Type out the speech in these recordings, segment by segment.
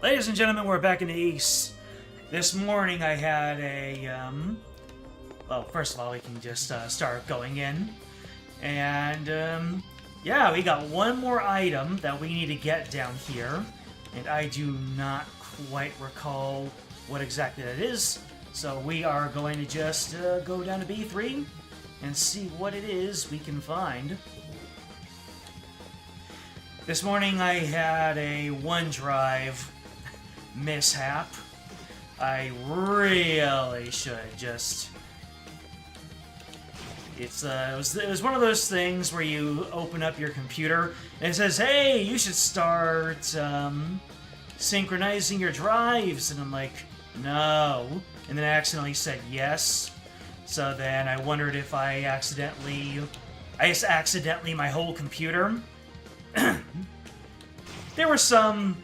Ladies and gentlemen, we're back in the East. This morning I had a, well, first of all, we can just start going in. And, yeah, we got one more item that we need to get down here. And I do not quite recall what exactly that is. So we are going to just go down to B3 and see what it is we can find. This morning I had a OneDrive mishap. I really should just... it was one of those things where you open up your computer and it says, hey, you should start synchronizing your drives. And I'm like, no. And then I accidentally said yes. So then I wondered if I accidentally my whole computer. There were some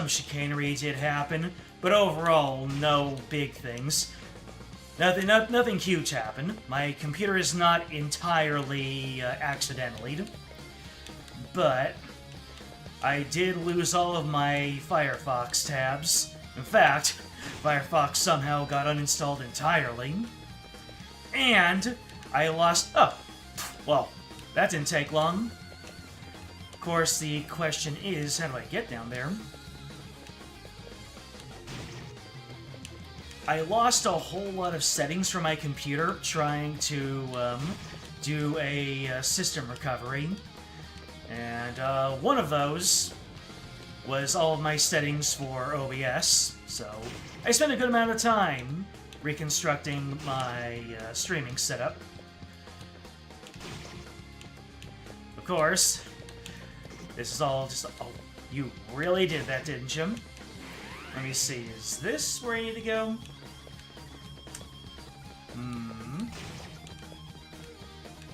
chicanery did happen, but overall, no big things. Nothing huge happened. My computer is not entirely accidentally, but I did lose all of my Firefox tabs. In fact, Firefox somehow got uninstalled entirely, and I lost... oh, well, that didn't take long. Of course, the question is, how do I get down there? I lost a whole lot of settings from my computer trying to do a system recovery. And one of those was all of my settings for OBS. So I spent a good amount of time reconstructing my streaming setup. Of course, this is all just... oh, you really did that, didn't you? Let me see, is this where I need to go?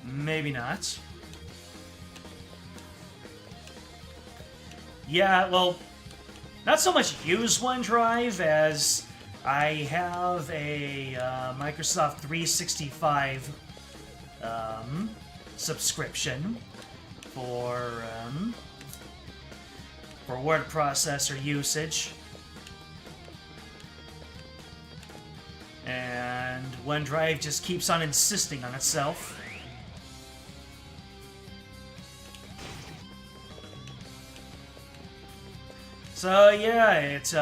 Maybe not. Yeah, well, not so much use OneDrive as I have a Microsoft 365 subscription for word processor usage. And OneDrive just keeps on insisting on itself. So yeah, it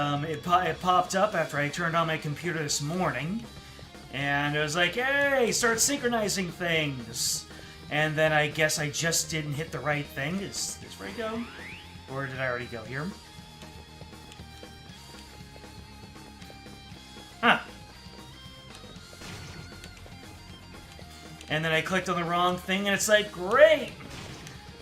popped up after I turned on my computer this morning, and it was like, hey, start synchronizing things. And then I guess I just didn't hit the right thing. Is this where I go? Or did I already go here? Huh. And then I clicked on the wrong thing, and it's like, great!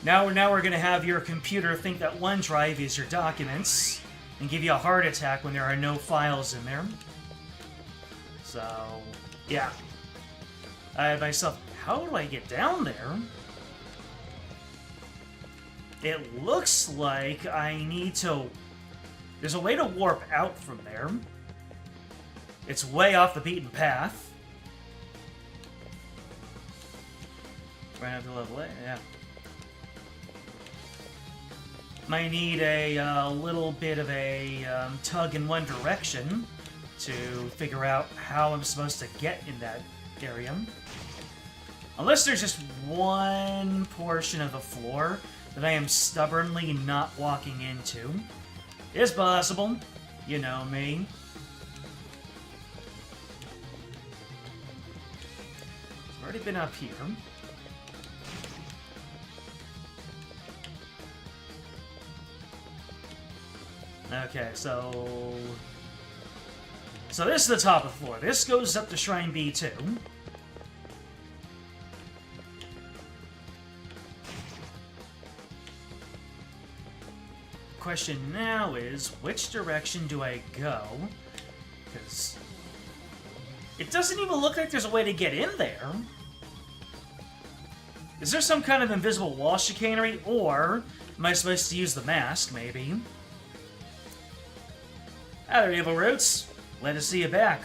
Now we're going to have your computer think that OneDrive is your documents and give you a heart attack when there are no files in there. So, yeah. I had myself, how do I get down there? It looks like I need to... there's a way to warp out from there. It's way off the beaten path. Right up to level 8, yeah. Might need a little bit of a tug in one direction to figure out how I'm supposed to get in that area. Unless there's just one portion of the floor that I am stubbornly not walking into. It's possible. You know me. I've already been up here. Okay, so this is the top of the floor. This goes up to Shrine B2. Question now is, which direction do I go? Because it doesn't even look like there's a way to get in there. Is there some kind of invisible wall chicanery, or am I supposed to use the mask, maybe? Hi there, Evil Roots. Glad to see you back.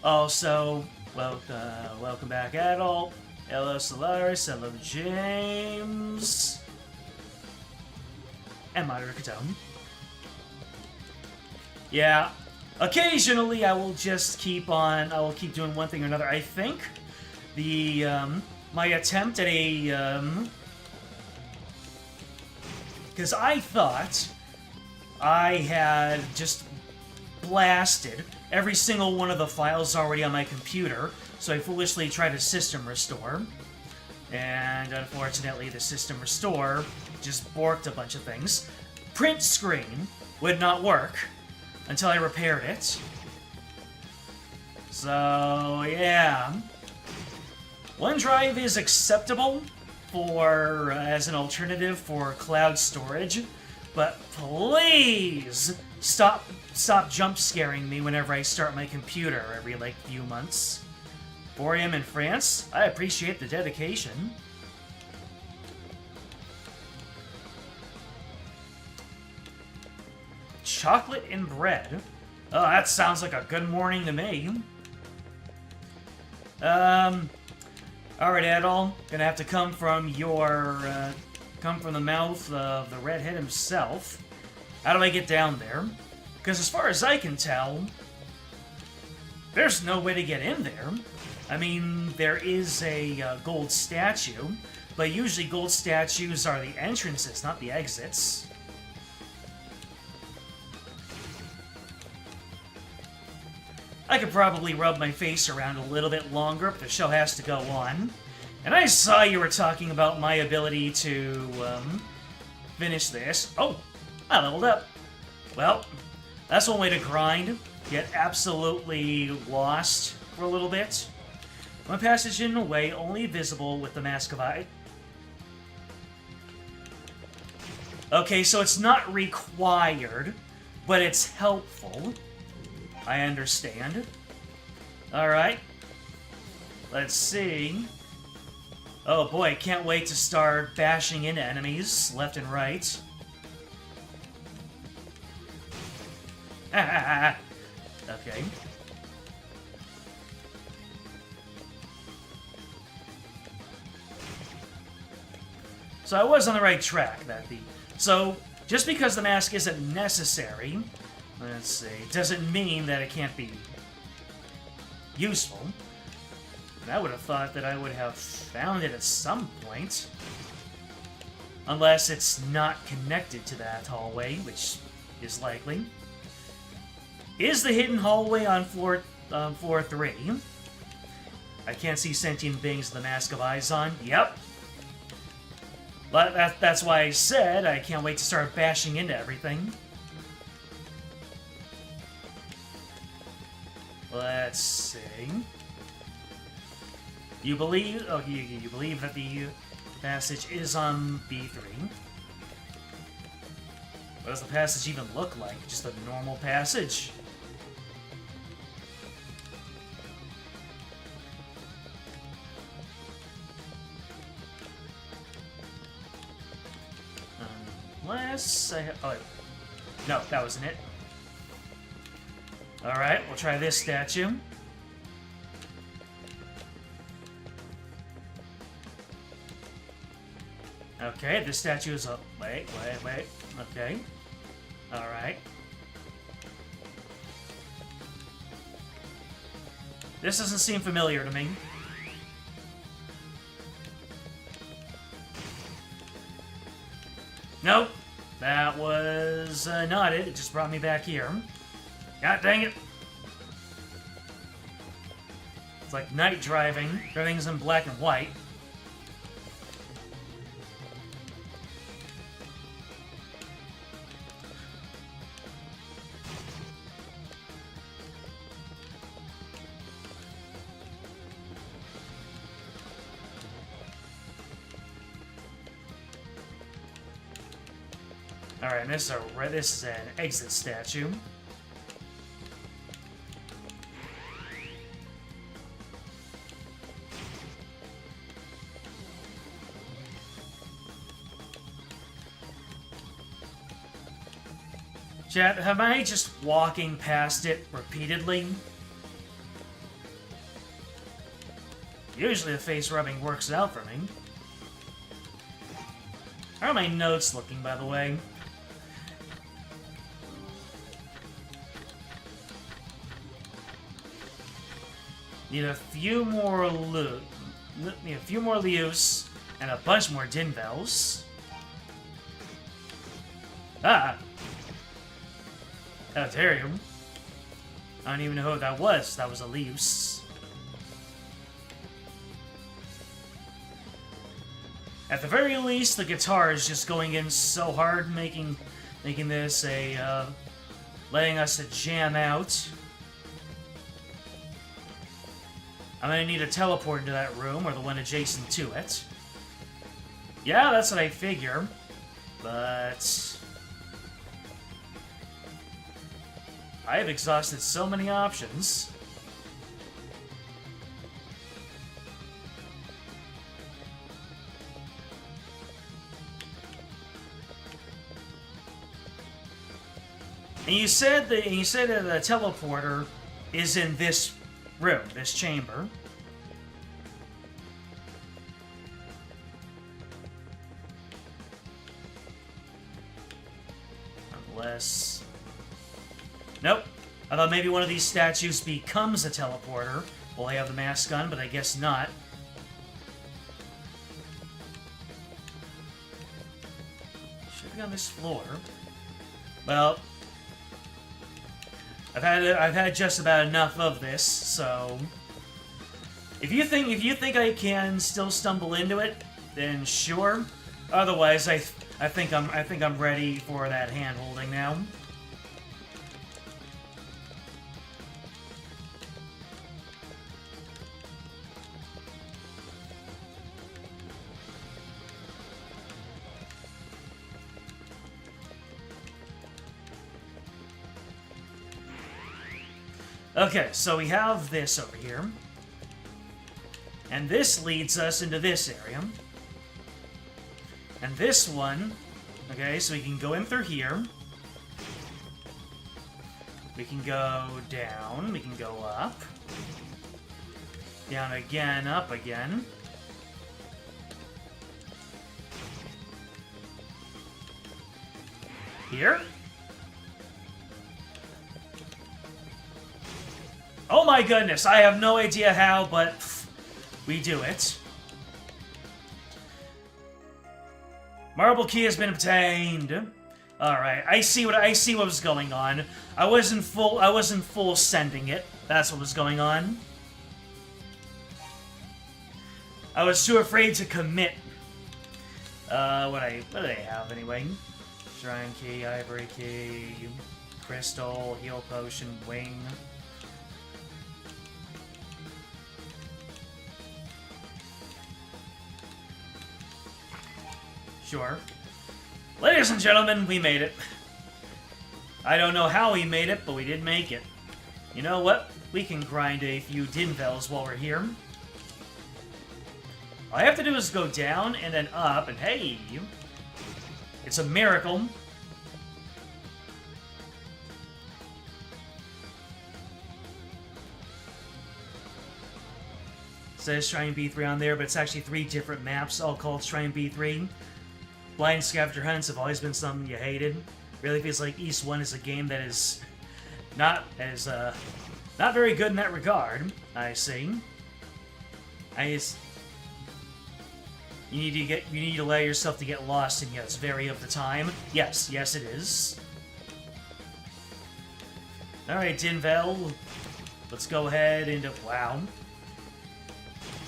Also, welcome back, Adol. Hello, Solaris. Hello, James. And Moderator Katone. Yeah. Occasionally, I will just keep on. I will keep doing one thing or another. I think the my attempt at a because I thought I had just blasted every single one of the files already on my computer, so I foolishly tried to system restore, and unfortunately, the system restore just borked a bunch of things. Print screen would not work until I repaired it. So, yeah. OneDrive is acceptable for as an alternative for cloud storage, but please stop jump scaring me whenever I start my computer every like few months. 4 a.m. in France? I appreciate the dedication. Chocolate and bread. Oh, that sounds like a good morning to me. Alright, Adol. Gonna have to come from the mouth of the redhead himself. How do I get down there? Because as far as I can tell, there's no way to get in there. I mean, there is a gold statue, but usually gold statues are the entrances, not the exits. I could probably rub my face around a little bit longer, but the show has to go on. And I saw you were talking about my ability to finish this. Oh, I leveled up. Well, that's one way to grind. Get absolutely lost for a little bit. One passage in a way only visible with the Mask of Eye. Okay, so it's not required, but it's helpful. I understand. Alright. Let's see. Oh boy, can't wait to start bashing into enemies left and right. Okay. So I was on the right track. So, just because the mask isn't necessary, let's see, doesn't mean that it can't be useful. And I would have thought that I would have found it at some point. Unless it's not connected to that hallway, which is likely. Is the hidden hallway on floor 3? I can't see sentient beings with the Mask of Eyes on. Yep. But that's why I said I can't wait to start bashing into everything. Let's see. You believe? Oh, you believe that the passage is on B3. What does the passage even look like? Just a normal passage. Unless I have... Oh, no, that wasn't it. Alright, we'll try this statue. Okay, this statue is up. Wait. Okay. Alright. This doesn't seem familiar to me. Nope. That was not it. It just brought me back here. God dang it. It's like night driving. Everything's in black and white. Alright, this is an exit statue. Chat, am I just walking past it repeatedly? Usually the face rubbing works out for me. How are my notes looking, by the way? Need a few more Need a few more Leos and a bunch more Dinvels. Ah! How dare you? I don't even know who that was. That was a Leos. At the very least, the guitar is just going in so hard, making this a letting us jam out. I'm gonna need a teleport into that room, or the one adjacent to it. Yeah, that's what I figure. But I have exhausted so many options. And you said that the teleporter is in this room, this chamber. Unless... Nope. I thought maybe one of these statues becomes a teleporter while I have the mask on, but I guess not. Should be on this floor. Well, I've had just about enough of this, so if you think I can still stumble into it, then sure. Otherwise, I think I'm ready for that hand holding now. Okay, so we have this over here. And this leads us into this area. And this one... Okay, so we can go in through here. We can go down. We can go up. Down again, up again. Here. Oh my goodness, I have no idea how, but we do it. Marble key has been obtained. All right, I see what was going on. I wasn't full sending it. That's what was going on. I was too afraid to commit. What do they have anyway? Shrine key, ivory key, crystal, heal potion, wing. Sure. Ladies and gentlemen, we made it. I don't know how we made it, but we did make it. You know what? We can grind a few Dinvels while we're here. All I have to do is go down and then up, and hey! It's a miracle. It says Shrine B3 on there, but it's actually 3 different maps, all called Shrine B3. Blind scavenger hunts have always been something you hated. Really feels like East 1 is a game that is not very good in that regard. I see. You need to allow yourself to get lost, and yeah, it's very of the time. Yes, it is. All right, Dinvel, let's go ahead and wow.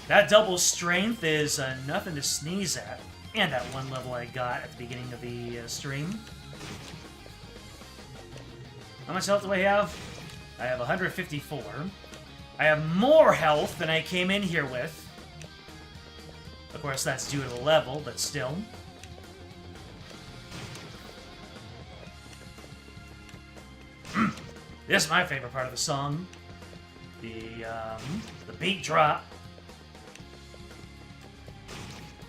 That double strength is nothing to sneeze at. And that one level I got at the beginning of the stream. How much health do I have? I have 154. I have more health than I came in here with. Of course, that's due to the level, but still. This is my favorite part of the song. The beat drop.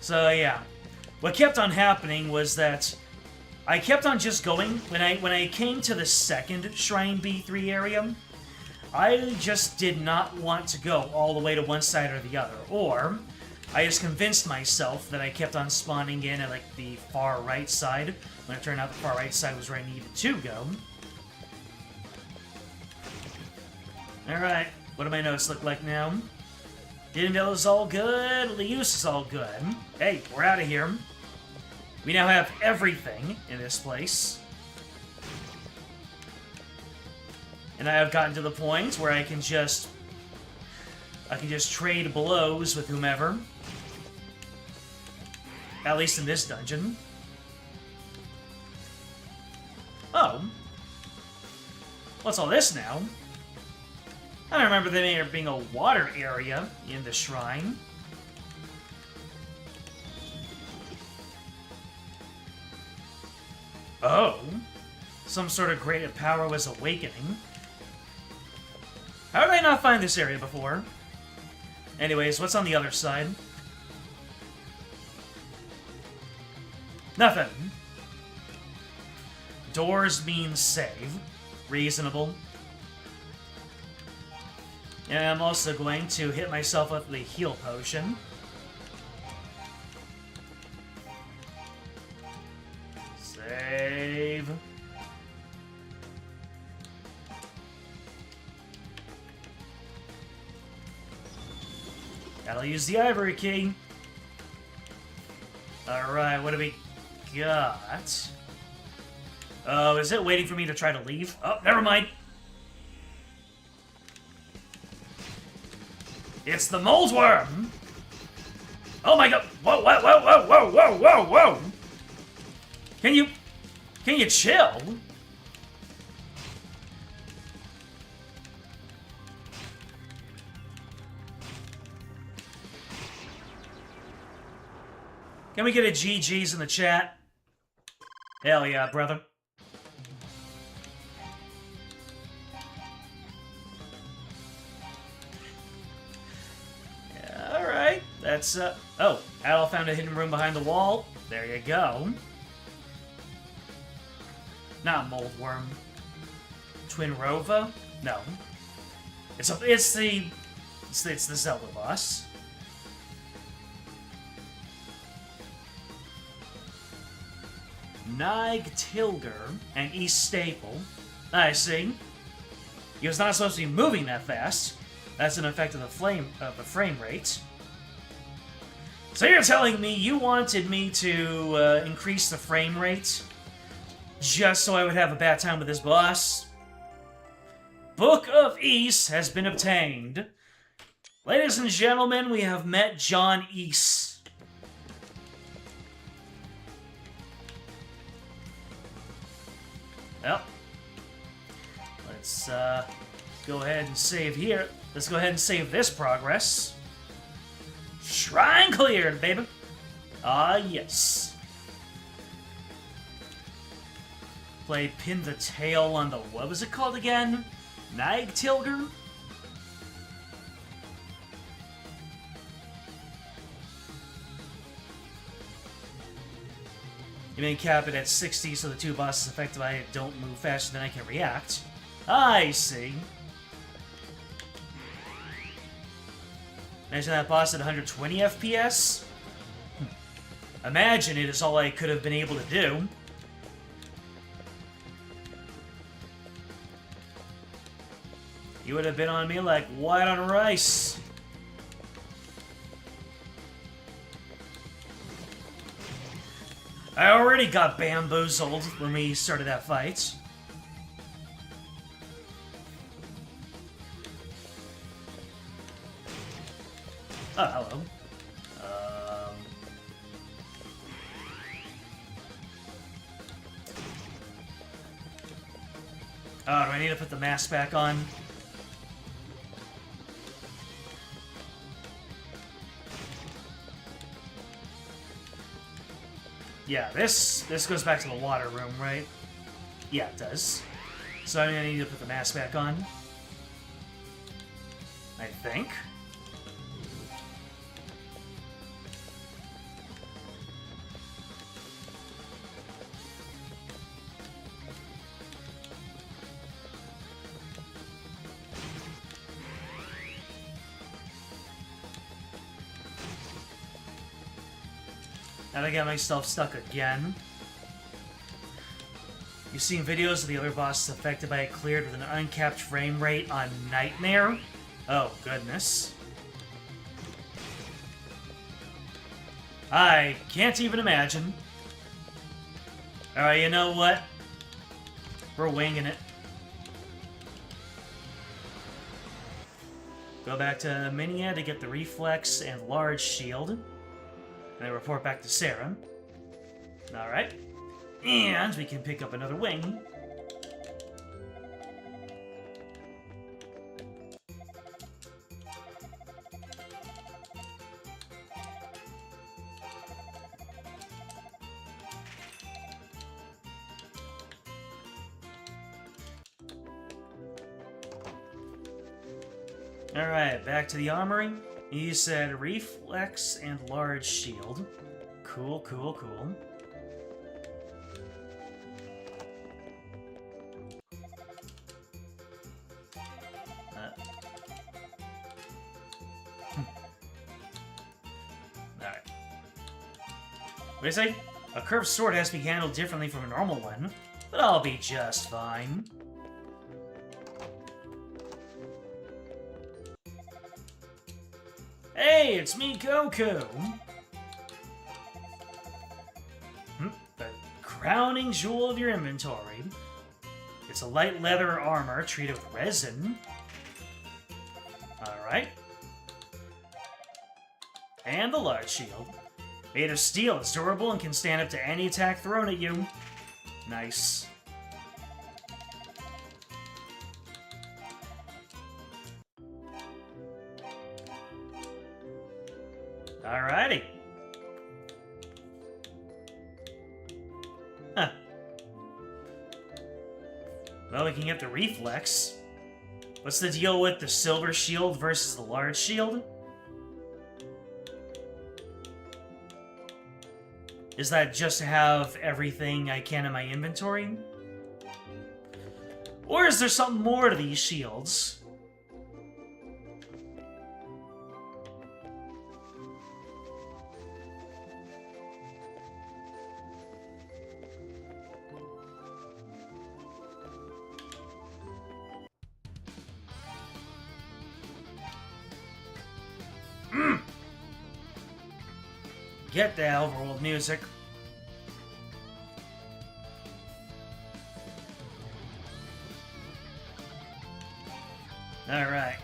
So, yeah. What kept on happening was that I kept on just going. When I came to the second Shrine B3 area, I just did not want to go all the way to one side or the other. Or, I just convinced myself that I kept on spawning in at, like, the far right side, when it turned out the far right side was where I needed to go. Alright. What do my notes look like now? Dinnendale is all good. Lius is all good. Hey, we're out of here. We now have everything in this place. And I have gotten to the point where I can just trade blows with whomever. At least in this dungeon. Oh. What's all this now? I don't remember there being a water area in the shrine. Oh. Some sort of great power was awakening. How did I not find this area before? Anyways, what's on the other side? Nothing. Doors means save. Reasonable. And I'm also going to hit myself with the heal potion. Save. Gotta use the ivory key. Alright, what do we got? Oh, is it waiting for me to try to leave? Oh, never mind. It's the mold worm! Oh my god! Whoa, whoa, whoa, whoa, whoa, whoa, whoa, whoa! Can you chill? Can we get a GG's in the chat? Hell yeah, brother. Yeah, alright. That's, oh, Adol found a hidden room behind the wall. There you go. Not mold worm. Twin Rova? No. It's the Zelda boss. Nige Tilger and East Staple. I see. He was not supposed to be moving that fast. That's an effect of the frame rate. So you're telling me you wanted me to increase the frame rate just so I would have a bad time with this boss? Book of East has been obtained. Ladies and gentlemen, we have met John East. Well, let's go ahead and save here. Let's go ahead and save this progress. Shrine cleared, baby. Ah, yes. Play Pin the Tail on the... What was it called again? Nige Tilger? You may cap it at 60 so the two bosses affected by it don't move faster than I can react. I see. Imagine that boss at 120 FPS? Imagine it is all I could have been able to do. You would have been on me like white on rice. I already got bamboozled when we started that fight. Oh, hello. Oh, do I need to put the mask back on? Yeah, this goes back to the water room, right? Yeah, it does. So I'm gonna need to put the mask back on. I think. And I got myself stuck again. You've seen videos of the other bosses affected by it cleared with an uncapped frame rate on Nightmare? Oh, goodness. I can't even imagine. Alright, you know what? We're winging it. Go back to Minia to get the reflex and large shield. And then report back to Sarah. Alright. And we can pick up another wing. Alright, back to the armory. You said reflex and large shield. Cool, cool, cool. Alright. What do you say? A curved sword has to be handled differently from a normal one, but I'll be just fine. Hey, it's me, Goku! The crowning jewel of your inventory. It's a light leather armor treated with resin. Alright. And the large shield. Made of steel, it's durable and can stand up to any attack thrown at you. Nice. Alrighty. Huh. Well, we can get the reflex. What's the deal with the silver shield versus the large shield? Is that just to have everything I can in my inventory? Or is there something more to these shields? Get the overworld music. Alright.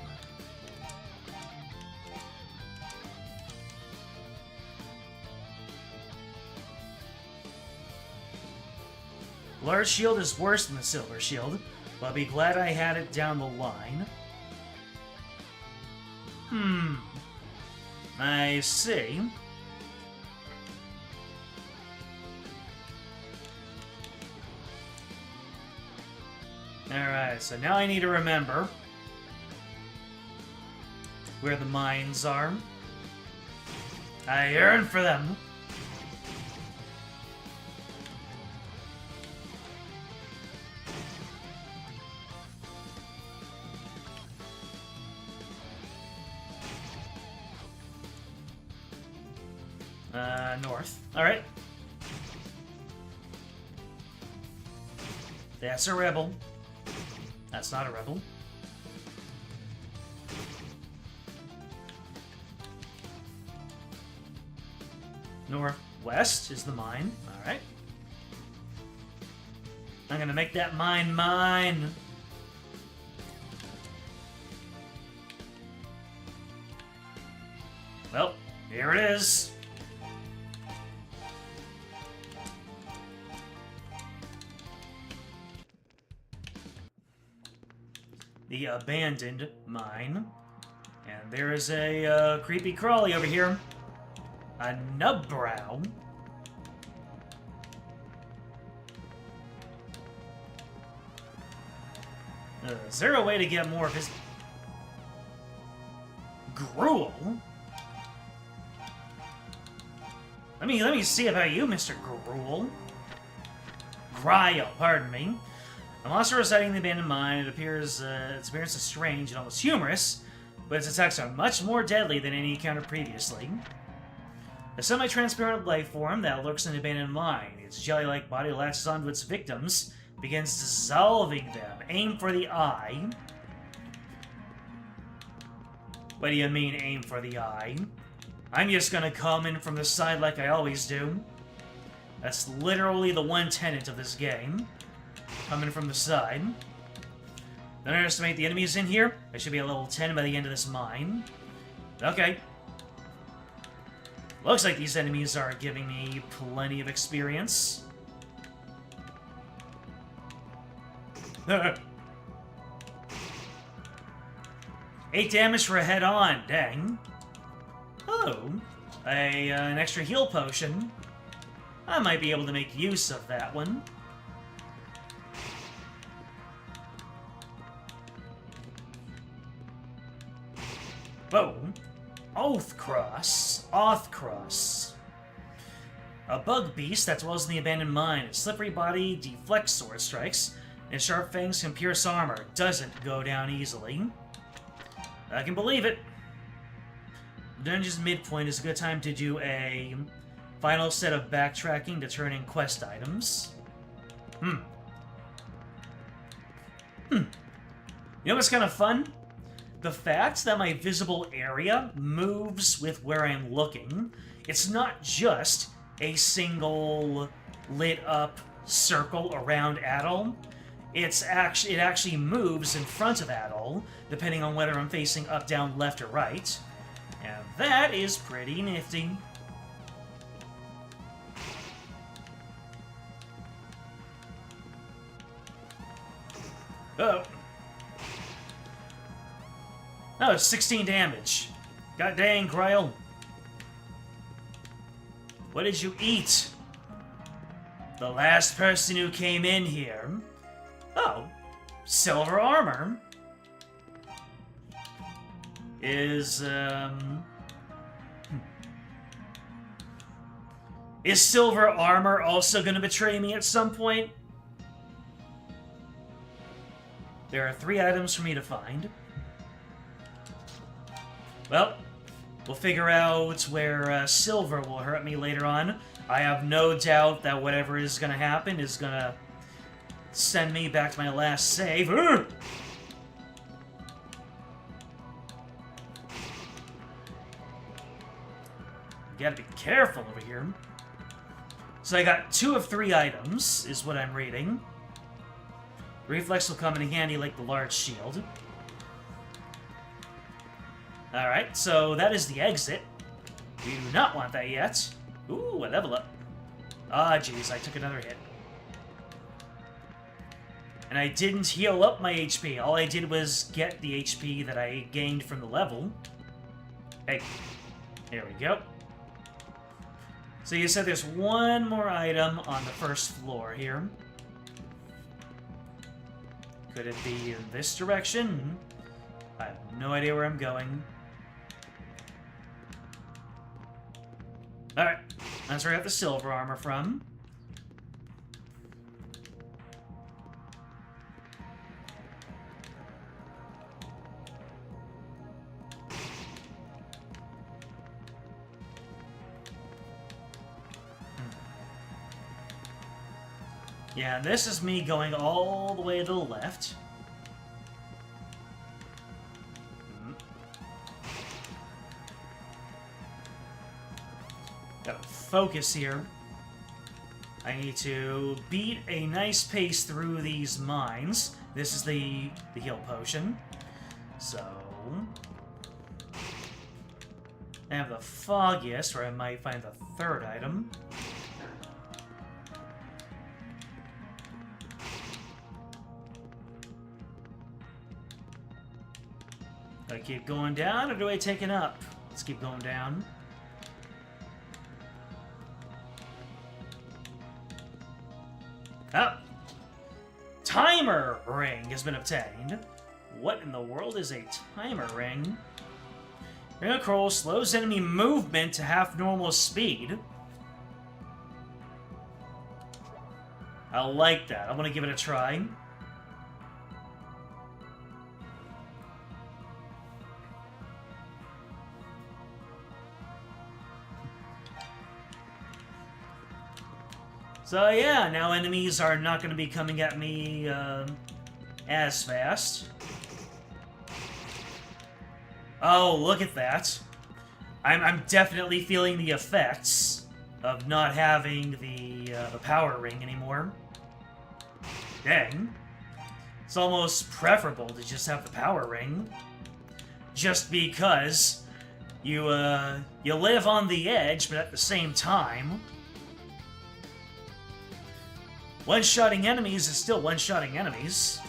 Large shield is worse than the silver shield, but I'll be glad I had it down the line. I see. Alright, so now I need to remember where the mines are. I yearn for them. North. Alright. That's a rebel. That's not a rebel. Northwest is the mine. Alright. I'm gonna make that mine mine. Well, here it is. The abandoned mine. And there is a creepy crawly over here. A nubbrow. Is there a way to get more of his gruel? Let me see about you, Mr. Gruel. Grile, pardon me. A monster residing in the abandoned mine. It appears its appearance is strange and almost humorous, but its attacks are much more deadly than any encountered previously. A semi-transparent life form that lurks in an abandoned mine. Its jelly-like body latches onto its victims, begins dissolving them. Aim for the eye. What do you mean, aim for the eye? I'm just gonna come in from the side like I always do. That's literally the one tenet of this game. Coming from the side. Don't underestimate the enemies in here. I should be at level 10 by the end of this mine. Okay. Looks like these enemies are giving me plenty of experience. 8 damage for a head-on, dang. Oh, an extra heal potion. I might be able to make use of that one. Whoa. Oathcross. Oathcross. A bug beast that dwells in the abandoned mine. Its slippery body deflects sword strikes, and its sharp fangs can pierce armor. Doesn't go down easily. I can believe it. Dungeon's midpoint is a good time to do a final set of backtracking to turn in quest items. You know what's kind of fun? The fact that my visible area moves with where I'm looking. It's not just a single lit up circle around Adol. It actually moves in front of Adol, depending on whether I'm facing up, down, left, or right. And that is pretty nifty. Uh-oh. Oh, 16 damage. God dang, Grail. What did you eat? The last person who came in here. Oh, silver armor. Is silver armor also gonna betray me at some point? There are 3 items for me to find. Well, we'll figure out where silver will hurt me later on. I have no doubt that whatever is gonna happen is gonna send me back to my last save. Urgh! You gotta be careful over here. So I got 2 of 3 items, is what I'm reading. Reflex will come in handy like the large shield. Alright, so that is the exit. We do not want that yet. Ooh, a level up. Ah, jeez, I took another hit. And I didn't heal up my HP. All I did was get the HP that I gained from the level. Hey, there we go. So you said there's one more item on the first floor here. Could it be in this direction? I have no idea where I'm going. Alright, that's where I got the silver armor from. Yeah, this is me going all the way to the left. Gotta focus here. I need to beat a nice pace through these mines. This is the heal potion. So... I have the foggiest, where I might find the third item. Do I keep going down, or do I take it up? Let's keep going down. Oh! Timer ring has been obtained. What in the world is a timer ring? Ring of Coral slows enemy movement to half normal speed. I like that. I'm gonna give it a try. So yeah, now enemies are not going to be coming at me as fast. Oh, look at that. I'm definitely feeling the effects of not having the power ring anymore. Dang. It's almost preferable to just have the power ring. Just because you live on the edge, but at the same time, one-shotting enemies is still one-shotting enemies.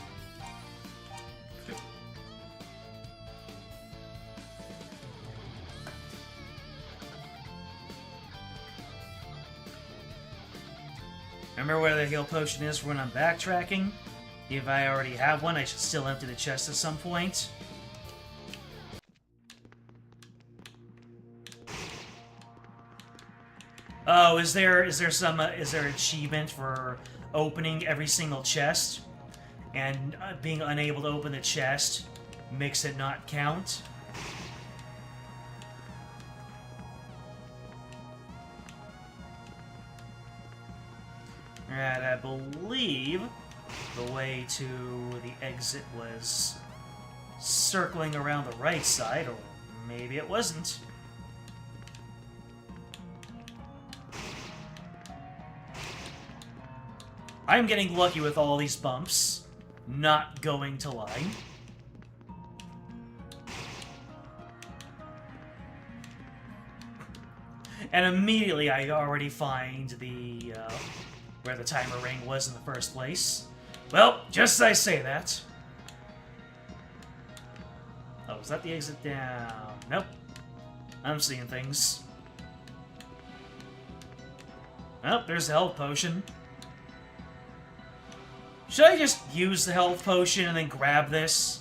Remember where the heal potion is when I'm backtracking? If I already have one, I should still empty the chest at some point. Oh, is there achievement for opening every single chest? And being unable to open the chest makes it not count? Alright, I believe the way to the exit was circling around the right side, or maybe it wasn't. I'm getting lucky with all these bumps, not going to lie. And immediately I already find the, where the timer ring was in the first place. Well, just as I say that. Oh, is that the exit down? Nope. I'm seeing things. Oh, there's the health potion. Should I just use the health potion and then grab this?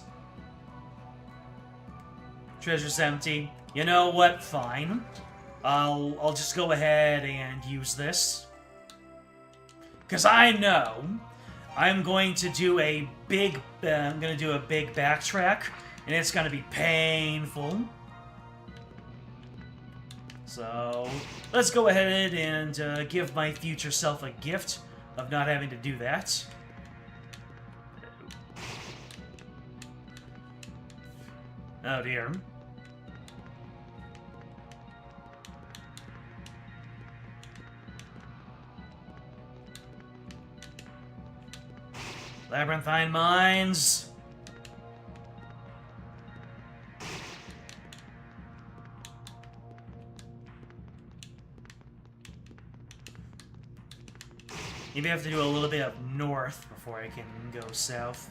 Treasure's empty. You know what? Fine. I'll just go ahead and use this. Because I know I'm going to do a big backtrack, and it's going to be painful. So let's go ahead and give my future self a gift of not having to do that. Oh dear. Labyrinthine mines. Maybe I have to do a little bit of north before I can go south.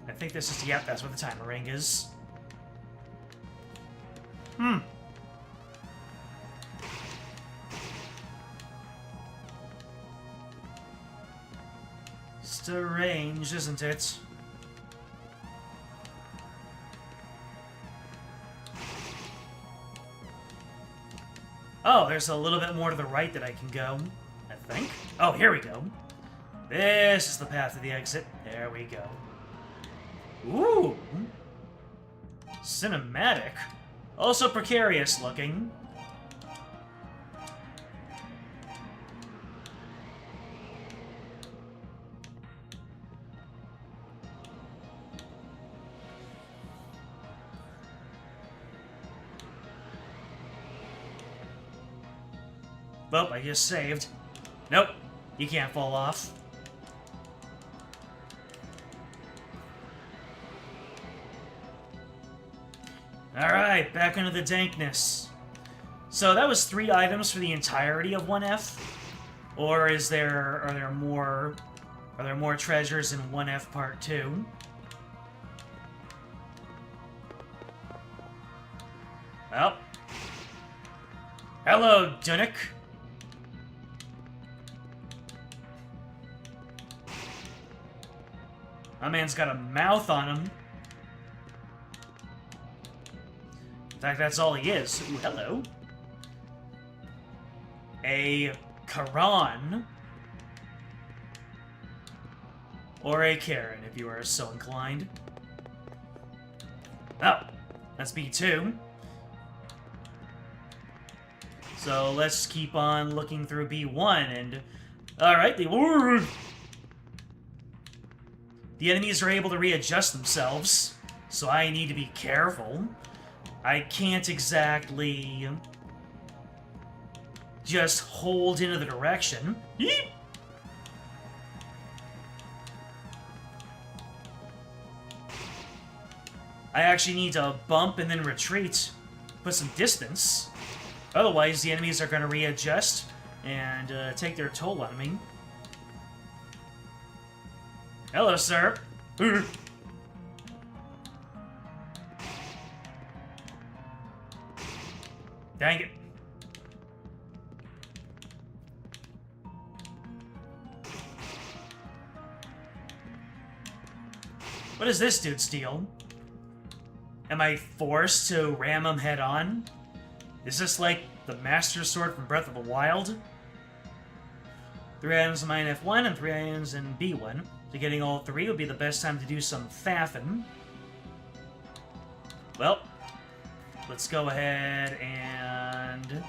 I think this is, yep, that's what the timer ring is. Strange, isn't it? Oh, there's a little bit more to the right that I can go, I think. Oh, here we go. This is the path to the exit. There we go. Ooh! Cinematic. Also precarious looking. Oh, I just saved. Nope, you can't fall off. Alright, back into the dankness. So that was 3 items for the entirety of 1F? Or are there more treasures in 1F Part 2? Well. Hello, Dunnock. My man's got a mouth on him. In fact, that's all he is. Ooh, hello. A Karan. Or a Karen, if you are so inclined. Oh, that's B2. So let's keep on looking through B1 and... Alright, the enemies are able to readjust themselves. so I need to be careful. I can't exactly just hold into the direction. Yeep. I actually need to bump and then retreat, put some distance. Otherwise, the enemies are going to readjust and take their toll on me. Hello, sir. Dang it. What does this dude steal? Am I forced to ram him head on? Is this like the Master Sword from Breath of the Wild? 3 items in mine F1 and 3 items in B1. So getting all 3 would be the best time to do some faffing. Well, let's go ahead and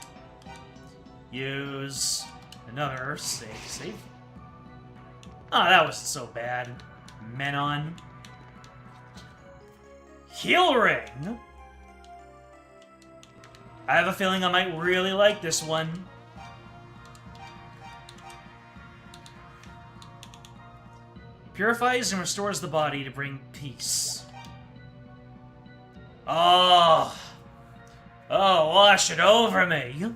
use another save. Oh, that wasn't so bad. Menon. Heal Ring! I have a feeling I might really like this one. Purifies and restores the body to bring peace. Oh! Oh, wash it over me!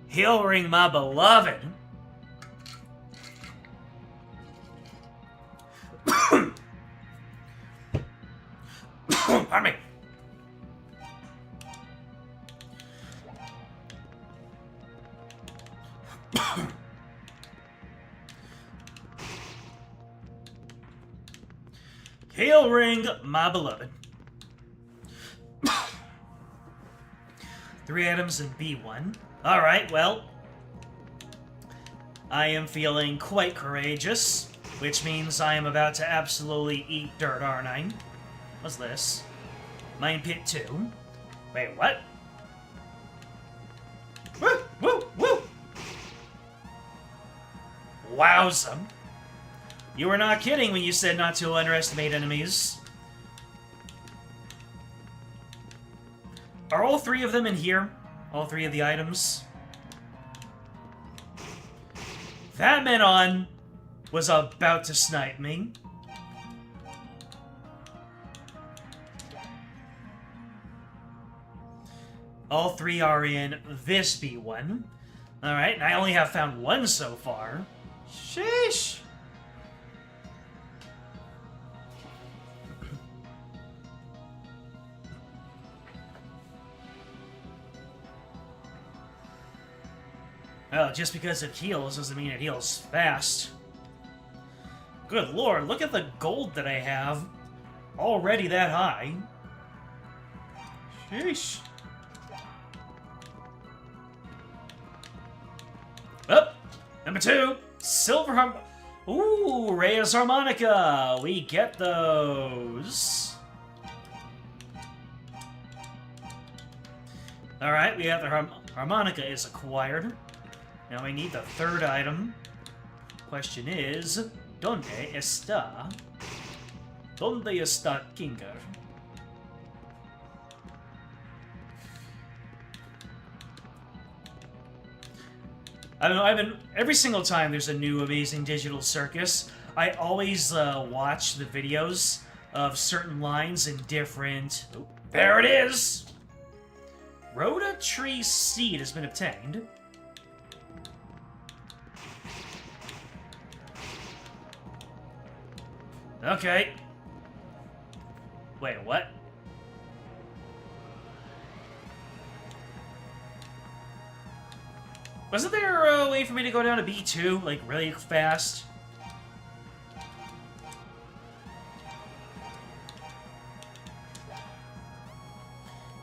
Heal Ring, my beloved! Pardon me. Heal Ring, my beloved. 3 items in B1. Alright, well. I am feeling quite courageous, which means I am about to absolutely eat dirt, aren't I? What's this? Mine Pit 2. Wait, what? Woo! Woo! Woo! Wowza. You were not kidding when you said not to underestimate enemies. Are all 3 of them in here? All 3 of the items? That Menon was about to snipe me. All 3 are in this B1. Alright, and I only have found 1 so far. Sheesh! Well, just because it heals doesn't mean it heals fast. Good lord, look at the gold that I have. Already that high. Sheesh. Oh, number 2, silver Ooh, Reyes Harmonica. We get those. Alright, we have the harmonica is acquired. Now we need the 3rd item. Question is, ¿Dónde está? ¿Dónde está Kinger? I don't know, every single time there's a new amazing digital circus, I always watch the videos of certain lines in different... Oh, there it is! Rhoda Tree Seed has been obtained. Okay. Wait, what? Wasn't there a way for me to go down to B2, like, really fast?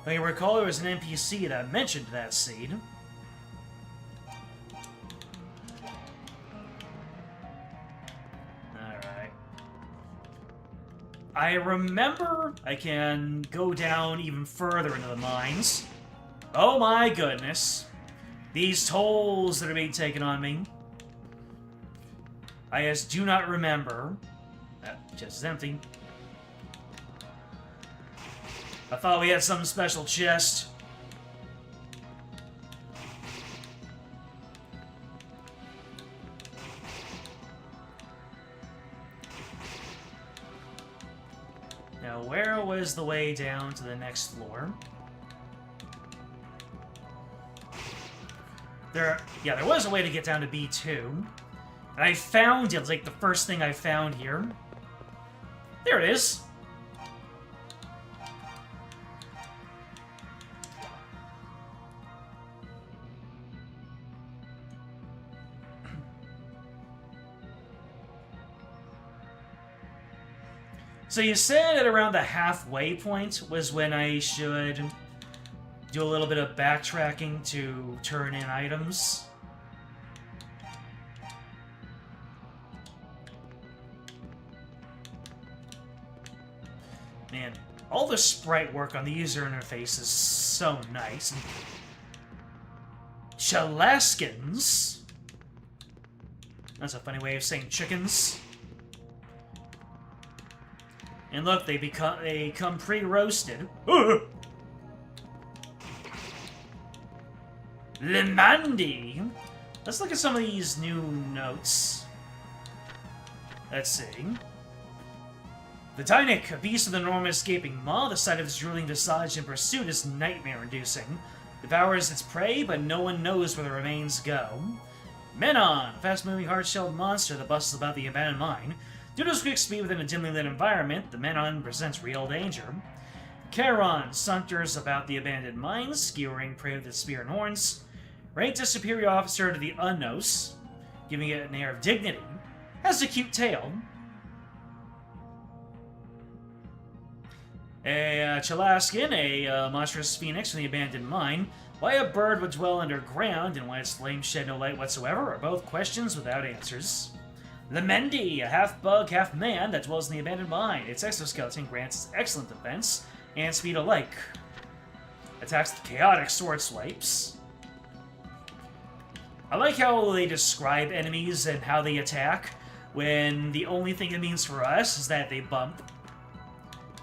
If I recall, there was an NPC that mentioned that seed. Alright. I remember I can go down even further into the mines. Oh my goodness. These tolls that are being taken on me. I just do not remember. That chest is empty. I thought we had some special chest. Now, where was the way down to the next floor? There was a way to get down to B2. And I found it. It's like the first thing I found here. There it is. So you said at around the halfway point was when I should do a little bit of backtracking to turn in items. Man, all the sprite work on the user interface is so nice. Chalaskins? That's a funny way of saying chickens. And look, they come pre-roasted. Lemandi. Let's look at some of these new notes. Let's see. The Dynic, a beast of the enormous gaping maw, the sight of its drooling visage in pursuit is nightmare-inducing. Devours its prey, but no one knows where the remains go. Menon, a fast-moving, hard-shelled monster that busts about the abandoned mine. Due to its quick speed within a dimly lit environment, the Menon presents real danger. Charon saunters about the abandoned mines, skewering prey with its spear and horns. Ranked as superior officer to the Unnos, giving it an air of dignity. Has a cute tail. A Chalaskin, a monstrous phoenix from the abandoned mine. Why a bird would dwell underground and why its flames shed no light whatsoever are both questions without answers. Lemendi, a half-bug, half-man that dwells in the abandoned mine. Its exoskeleton grants excellent defense and speed alike. Attacks with chaotic sword swipes. I like how they describe enemies and how they attack, when the only thing it means for us is that they bump.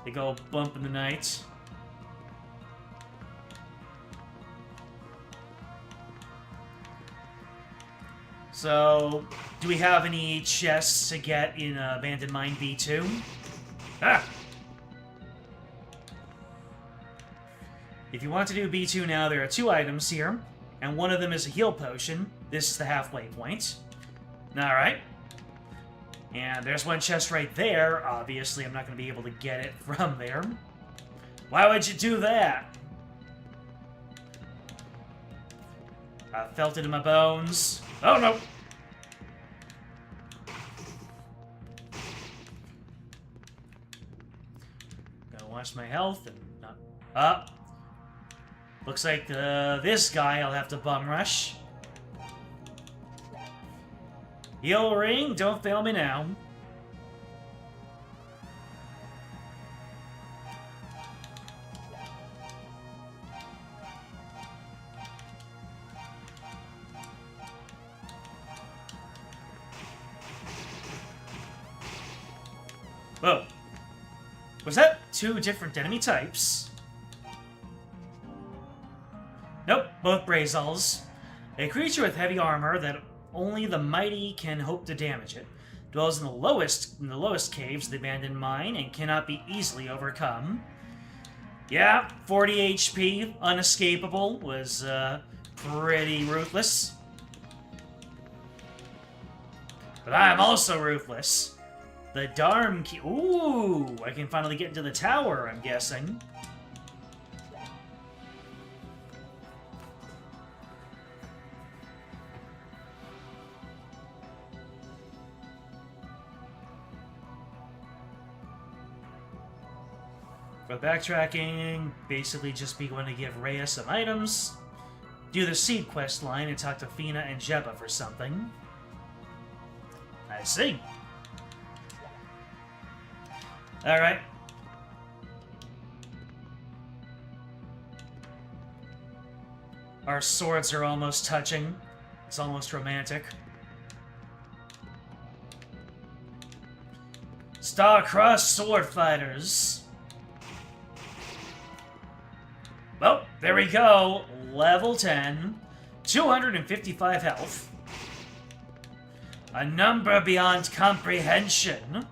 They go bump in the night. So, do we have any chests to get in Abandoned Mine B2? Ah! If you want to do B2 now, there are 2 items here, and one of them is a heal potion. This is the halfway point. Alright. And there's one chest right there. Obviously, I'm not going to be able to get it from there. Why would you do that? I felt it in my bones. Oh, no! Gotta watch my health and not... Up. Looks like this guy I'll have to bum rush. Heal ring, don't fail me now. Whoa. Was that 2 different enemy types? Nope, both Brazils. A creature with heavy armor that only the mighty can hope to damage it. Dwells in the lowest caves of the abandoned mine and cannot be easily overcome. Yeah, 40 HP, unescapable, was pretty ruthless. But I'm also ruthless. The Darm Key. Ooh, I can finally get into the tower, I'm guessing. For backtracking, basically just be going to give Rhea some items, do the seed quest line, and talk to Fina and Jebba for something. I see. Alright. Our swords are almost touching. It's almost romantic. Star-crossed sword fighters. There we go. Level 10. 255 health. A number beyond comprehension.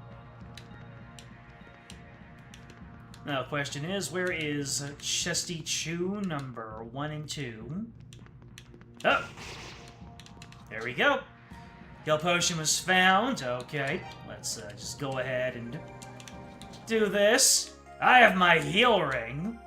Now, the question is, where is Chesty Chew number 1 and 2? Oh! There we go. Heal potion was found. Okay, let's just go ahead and do this. I have my heal ring.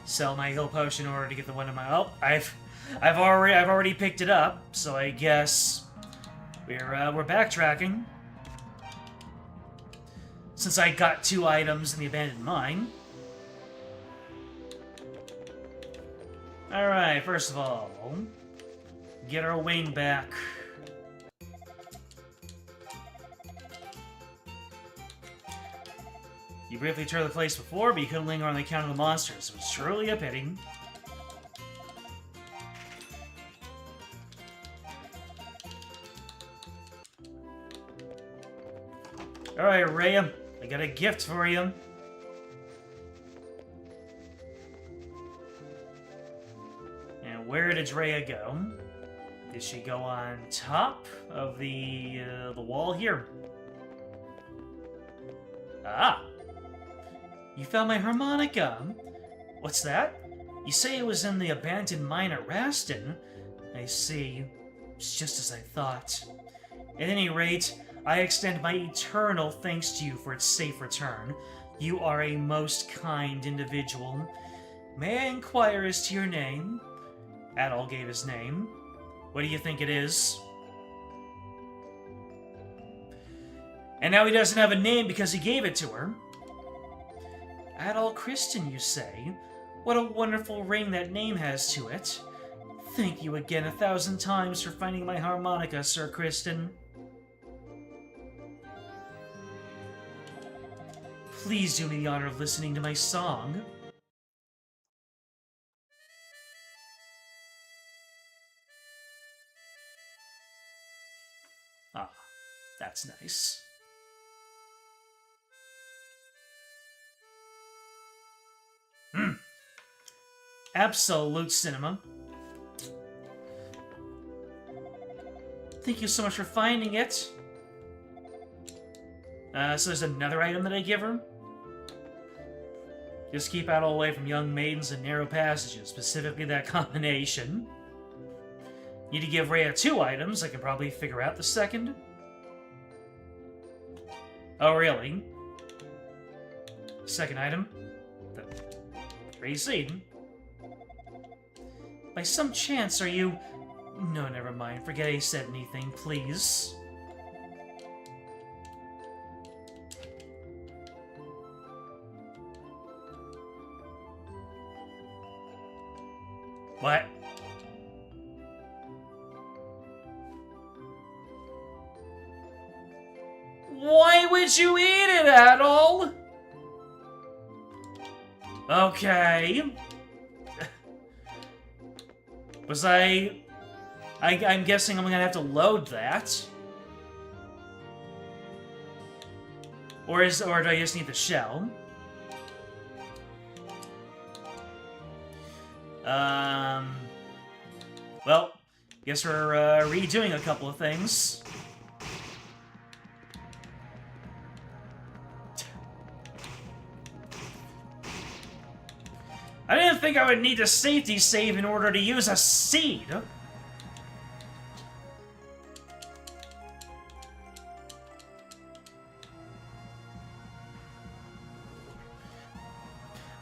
Sell my heal potion in order to get the one in my... Oh, I've already picked it up, so I guess we're backtracking. Since I got 2 items in the abandoned mine. Alright, first of all, get our wing back. You briefly toured the place before, but you couldn't linger on the account of the monsters. It was truly a pity. Alright, Rhea, I got a gift for you. And where did Rhea go? Did she go on top of the wall here? Ah! You found my harmonica! What's that? You say it was in the abandoned mine at Raston? I see. It's just as I thought. At any rate, I extend my eternal thanks to you for its safe return. You are a most kind individual. May I inquire as to your name? Adol gave his name. What do you think it is? And now he doesn't have a name because he gave it to her. Adol Kristen, you say? What a wonderful ring that name has to it. Thank you again 1,000 times for finding my harmonica, Sir Kristen. Please do me the honor of listening to my song. Ah, that's nice. Absolute cinema. Thank you so much for finding it. So there's another item that I give her? Just keep out all the way from young maidens and narrow passages, specifically that combination. Need to give Rhea 2 items. I can probably figure out the second. Oh, really? Second item? The Recede. By some chance, are you... No, never mind. Forget I said anything, please. What? Why would you eat it, Adol? Okay. Was I'm guessing I'm gonna have to load that. Or do I just need the shell? Well, guess we're redoing a couple of things. I didn't think I would need a safety save in order to use a seed.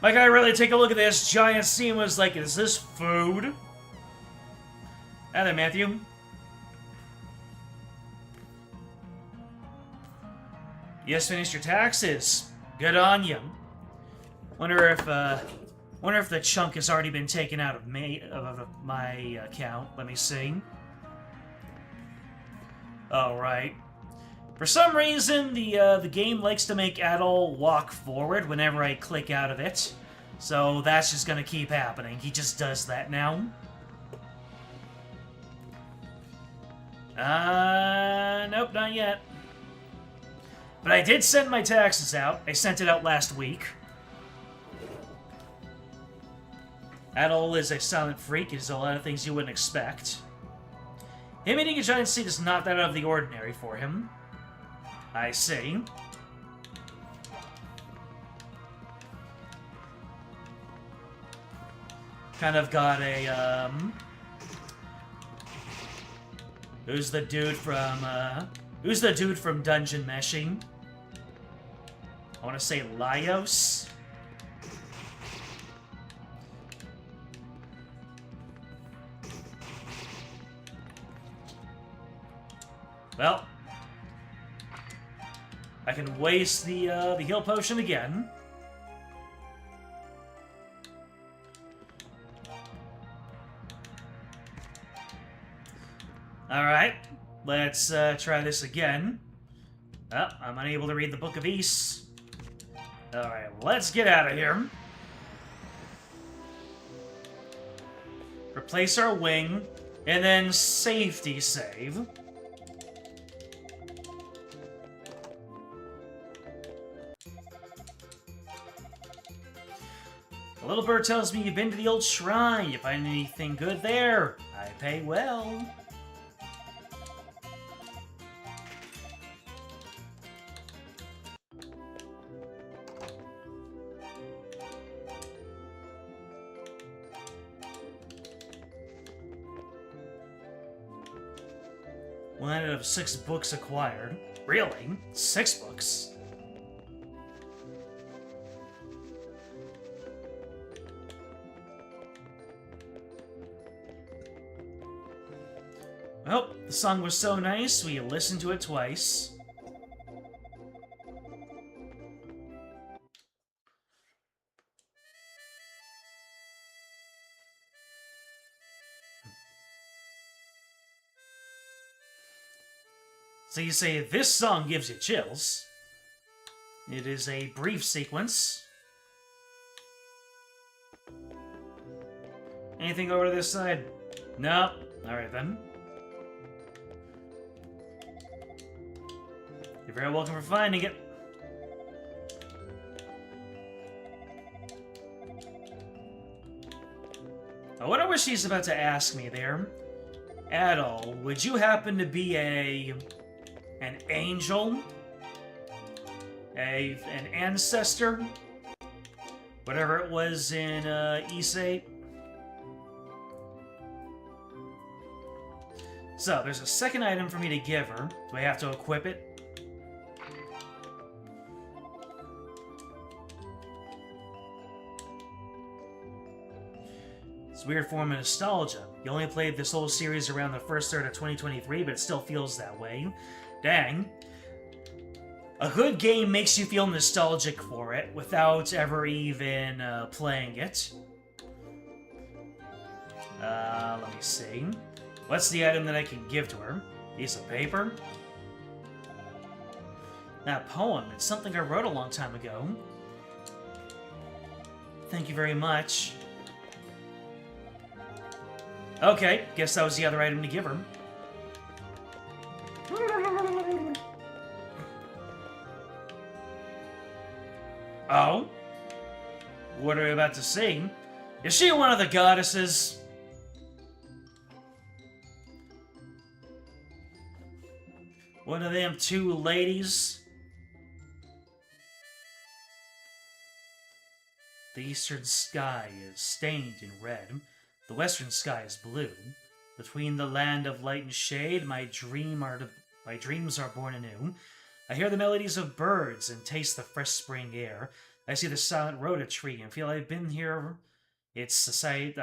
My guy really take a look at this giant seed and was like, is this food? Hi there, Matthew. You just finished your taxes. Good on you. Wonder if the chunk has already been taken out of my account. Let me see. Alright. For some reason, the game likes to make Adol walk forward whenever I click out of it. So that's just gonna keep happening. He just does that now. Nope, not yet. But I did send my taxes out. I sent it out last week. Adol is a silent freak. He does a lot of things you wouldn't expect. Him eating a giant seed is not that out of the ordinary for him. I see. Kind of got a, Who's the dude from Dungeon Meshing? I want to say Laios. Well, I can waste the heal potion again. Alright, let's try this again. Oh, I'm unable to read the Book of East. Alright, let's get out of here. Replace our wing, and then safety save. The little bird tells me you've been to the old shrine. You find anything good there? I pay well. One out of 6 books acquired. Really? 6 books? Well, the song was so nice, we listened to it twice. So you say, this song gives you chills. It is a brief sequence. Anything over to this side? No. Alright then. You're very welcome for finding it. I wonder what she's about to ask me there. Adol, would you happen to be an angel? An ancestor? Whatever it was in Issei. So, there's a second item for me to give her. Do I have to equip it? It's a weird form of nostalgia. You only played this whole series around the first third of 2023, but it still feels that way. Dang. A good game makes you feel nostalgic for it without ever even playing it. Let me see. What's the item that I can give to her? Piece of paper? That poem, it's something I wrote a long time ago. Thank you very much. Okay, guess that was the other item to give her. Oh? What are we about to see? Is she one of the goddesses? One of them 2 ladies? The eastern sky is stained in red. The western sky is blue. Between the land of light and shade, my dreams are born anew. I hear the melodies of birds and taste the fresh spring air. I see the silent rhoda tree and feel I've been here. It's a sight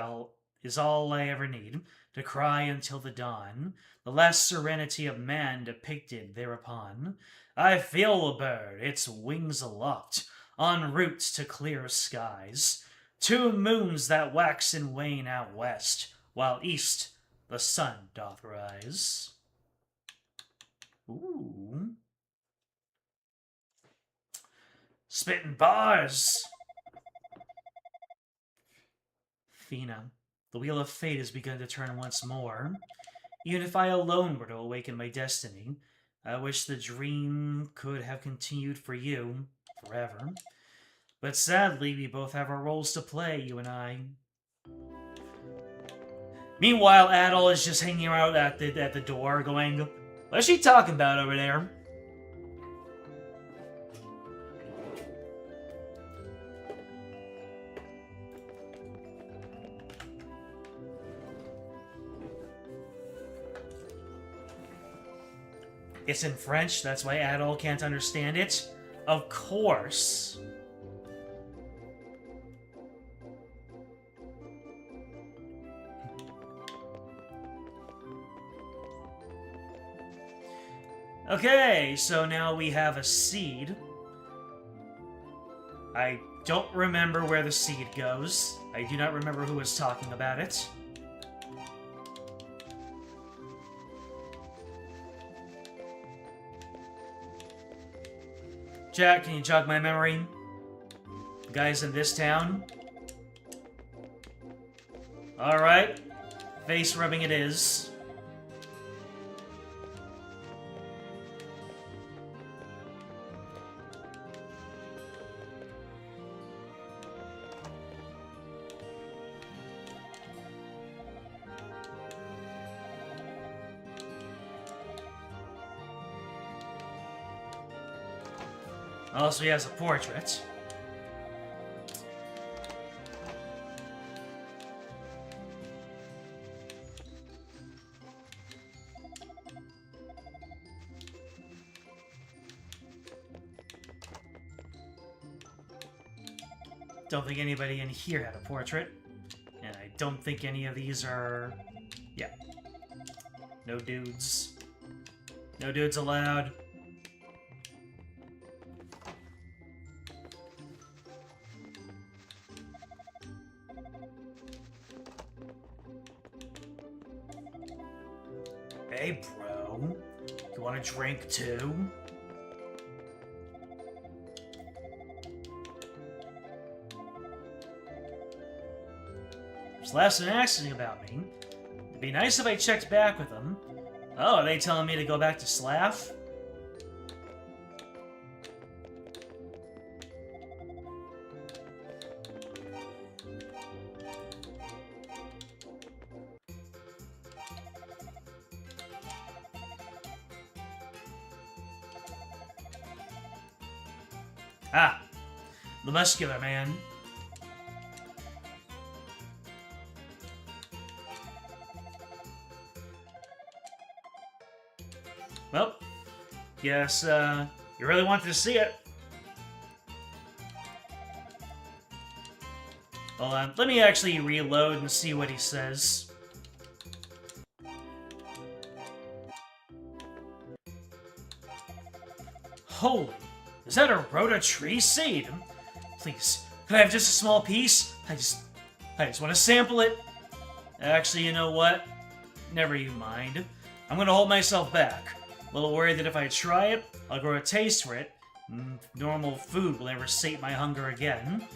is all I ever need, to cry until the dawn. The last serenity of man depicted thereupon. I feel the bird, its wings aloft, en route to clear skies. 2 moons that wax and wane out west, while east the sun doth rise. Ooh. Spitting bars! Fina, the wheel of fate has begun to turn once more. Even if I alone were to awaken my destiny, I wish the dream could have continued for you, forever. But sadly, we both have our roles to play, you and I. Meanwhile, Adol is just hanging out at the door, going, "What's she talking about over there?" It's in French, that's why Adol can't understand it. Of course. Okay, so now we have a seed. I don't remember where the seed goes. I do not remember who was talking about it. Jack, can you jog my memory? Guys in this town? Alright. Face rubbing it is. Also, he has a portrait. Don't think anybody in here had a portrait. And I don't think any of these are... Yeah. No dudes. No dudes allowed. Hey, bro. You want a drink, too? Slaff's been asking about me. It'd be nice if I checked back with them. Oh, are they telling me to go back to Slaff? Ah, the muscular man. Well, guess, you really wanted to see it. Hold on, let me actually reload and see what he says. Holy, is that a rota tree seed? Please, could I have just a small piece? I just want to sample it. Actually, you know what? Never you mind. I'm gonna hold myself back. A little worried that if I try it, I'll grow a taste for it. Normal food will never sate my hunger again.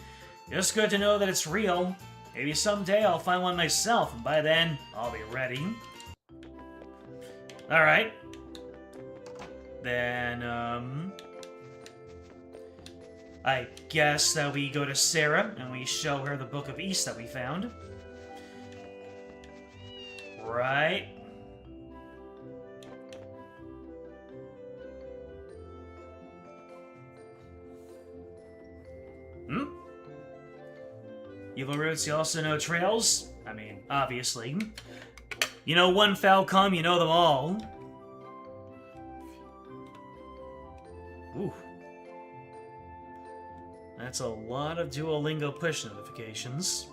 Just good to know that it's real. Maybe someday I'll find one myself, and by then, I'll be ready. Alright. Then, I guess that we go to Sarah, and we show her the Book of East that we found. Right. Evil roots, you also know trails? I mean, obviously. You know one foul come, you know them all. Ooh. That's a lot of Duolingo push notifications.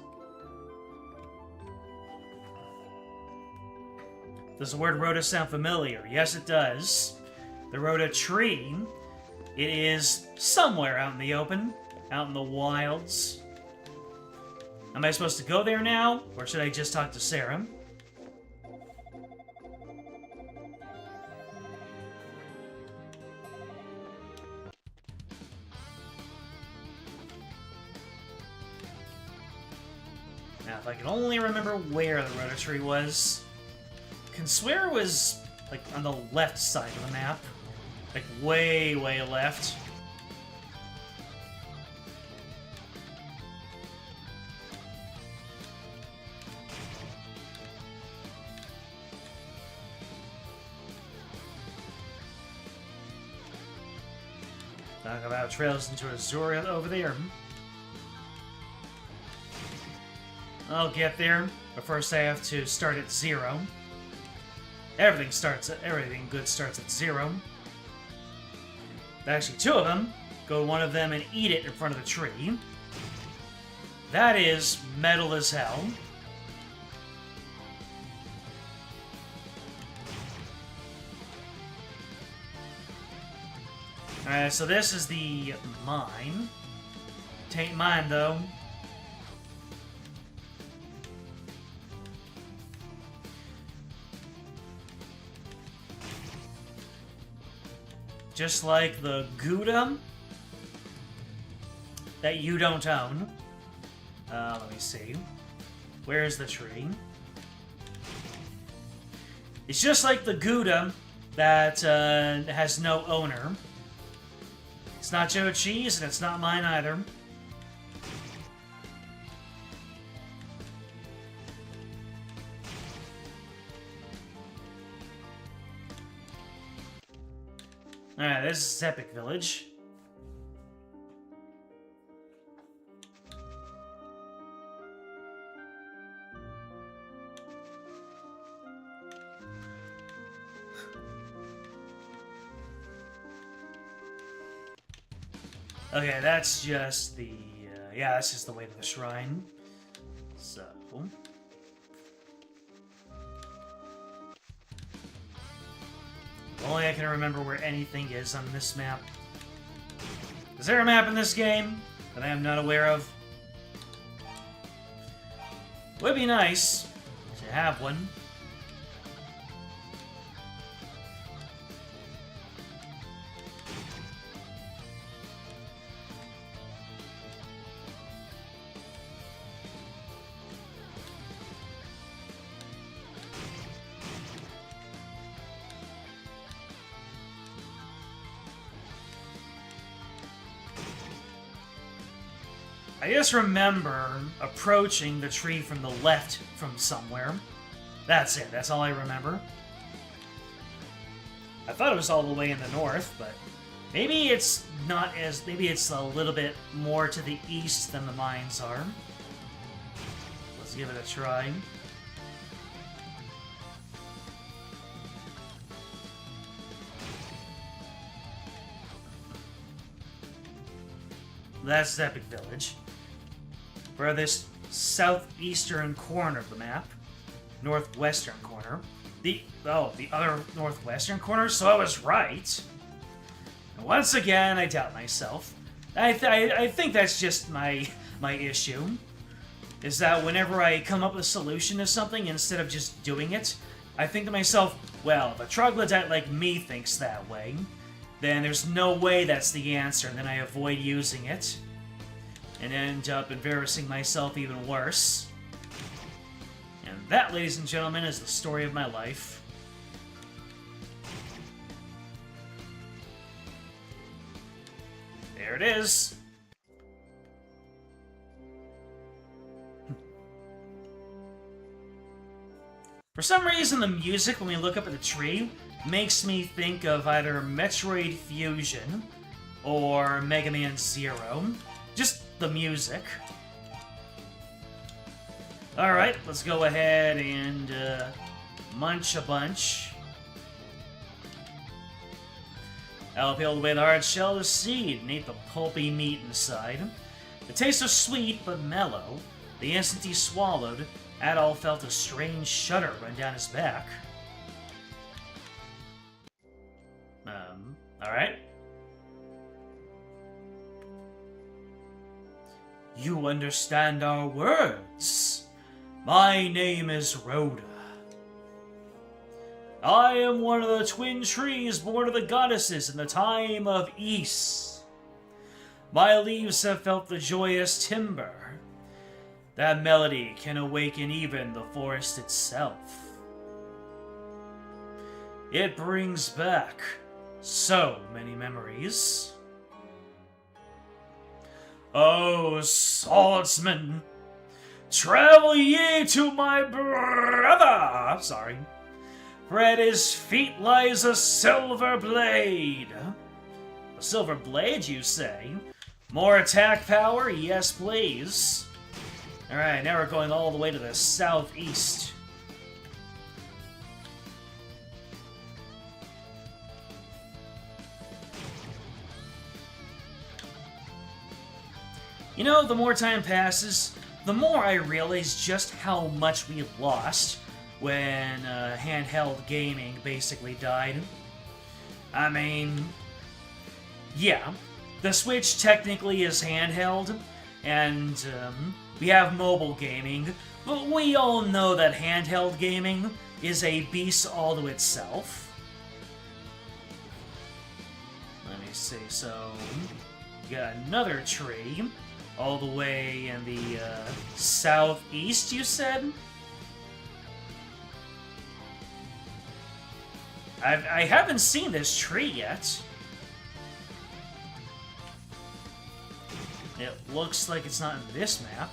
Does the word rota sound familiar? Yes, it does. The rota tree, it is somewhere out in the open, out in the wilds. Am I supposed to go there now, or should I just talk to Sarah? Now, if I can only remember where the Rota Tree was... I can swear it was, like, on the left side of the map. Like, way, way left. Talk about trails into Azuria over there. I'll get there, but first I have to start at 0. Everything good starts at 0. Actually, 2 of them. Go to one of them and eat it in front of the tree. That is metal as hell. Alright, so this is the mine. Tain't mine, though. Just like the Gouda that you don't own. Let me see. Where's the tree? It's just like the Gouda that has no owner. It's not Joe Cheese, and it's not mine either. Alright, this is Epic Village. Okay, that's just the... yeah, that's just the way to the shrine. So... Only I can remember where anything is on this map. Is there a map in this game that I am not aware of? Would be nice to have one. I just remember approaching the tree from the left from somewhere. That's it. That's all I remember. I thought it was all the way in the north, but maybe it's not as... Maybe it's a little bit more to the east than the mines are. Let's give it a try. That's Epic Village. For this southeastern corner of the map. Northwestern corner. The other northwestern corner? So I was right. And once again, I doubt myself. I think that's just my issue. Is that whenever I come up with a solution to something, instead of just doing it, I think to myself, well, if a troglodyte like me thinks that way, then there's no way that's the answer, and then I avoid using it. And end up embarrassing myself even worse. And that, ladies and gentlemen, is the story of my life. There it is. For some reason, the music, when we look up at the tree, makes me think of either Metroid Fusion or Mega Man Zero. Just the music. Alright, let's go ahead and munch a bunch. I'll peel away the hard shell of the seed and eat the pulpy meat inside. The taste was sweet but mellow. The instant he swallowed, Adol felt a strange shudder run down his back. Alright. You understand our words. My name is Rhoda. I am one of the twin trees born of the goddesses in the time of Ys. My leaves have felt the joyous timber. That melody can awaken even the forest itself. It brings back so many memories. Oh, swordsman, travel ye to my brother! Sorry. For at his feet lies a silver blade. A silver blade, you say? More attack power? Yes, please. Alright, now we're going all the way to the southeast. You know, the more time passes, the more I realize just how much we lost when handheld gaming basically died. I mean, yeah, the Switch technically is handheld, and we have mobile gaming, but we all know that handheld gaming is a beast all to itself. Let me see, so we got another tree all the way in the southeast, you said? I haven't seen this tree yet. It looks like it's not in this map.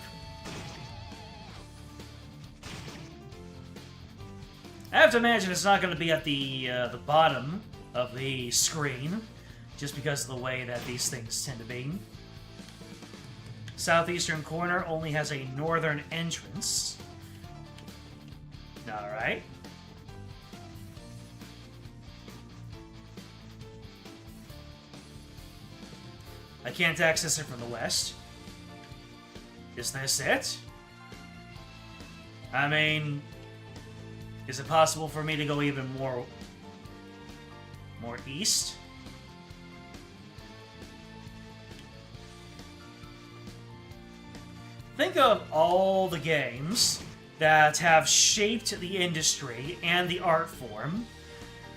I have to imagine it's not going to be at the bottom of the screen, just because of the way that these things tend to be. Southeastern corner only has a northern entrance. Alright. I can't access it from the west. Is this it? I mean, is it possible for me to go even more east? Think of all the games that have shaped the industry and the art form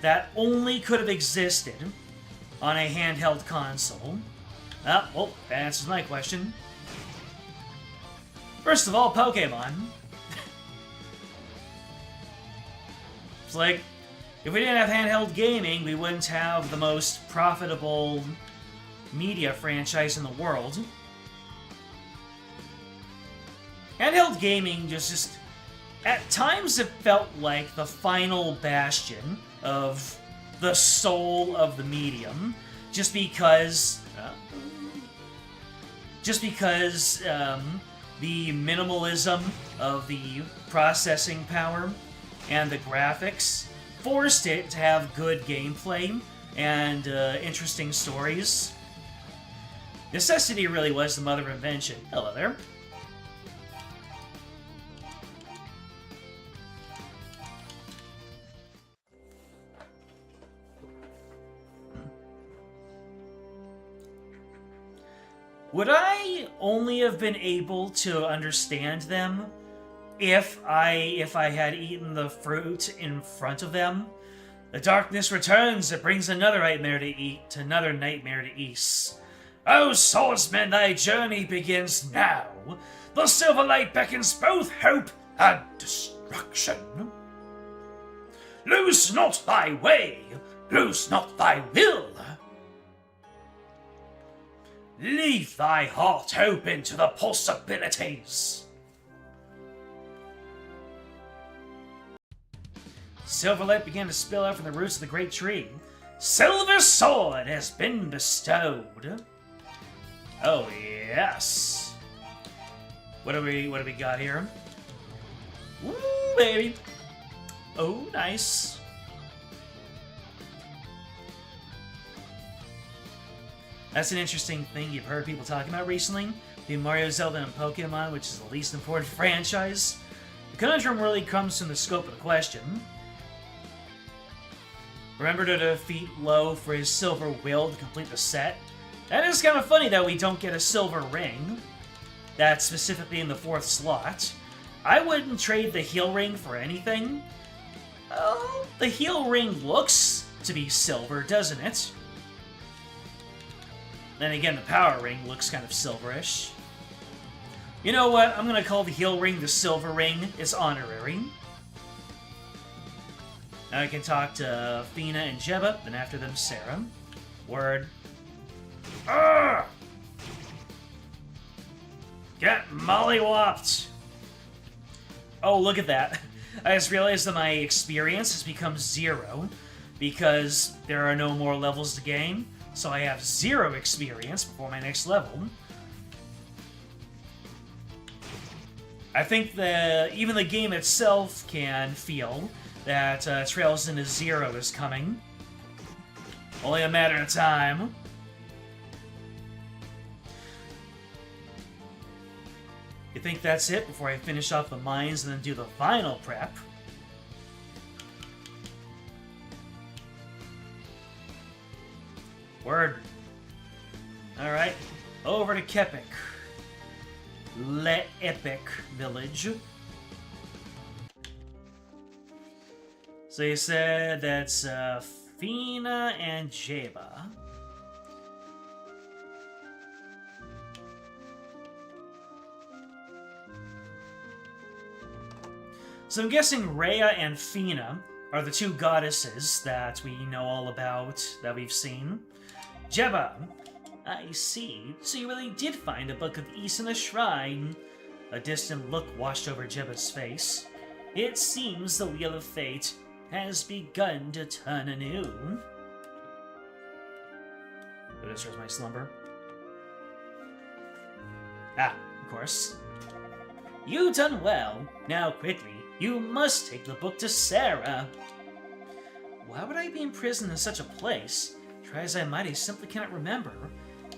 that only could have existed on a handheld console. Well, that answers my question. First of all, Pokemon. It's like, if we didn't have handheld gaming, we wouldn't have the most profitable media franchise in the world. Handheld gaming just... At times it felt like the final bastion of the soul of the medium, just because the minimalism of the processing power and the graphics forced it to have good gameplay and interesting stories. Necessity really was the mother of invention. Hello there. Would I only have been able to understand them if I had eaten the fruit in front of them? The darkness returns, it brings another nightmare to eat, another nightmare to ease. O swordsman, thy journey begins now. The silver light beckons both hope and destruction. Lose not thy way, lose not thy will. Leave thy heart open to the possibilities. Silver light began to spill out from the roots of the great tree. Silver sword has been bestowed. Oh yes. What do we got here? Woo, baby. Oh, nice. That's an interesting thing you've heard people talking about recently. Between Mario, Zelda, and Pokemon, which is the least important franchise. The conundrum really comes from the scope of the question. Remember to defeat Lowe for his silver will to complete the set? That is kind of funny that we don't get a silver ring. That's specifically in the 4th slot. I wouldn't trade the heal ring for anything. Oh, the heal ring looks to be silver, doesn't it? Then again, the power ring looks kind of silverish. You know what? I'm gonna call the heal ring the silver ring. It's honorary. Now I can talk to Fina and Jeba, then after them Sarah. Word. Urgh! Get mollywopped! Oh, look at that. I just realized that my experience has become 0 because there are no more levels to gain, so I have 0 experience before my next level. I think that even the game itself can feel that Trails into 0 is coming. Only a matter of time. You think that's it before I finish off the mines and then do the final prep? Word. Alright, over to Kepik. Le Epic Village. So you said that's Fina and Jeba. So I'm guessing Rhea and Fina are the 2 goddesses that we know all about, that we've seen. Jeba, I see. So you really did find a Book of East in a shrine. A distant look washed over Jeba's face. It seems the Wheel of Fate has begun to turn anew. Who disturbs my slumber? Ah, of course. You done well. Now quickly, you must take the book to Sarah. Why would I be imprisoned in such a place? Try as I might, I simply cannot remember.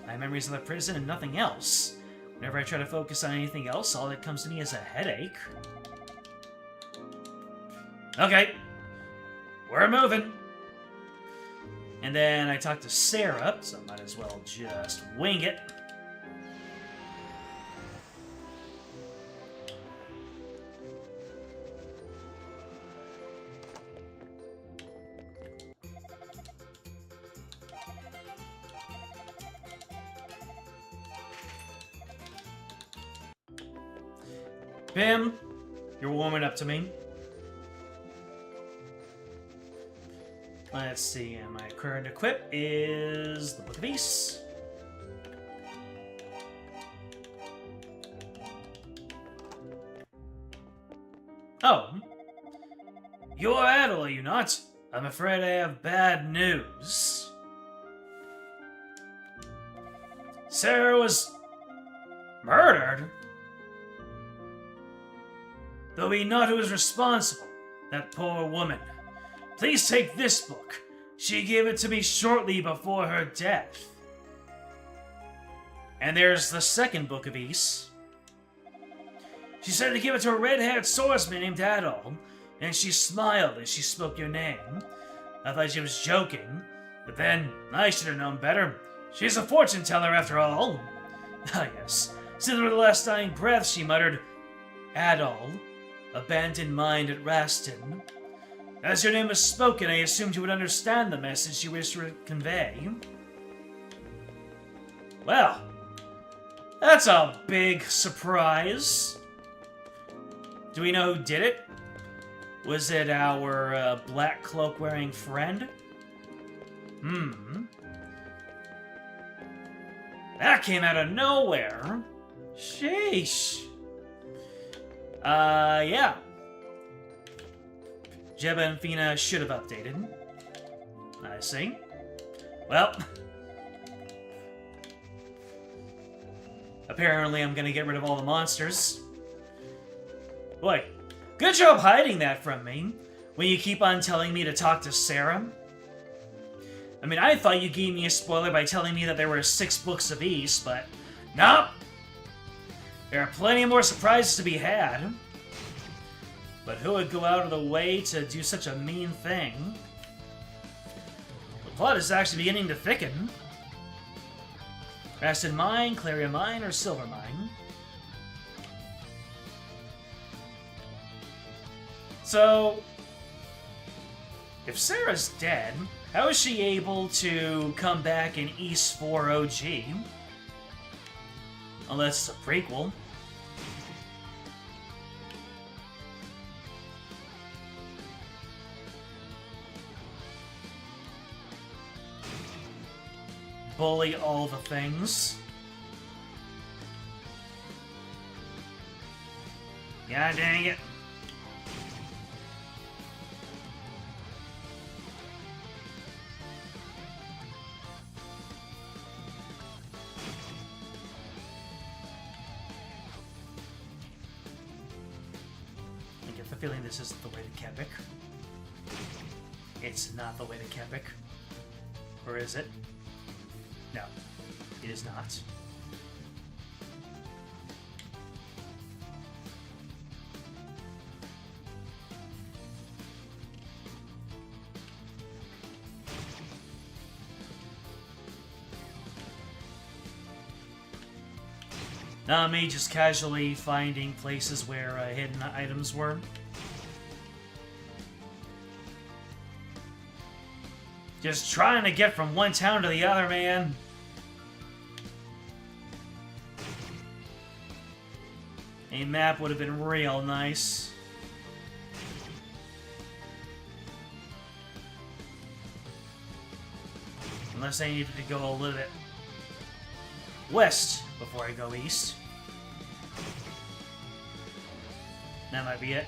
My memories of the prison and nothing else. Whenever I try to focus on anything else, all that comes to me is a headache. Okay. We're moving. And then I talked to Sarah, so I might as well just wing it. Pim, you're warming up to me. Let's see, and my current equip is the Book of East. Oh. You're Adol, are you not? I'm afraid I have bad news. Sarah was murdered? Though we not who is responsible, that poor woman. Please take this book. She gave it to me shortly before her death. And there's the second Book of East. She said to give it to a red-haired swordsman named Adol, and she smiled as she spoke your name. I thought she was joking, but then I should have known better. She's a fortune teller after all. Ah yes, since with the last dying breath she muttered, Adol, abandoned mind at Raston. As your name was spoken, I assumed you would understand the message you wished to convey. Well, that's a big surprise. Do we know who did it? Was it our black cloak-wearing friend? That came out of nowhere. Sheesh. Yeah. Jeba and Fina should have updated. I see. Well. Apparently I'm gonna get rid of all the monsters. Boy, good job hiding that from me, when you keep on telling me to talk to Sarah. I mean, I thought you gave me a spoiler by telling me that there were 6 books of East, but nope. There are plenty more surprises to be had. But who would go out of the way to do such a mean thing? The plot is actually beginning to thicken. Raston Mine, Clarion Mine, or Silver Mine? So, if Sarah's dead, how is she able to come back in East 4 OG? Unless it's a prequel. bully all the things. God dang it. I get the feeling this isn't the way to Kepik. It's not the way to Kepik. Or is it? No, it is not. Not me just casually finding places where hidden items were. Just trying to get from one town to the other, man. A map would have been real nice. Unless I needed to go a little bit west before I go east. That might be it.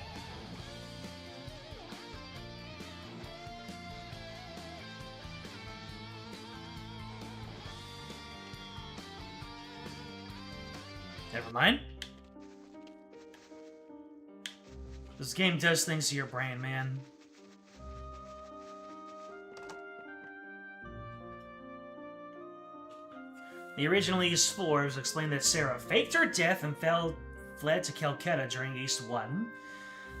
Never mind. This game does things to your brain, man. The original East 4 was explained that Sarah faked her death and fled to Calcutta during East 1.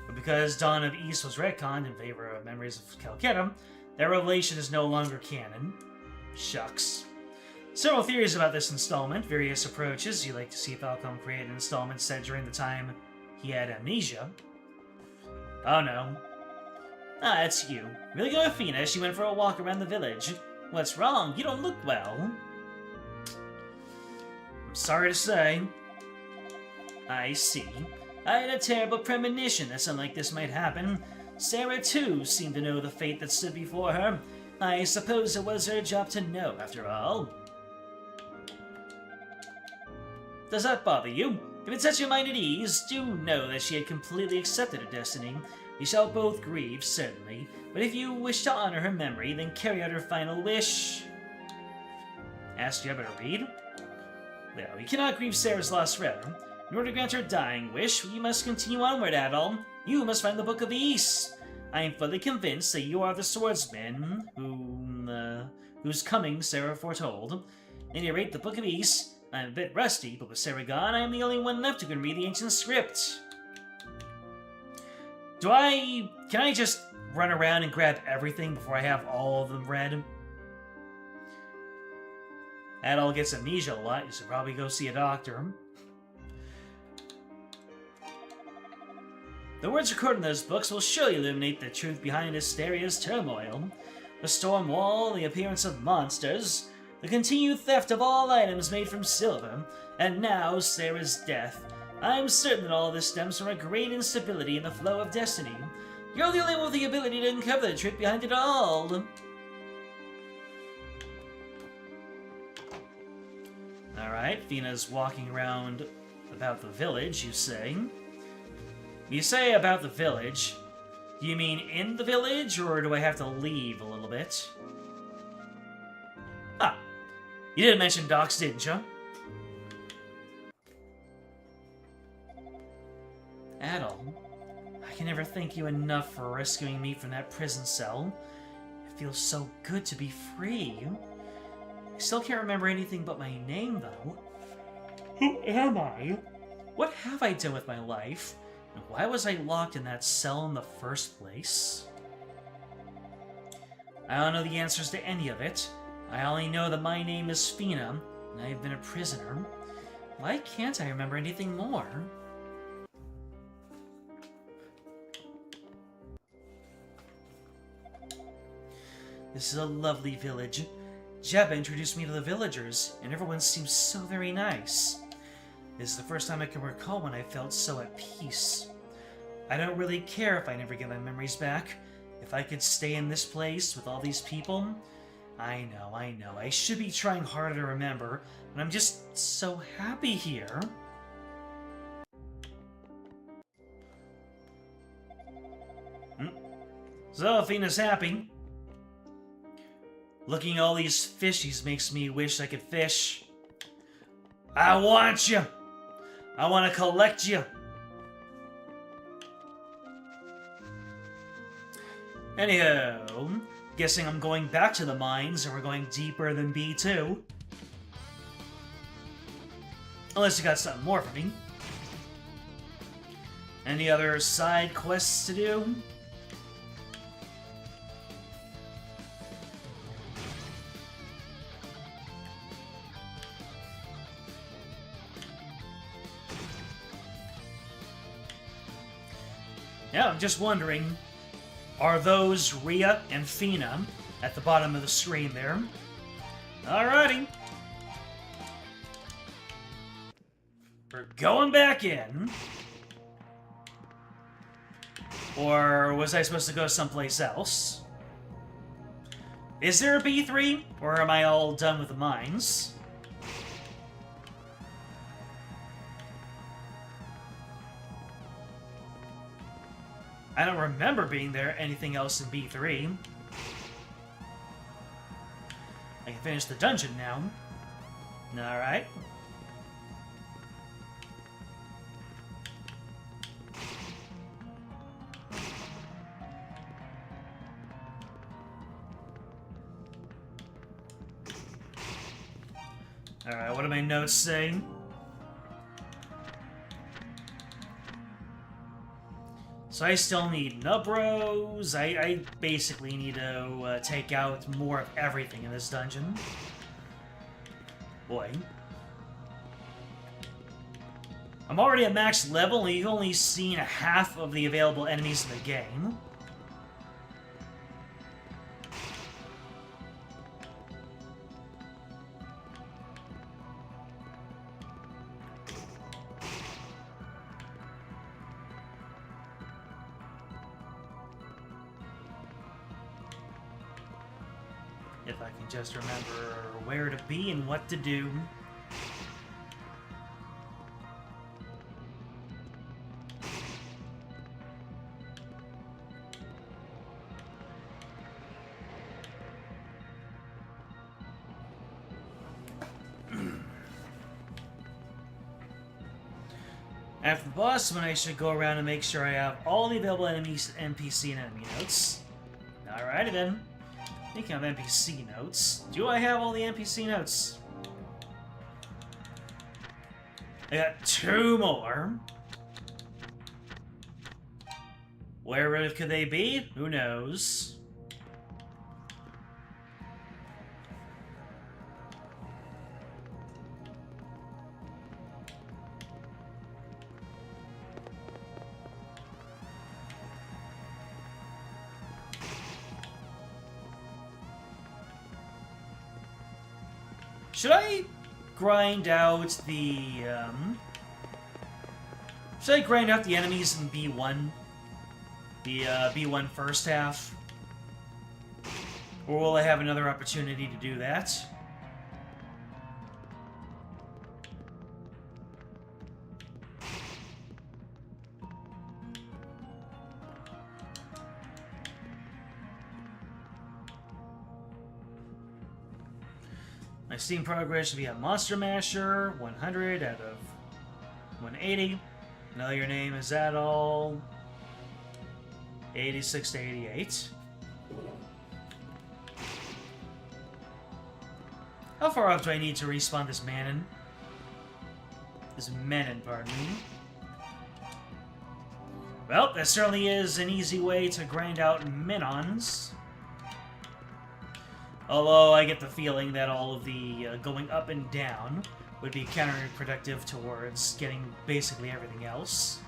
But because Dawn of East was retconned in favor of Memories of Calcutta, that revelation is no longer canon. Shucks. Several theories about this installment, various approaches. You'd like to see Falcom create an installment set during the time he had amnesia. Oh no. Ah, it's you. Really go with Fina? She went for a walk around the village. What's wrong? You don't look well. I'm sorry to say. I see. I had a terrible premonition that something like this might happen. Sarah, too, seemed to know the fate that stood before her. I suppose it was her job to know, after all. Does that bother you? If it sets your mind at ease, do know that she had completely accepted her destiny. We shall both grieve, certainly, but if you wish to honor her memory, then carry out her final wish. Asked you I better read? Well, we cannot grieve Sarah's loss forever. In order to grant her dying wish, we must continue onward, Adol. You must find the Book of the East. I am fully convinced that you are the swordsman whose coming Sarah foretold. At any rate, the Book of the East. I am a bit rusty, but with Sarah gone, I am the only one left who can read the ancient script. Can I just run around and grab everything before I have all of them read? Adol gets amnesia a lot, you should probably go see a doctor. The words recorded in those books will surely illuminate the truth behind Asteria's turmoil. The storm wall, the appearance of monsters, the continued theft of all items made from silver, and now Sarah's death. I am certain that all this stems from a great instability in the flow of destiny. You're the only one with the ability to uncover the truth behind it all. Alright, Fina's walking around about the village, you say. You say about the village. Do you mean in the village, or do I have to leave a little bit? Ah, you didn't mention docks, didn't you? Adol, I can never thank you enough for rescuing me from that prison cell. It feels so good to be free. I still can't remember anything but my name, though. Who am I? What have I done with my life? And why was I locked in that cell in the first place? I don't know the answers to any of it. I only know that my name is Fina, and I have been a prisoner. Why can't I remember anything more? This is a lovely village. Jabba introduced me to the villagers, and everyone seems so very nice. This is the first time I can recall when I felt so at peace. I don't really care if I never get my memories back. If I could stay in this place with all these people, I know, I know. I should be trying harder to remember, but I'm just so happy here. So, Athena's happy. Looking at all these fishies makes me wish I could fish. I want you! I want to collect you! Anyhow, guessing I'm going back to the mines, and we're going deeper than B2. Unless you got something more for me. Any other side quests to do? Yeah, I'm just wondering, are those Rhea and Fina at the bottom of the screen there? Alrighty. We're going back in. Or was I supposed to go someplace else? Is there a B3? Or am I all done with the mines? I don't remember being there anything else in B3. I can finish the dungeon now. Alright. Alright, what do my notes say? So I still need Nubros. I basically need to take out more of everything in this dungeon. Boy. I'm already at max level, and you've only seen half of the available enemies in the game. If I can just remember where to be and what to do. After the boss one, I should go around and make sure I have all the available enemies, NPC, and enemy notes. Alrighty then. Speaking of NPC notes, do I have all the NPC notes? I got 2 more. Where could they be? Who knows? Should I grind out the, Should I grind out the enemies in B1? The, B1 first half? Or will I have another opportunity to do that? My Steam progress should be a Monster Masher, 100 out of 180. Know your name is Adol, 86 to 88. How far up do I need to respawn this Manon? This Menon, pardon me. Well, that certainly is an easy way to grind out Menons. Although I get the feeling that all of the going up and down would be counterproductive towards getting basically everything else.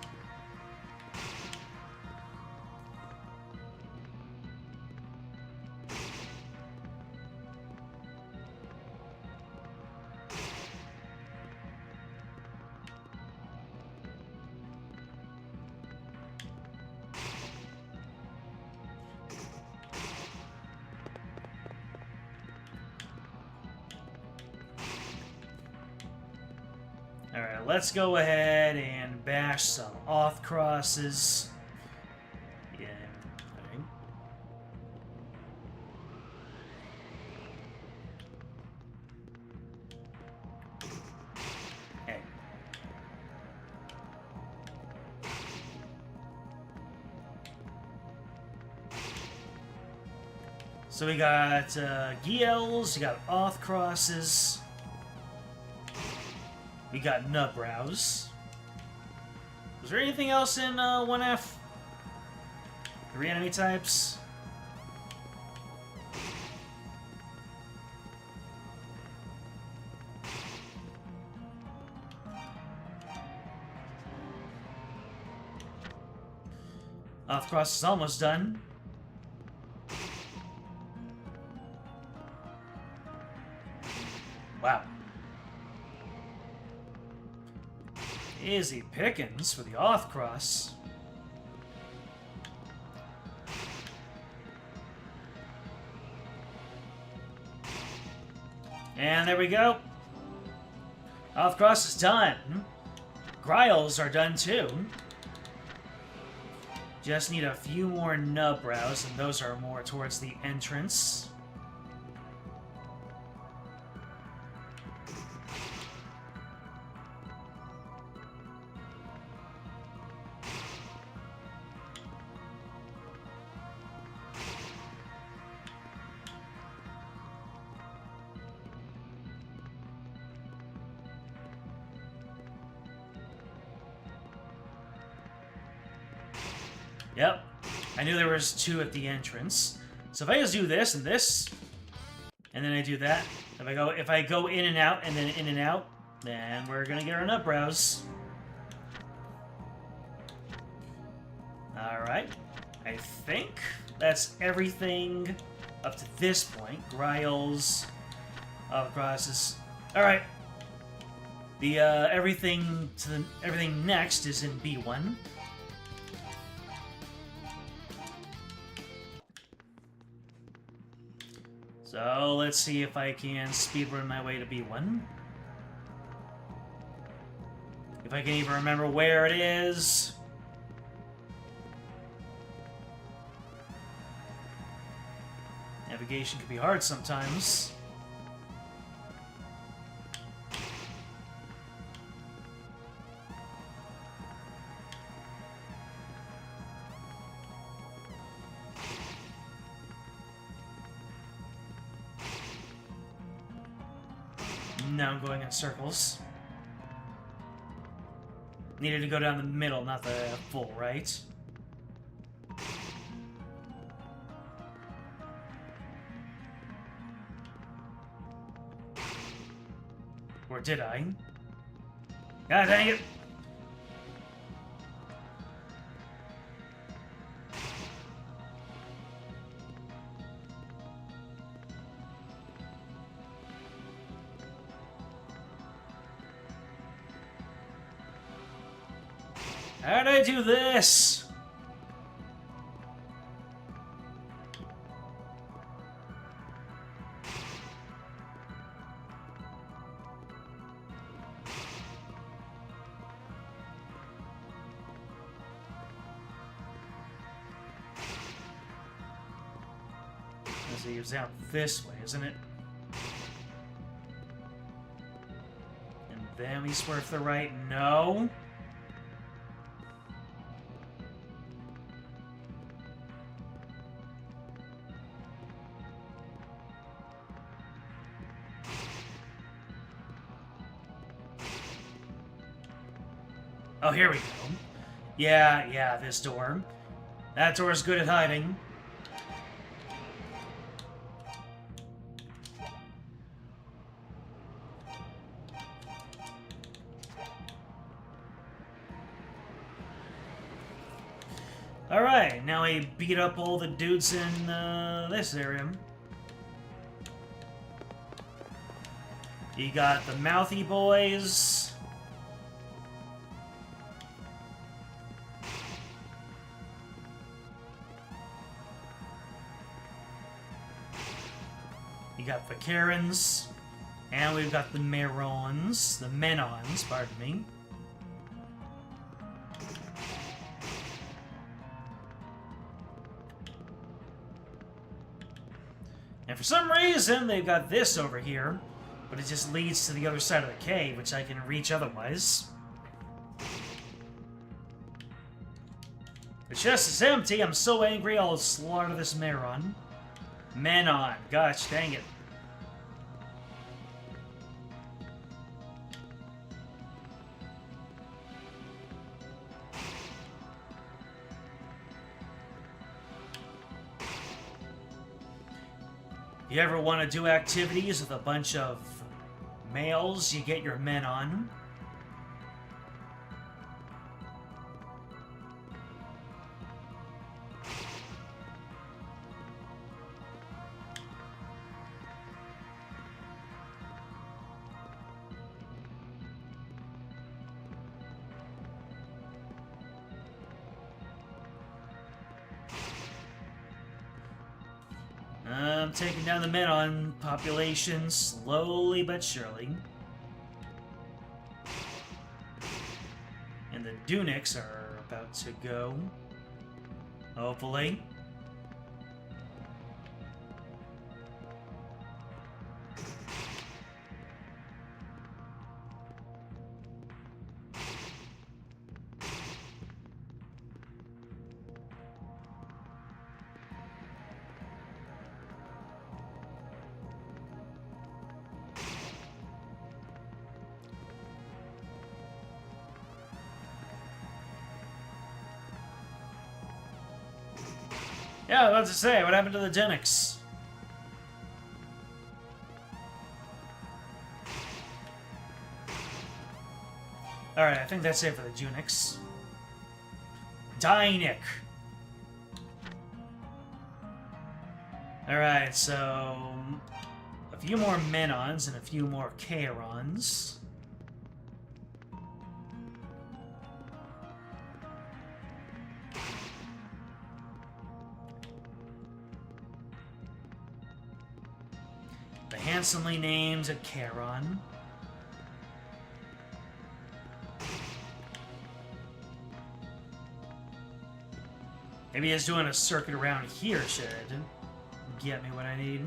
Alright, let's go ahead and bash some auth crosses. Yeah. Alright. Hey. So we got Giels, we got auth crosses. We got Nutbrows. Was there anything else in 1F? 3 enemy types? Cross is almost done. Wow. Easy pickings for the Auth Cross. And there we go. Auth Cross is done. Gryles are done too. Just need a few more Nutbrows, and those are more towards the entrance. Yep, I knew there was 2 at the entrance. So if I just do this, and then I do that, if I go in and out, and then in and out, then we're gonna get our Nutbrows. Alright, I think that's everything up to this point. Gryles, crosses. Alright. The everything next is in B1. So let's see if I can speedrun my way to B1. If I can even remember where it is. Navigation can be hard sometimes. Now I'm going in circles. Needed to go down the middle, not the full right. Or did I? God dang it! How did I do this? Let's see, it's out this way, isn't it? And then we swerve to the right. No. Oh, here we go. Yeah, this door. That door's good at hiding. Alright, now we beat up all the dudes in this area. You got the mouthy boys. You got the Karens. And we've got the Menons, pardon me. And for some reason, they've got this over here, but it just leads to the other side of the cave, which I can reach otherwise. The chest is empty. I'm so angry, I'll slaughter this Meron. Menon. Gosh, dang it. If you ever want to do activities with a bunch of males, you get your men on. I'm taking down the Menon population slowly but surely. And the Dunics are about to go. Hopefully. Yeah, I was about to say, what happened to the Dunics? Alright, I think that's it for the Dunics. Dynic. Alright, so... a few more Menons and a few more Chaerons. The handsomely named Chaeron. Maybe just doing a circuit around here should get me what I need.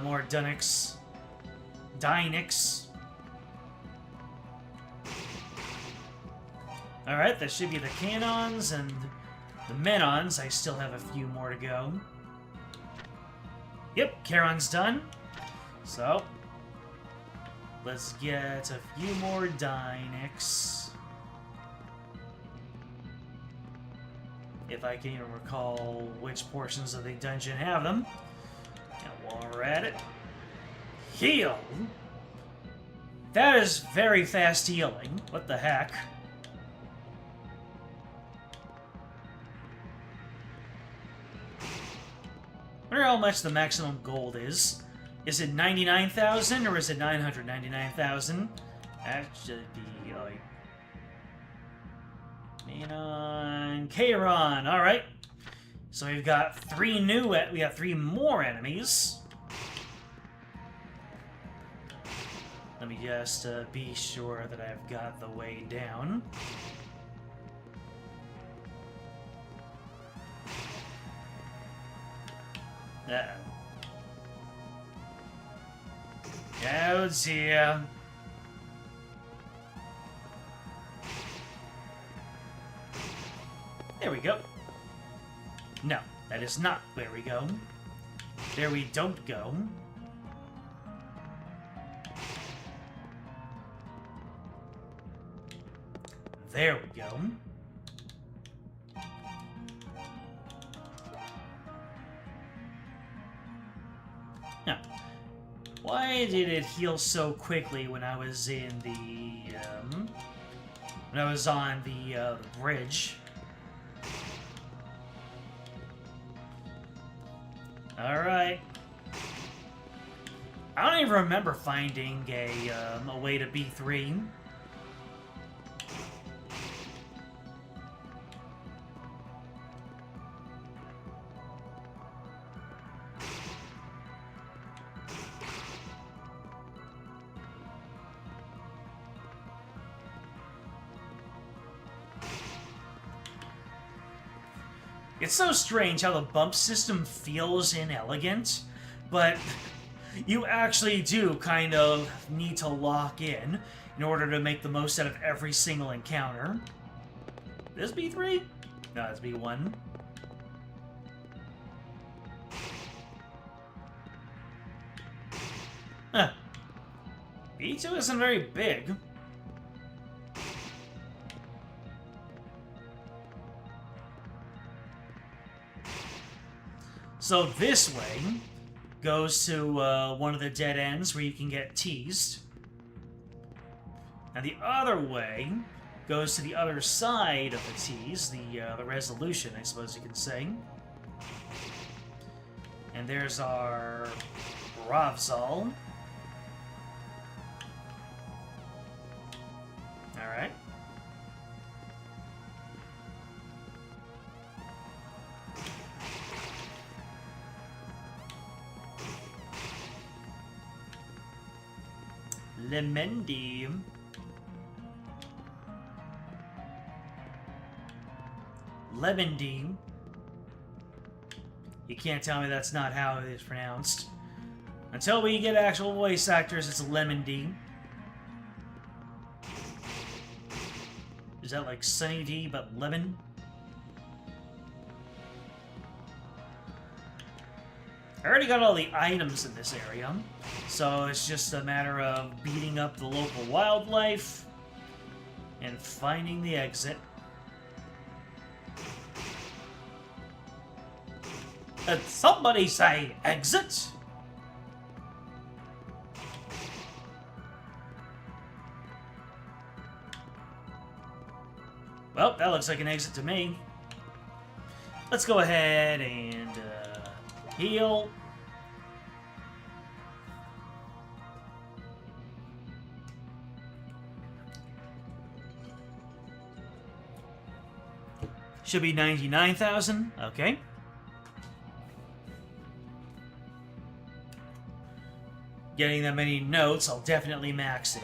More Dynics. Alright, that should be the Canons and the Menons. I still have a few more to go. Yep, Chaeron's done. So, let's get a few more Dynics. If I can even recall which portions of the dungeon have them. And while we're at it, heal! That is very fast healing. What the heck? I wonder how much the maximum gold is. Is it 99,000 or is it 999,000? That should be like... Menon... Chaeron, alright. So we've got three more enemies. Let me just be sure that I've got the way down. Oh dear. There we go. No, that is not where we go. There we don't go. There we go. Now, why did it heal so quickly when I was in the, when I was on the bridge? Alright. I don't even remember finding a way to B3. It's so strange how the bump system feels inelegant, but you actually do kind of need to lock in order to make the most out of every single encounter. This B3? No, it's B1. Huh. B2 isn't very big. So this way goes to one of the dead ends where you can get teased. And the other way goes to the other side of the tease, the resolution, I suppose you could say. And there's our Ravzal. Alright. Lemendi. Lemendi. You can't tell me that's not how it is pronounced. Until we get actual voice actors, it's Lemendi. Is that like Sunny D, but lemon? I already got all the items in this area, so it's just a matter of beating up the local wildlife and finding the exit. Did somebody say exit? Well, that looks like an exit to me. Let's go ahead and heal. Should be 99,000. Okay. Getting that many notes, I'll definitely max it.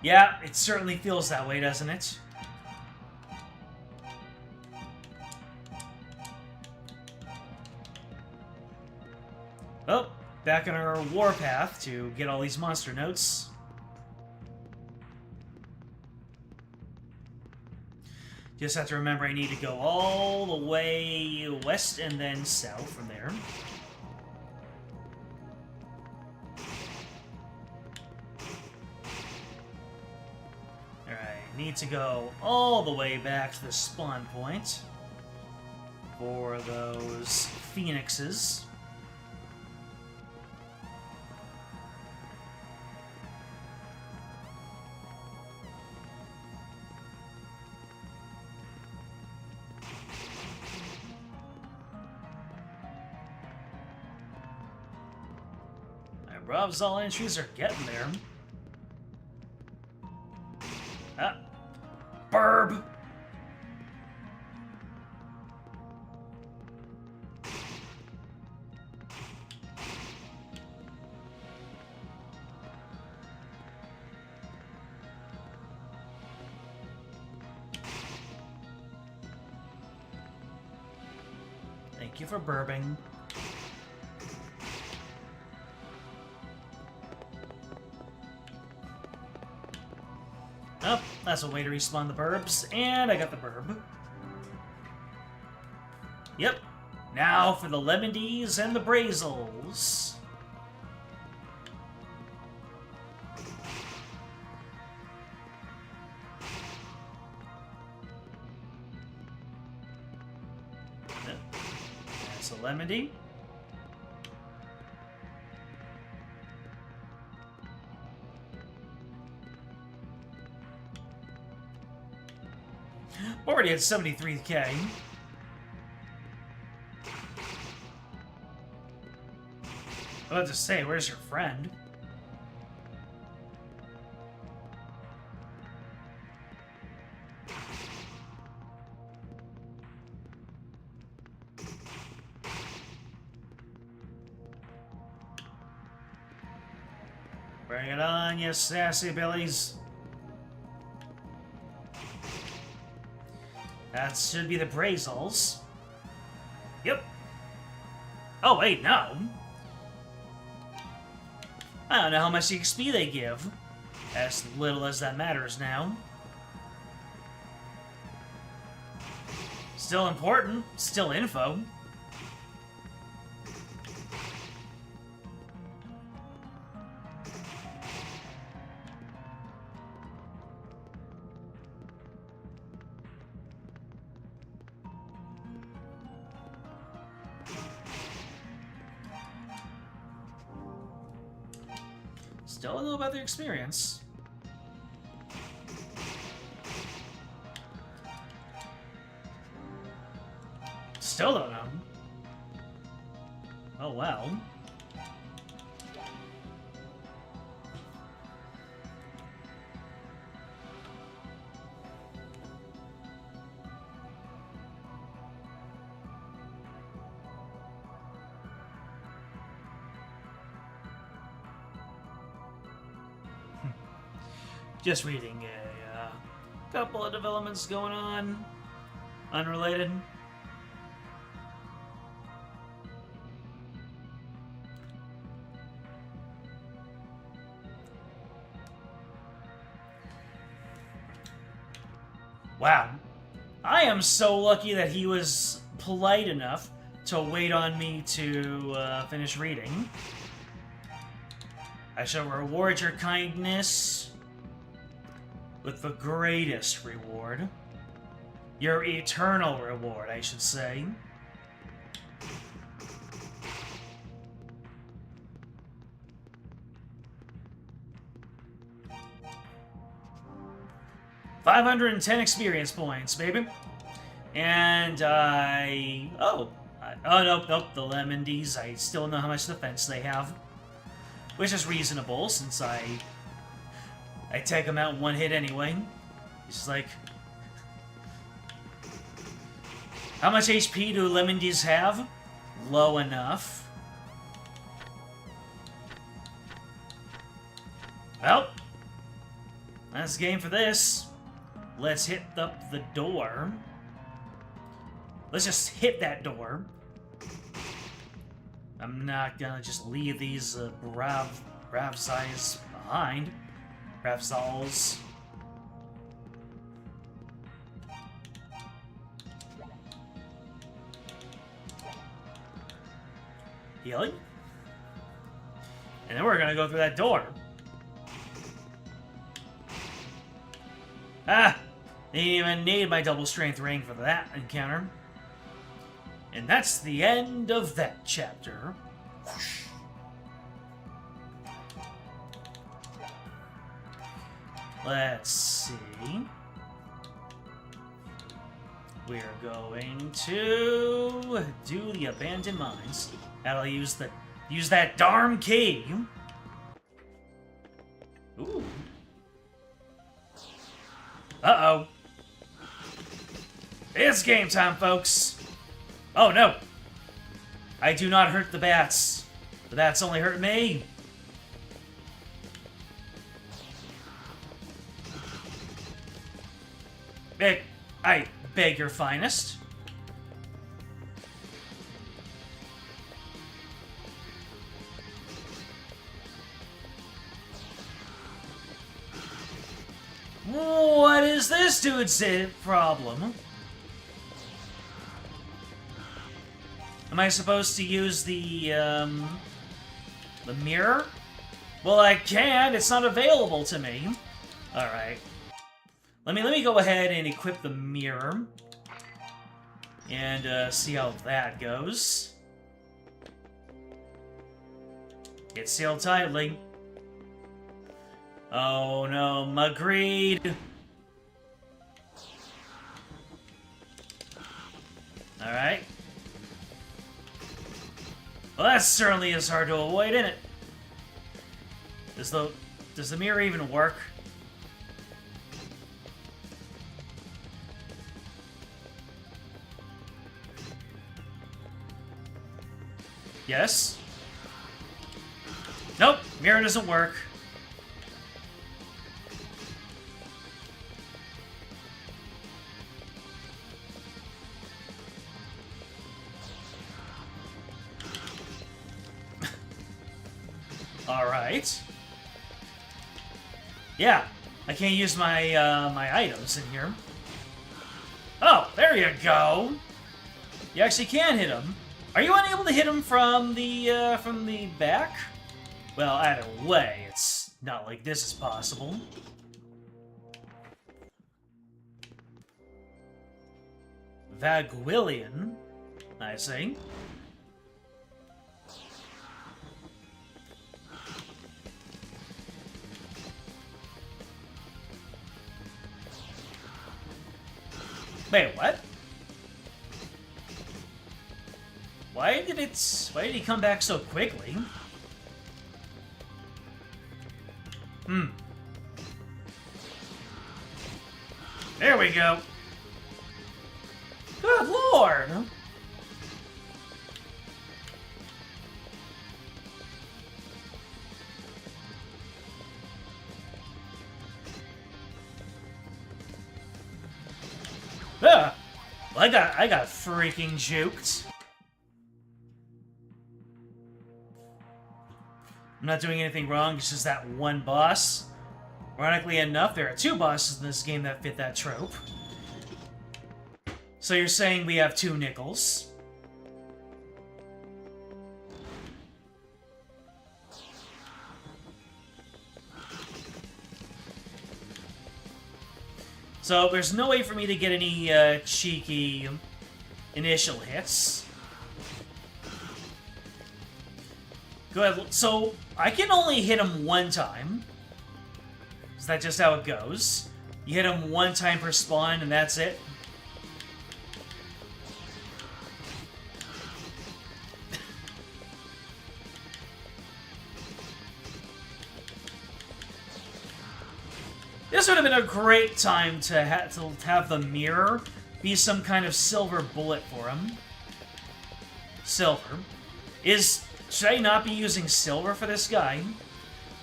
Yeah, it certainly feels that way, doesn't it? Oh, back on our warpath to get all these monster notes. Just have to remember I need to go all the way west and then south from there. Alright, need to go all the way back to the spawn point for those phoenixes. Ravzal entries are getting there. Ah. Burb! Thank you for burping. Oh, that's a way to respawn the burbs, and I got the burb. Yep. Now for the Lemondis and the Brazils. That's a Lemondy. Already at 73k. I was about to say, where's your friend? Bring it on, you sassy billies. That should be the Brazils. Yep. Oh, wait, no. I don't know how much XP they give. As little as that matters now. Still important. Still info. Still don't know about their experience. Still don't know. Oh, wow. Just reading a couple of developments going on. Unrelated. Wow. I am so lucky that he was polite enough to wait on me to finish reading. I shall reward your kindness with the greatest reward. Your eternal reward, I should say. $510 experience points, baby. And oh, nope, the Lemon-Ds, I still know how much defense they have. Which is reasonable, since I take them out in one hit anyway. It's just like... How much HP do Lemon-Ds have? Low enough. Well, that's the game for this. Let's hit up the door. Let's just hit that door. I'm not gonna just leave these Bravzais behind. Bravzals. Healing. And then we're gonna go through that door. Ah! Didn't even need my double strength ring for that encounter. And that's the end of that chapter. Whoosh. Let's see. We're going to do the abandoned mines. That'll use that darn key. Ooh. Uh-oh. It's game time, folks. Oh, no. I do not hurt the bats. The bats only hurt me. I beg your finest. What is this dude's problem? Am I supposed to use the mirror? Well, I can. It's not available to me. All right. Let me go ahead and equip the mirror and see how that goes. It's sealed tightly. Oh no, my greed. All right. Well, that certainly is hard to avoid, isn't it? Does the mirror even work? Yes? Nope, mirror doesn't work. Alright. Yeah, I can't use my, my items in here. Oh, there you go! You actually can hit him. Are you unable to hit him from the back? Well, either way, it's not like this is possible. Vaguilian, I see. Wait, what? Why did he come back so quickly? There we go. Good lord! Ah! Well, I got freaking juked. I'm not doing anything wrong, it's just that one boss. Ironically enough, there are two bosses in this game that fit that trope. So you're saying we have two nickels. So there's no way for me to get any cheeky initial hits. Good. So I can only hit him one time. Is that just how it goes? You hit him one time per spawn and that's it? This would have been a great time to have the mirror be some kind of silver bullet for him. Silver. Should I not be using silver for this guy?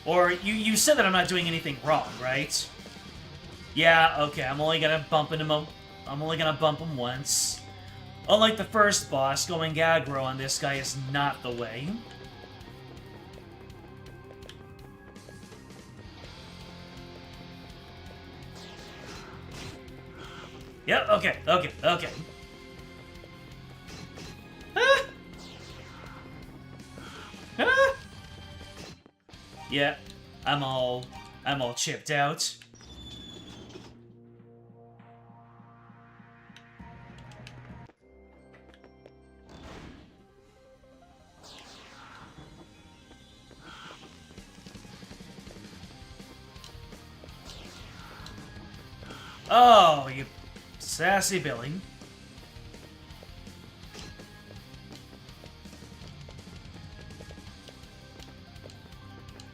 Or, you said that I'm not doing anything wrong, right? Yeah, okay, I'm only gonna bump him once. Unlike the first boss, going aggro on this guy is not the way. Yep, okay. Ah! Ah! Yeah, I'm all chipped out. Oh, you sassy Billy.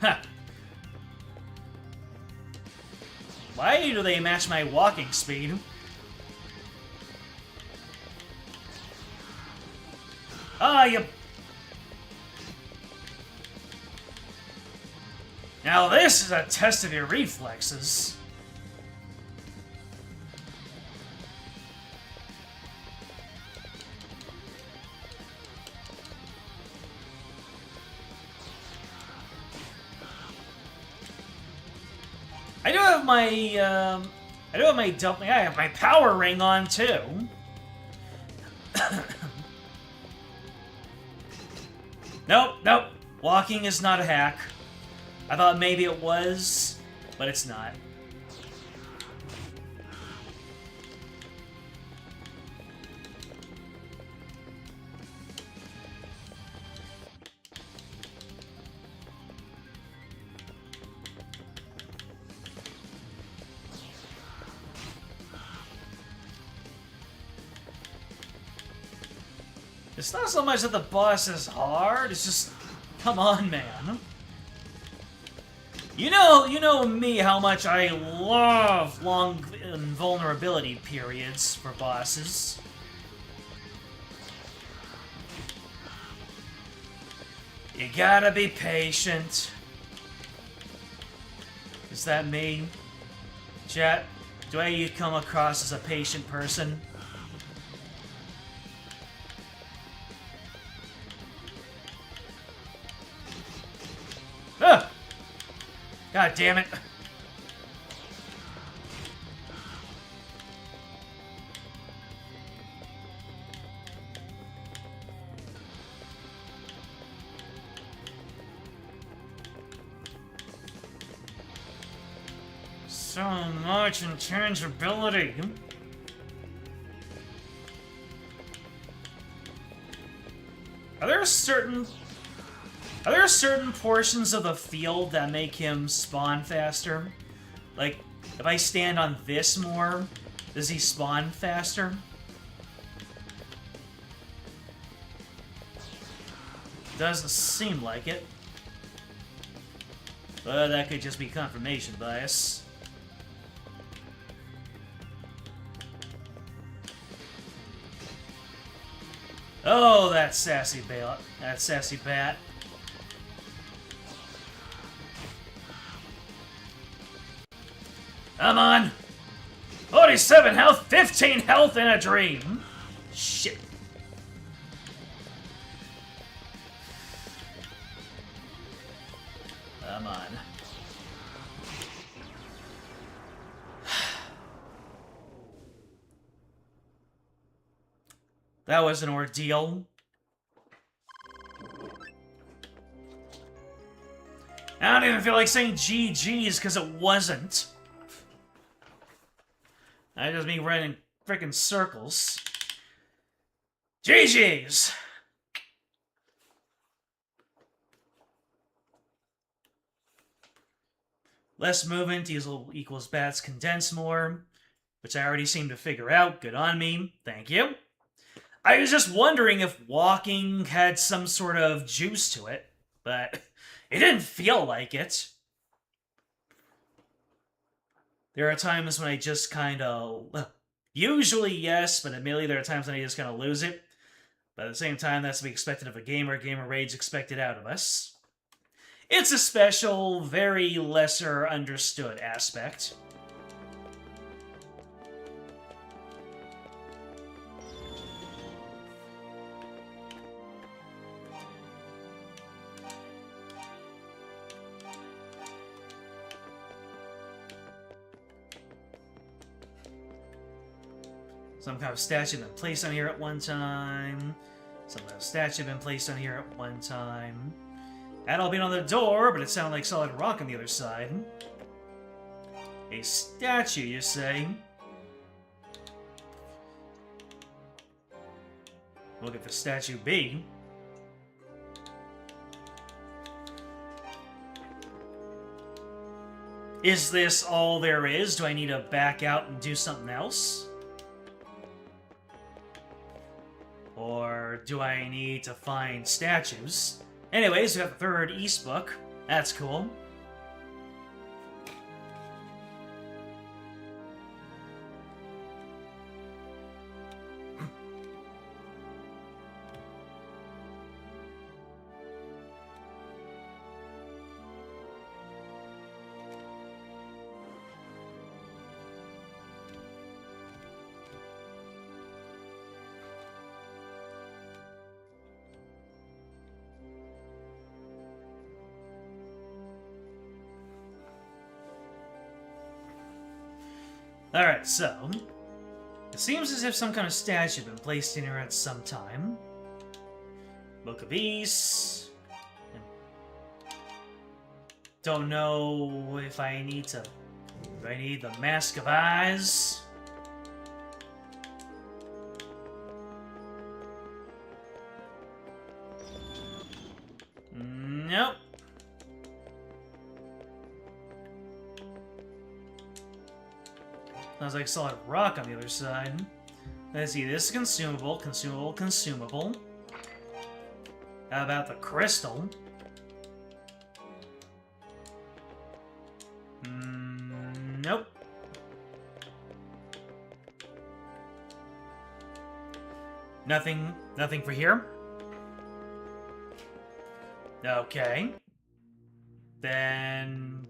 Huh. Why do they match my walking speed? Ah, you... Now this is a test of your reflexes. I have my power ring on too. Nope. Walking is not a hack. I thought maybe it was, but it's not. It's not so much that the boss is hard, it's just... Come on, man. You know me, how much I love long invulnerability periods for bosses. You gotta be patient. Is that me? Chat, do I come across as a patient person? God damn it. So much intangibility. Are there certain portions of the field that make him spawn faster? Like, if I stand on this more, does he spawn faster? Doesn't seem like it. But that could just be confirmation bias. Oh, that sassy bat. That sassy bat. Come on! 47 health, 15 health in a dream! Shit. Come on. That was an ordeal. I don't even feel like saying GG's because it wasn't. I just be running frickin' circles. GG's! Less movement equals bats condense more, which I already seem to figure out. Good on me. Thank you. I was just wondering if walking had some sort of juice to it, but it didn't feel like it. There are times when I just kind of... Usually, yes, but admittedly there are times when I just kind of lose it. But at the same time, that's to be expected of a gamer. Gamer rage expected out of us. It's a special, very lesser understood aspect. Some kind of statue been placed on here at one time. Some kind of statue been placed on here at one time. Adol being on the door, but it sounded like solid rock on the other side. A statue, you say? Look at the statue be. Is this all there is? Do I need to back out and do something else? Or do I need to find statues? Anyways, we have the third East book. That's cool. Alright, so... It seems as if some kind of statue had been placed in here at some time. Book of East... Don't know if I need to... Do I need the Mask of Eyes? Nope. Sounds like solid rock on the other side. Let's see, this is consumable, consumable, consumable. How about the crystal? Nope. Nothing for here? Okay. Then...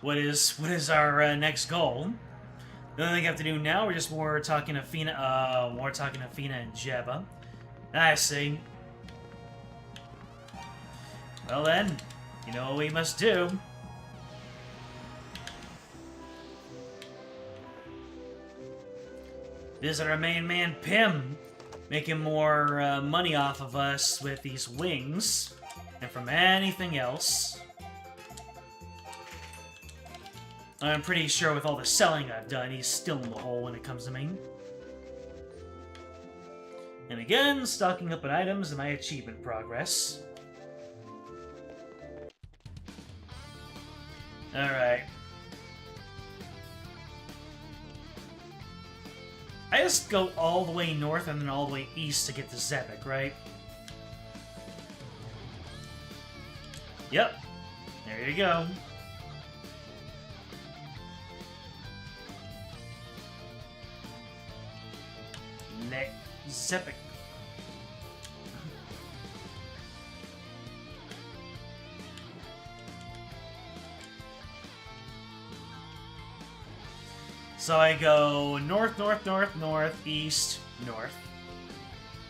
What is our next goal? The only thing I have to do now, we're just more talking to Fina, and Jeba. I see. Well then, you know what we must do. Visit our main man, Pim, making more money off of us with these wings than from anything else. I'm pretty sure with all the selling I've done, he's still in the hole when it comes to me. And again, stocking up on items in my achievement progress. Alright. I just go all the way north and then all the way east to get to Zepik, right? Yep. There you go. Zepik. So I go north, north, north, north, east, north,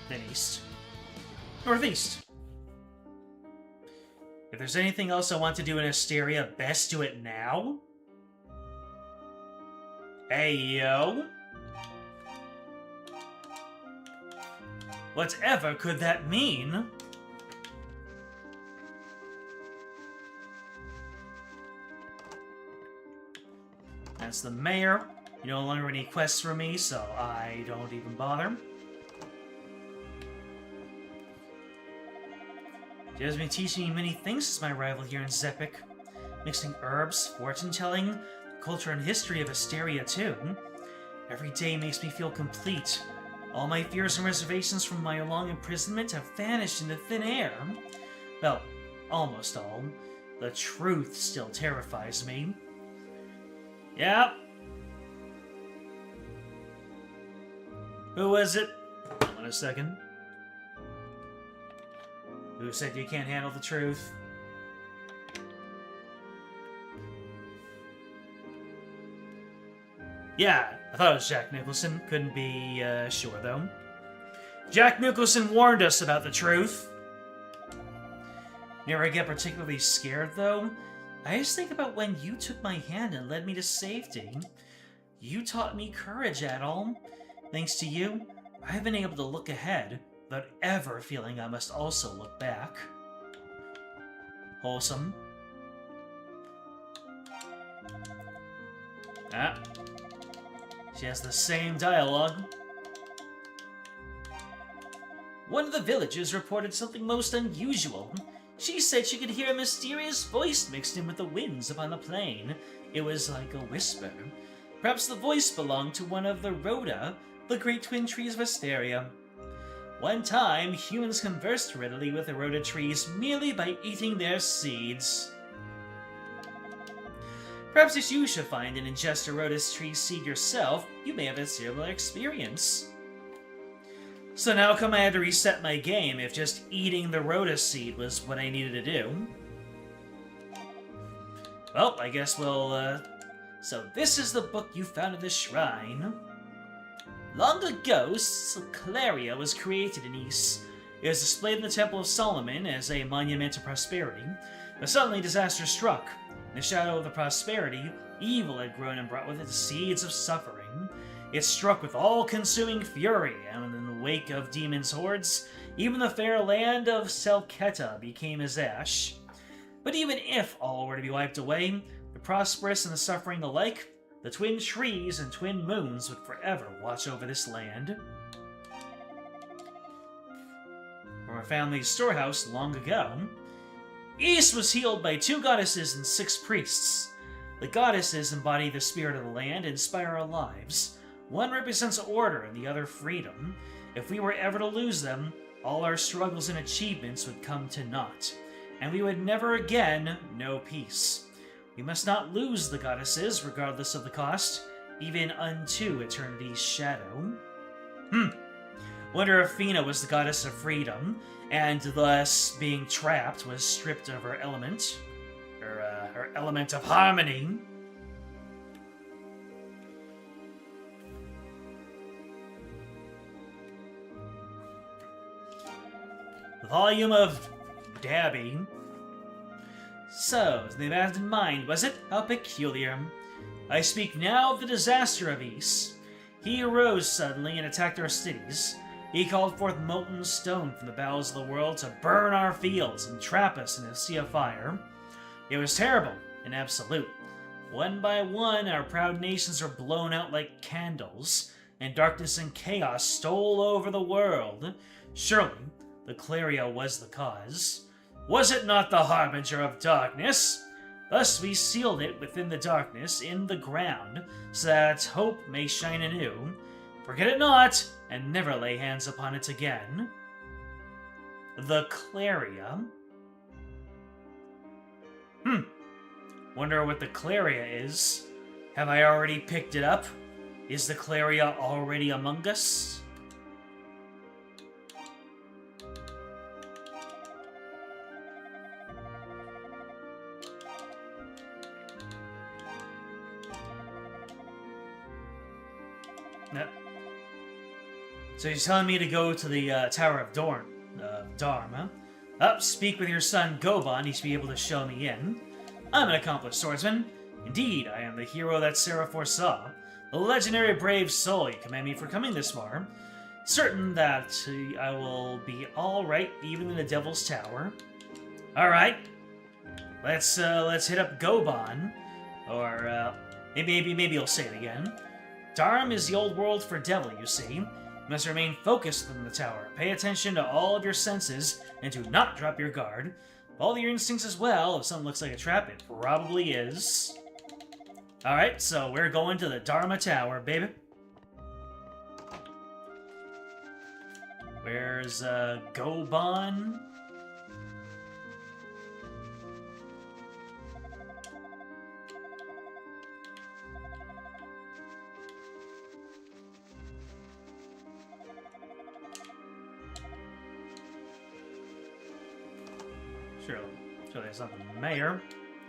then east, northeast. If there's anything else I want to do in Asteria, best do it now. Hey, yo. Whatever could that mean? That's the mayor. You no longer have any quests for me, so I don't even bother. She has been teaching me many things since my arrival here in Zepik. Mixing herbs, fortune-telling, the culture and history of Asteria, too. Every day makes me feel complete. All my fears and reservations from my long imprisonment have vanished into thin air. Well, almost all. The truth still terrifies me. Yeah. Who was it? Hold on a second. Who said you can't handle the truth? Yeah, I thought it was Jack Nicholson. Couldn't be sure, though. Jack Nicholson warned us about the truth. Never get particularly scared, though. I just think about when you took my hand and led me to safety. You taught me courage, Adol. Thanks to you, I've been able to look ahead without ever feeling I must also look back. Wholesome. Ah. She has the same dialogue. One of the villagers reported something most unusual. She said she could hear a mysterious voice mixed in with the winds upon the plain. It was like a whisper. Perhaps the voice belonged to one of the Rhoda, the great twin trees of Asteria. One time, humans conversed readily with the Rhoda trees merely by eating their seeds. Perhaps if you should find and ingest a Rhoda tree seed yourself, you may have a similar experience. So now come I had to reset my game if just eating the Rhoda seed was what I needed to do. Well, I guess we'll, So this is the book you found in the shrine. Long ago, Claria was created in Ys. It was displayed in the Temple of Solomon as a monument to prosperity, but suddenly disaster struck. In the shadow of the prosperity, evil had grown and brought with it the seeds of suffering. It struck with all-consuming fury, and in the wake of demons' hordes, even the fair land of Selketa became as ash. But even if all were to be wiped away, the prosperous and the suffering alike, the twin trees and twin moons would forever watch over this land. From our family's storehouse long ago, Ys was healed by 2 goddesses and 6 priests. The goddesses embody the spirit of the land and inspire our lives. One represents order and the other freedom. If we were ever to lose them, all our struggles and achievements would come to naught, and we would never again know peace. We must not lose the goddesses, regardless of the cost, even unto eternity's shadow. Wonder if Fina was the goddess of freedom, and thus, being trapped, was stripped of her element. Her element of harmony. The volume of Dabby. So, the abandoned mind, was it? How peculiar. I speak now of the disaster of Ys. He arose suddenly and attacked our cities. He called forth molten stone from the bowels of the world to burn our fields and trap us in a sea of fire. It was terrible and absolute. One by one, our proud nations were blown out like candles, and darkness and chaos stole over the world. Surely, the Claria was the cause. Was it not the harbinger of darkness? Thus we sealed it within the darkness in the ground, so that hope may shine anew. Forget it not, and never lay hands upon it again. The Claria. Wonder what the Claria is. Have I already picked it up? Is the Claria already among us? No. So he's telling me to go to the Tower of Dharma. Speak with your son Goban. He should be able to show me in. I'm an accomplished swordsman. Indeed, I am the hero that Sarah foresaw. The legendary brave soul you commend me for coming this far. Certain that I will be alright even in the Devil's Tower. Alright. Let's hit up Goban. Or, maybe you'll say it again. Dharm is the old world for devil, you see. You must remain focused within the tower. Pay attention to all of your senses, and do not drop your guard. Follow your instincts as well. If something looks like a trap, it probably is. Alright, so we're going to the Dharma Tower, baby. Where's, Goban? Surely it's not the mayor.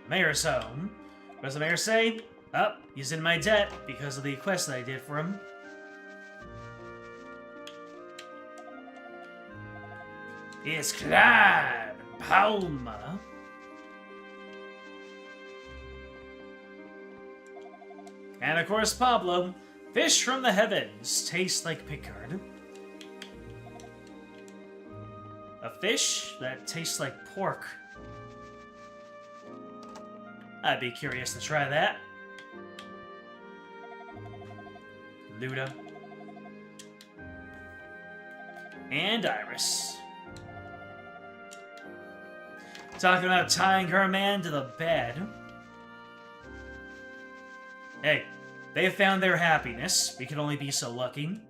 The mayor's home. What does the mayor say? Oh, he's in my debt because of the quest that I did for him. It's Clive Palmer. And of course, Pablo. Fish from the heavens taste like Picard. A fish that tastes like pork. I'd be curious to try that. Luda. And Iris. Talking about tying her man to the bed. Hey, they found their happiness. We can only be so lucky.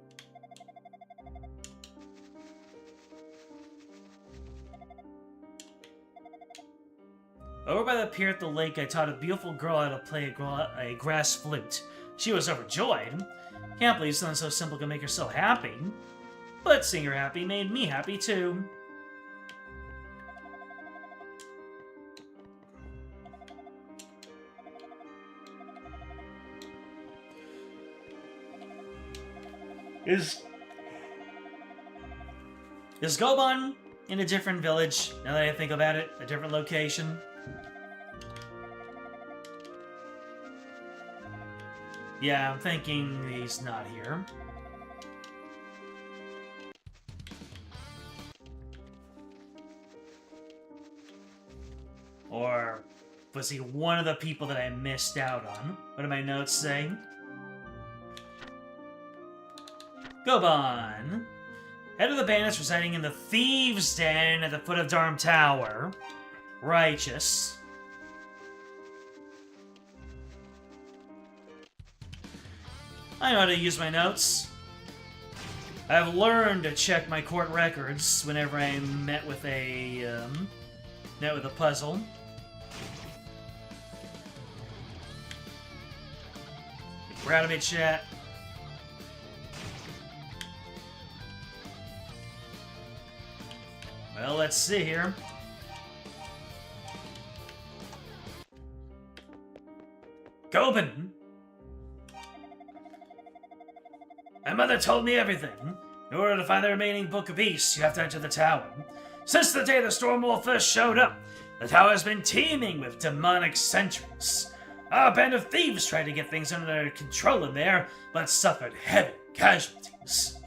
Over by the pier at the lake, I taught a beautiful girl how to play a grass flute. She was overjoyed. Can't believe something so simple can make her so happy. But seeing her happy made me happy too. Is Goban in a different village, now that I think about it? A different location? Yeah, I'm thinking he's not here. Or was he one of the people that I missed out on? What do my notes say? Goban. Head of the bandits residing in the Thieves' Den at the foot of Dharm Tower. Righteous. I know how to use my notes. I've learned to check my court records whenever I met with a puzzle. Get proud of me, chat. Well, let's see here. Goban! My mother told me everything. In order to find the remaining Book of East, you have to enter the tower. Since the day the Storm Wolf first showed up, the tower has been teeming with demonic sentries. A band of thieves tried to get things under control in there, but suffered heavy casualties.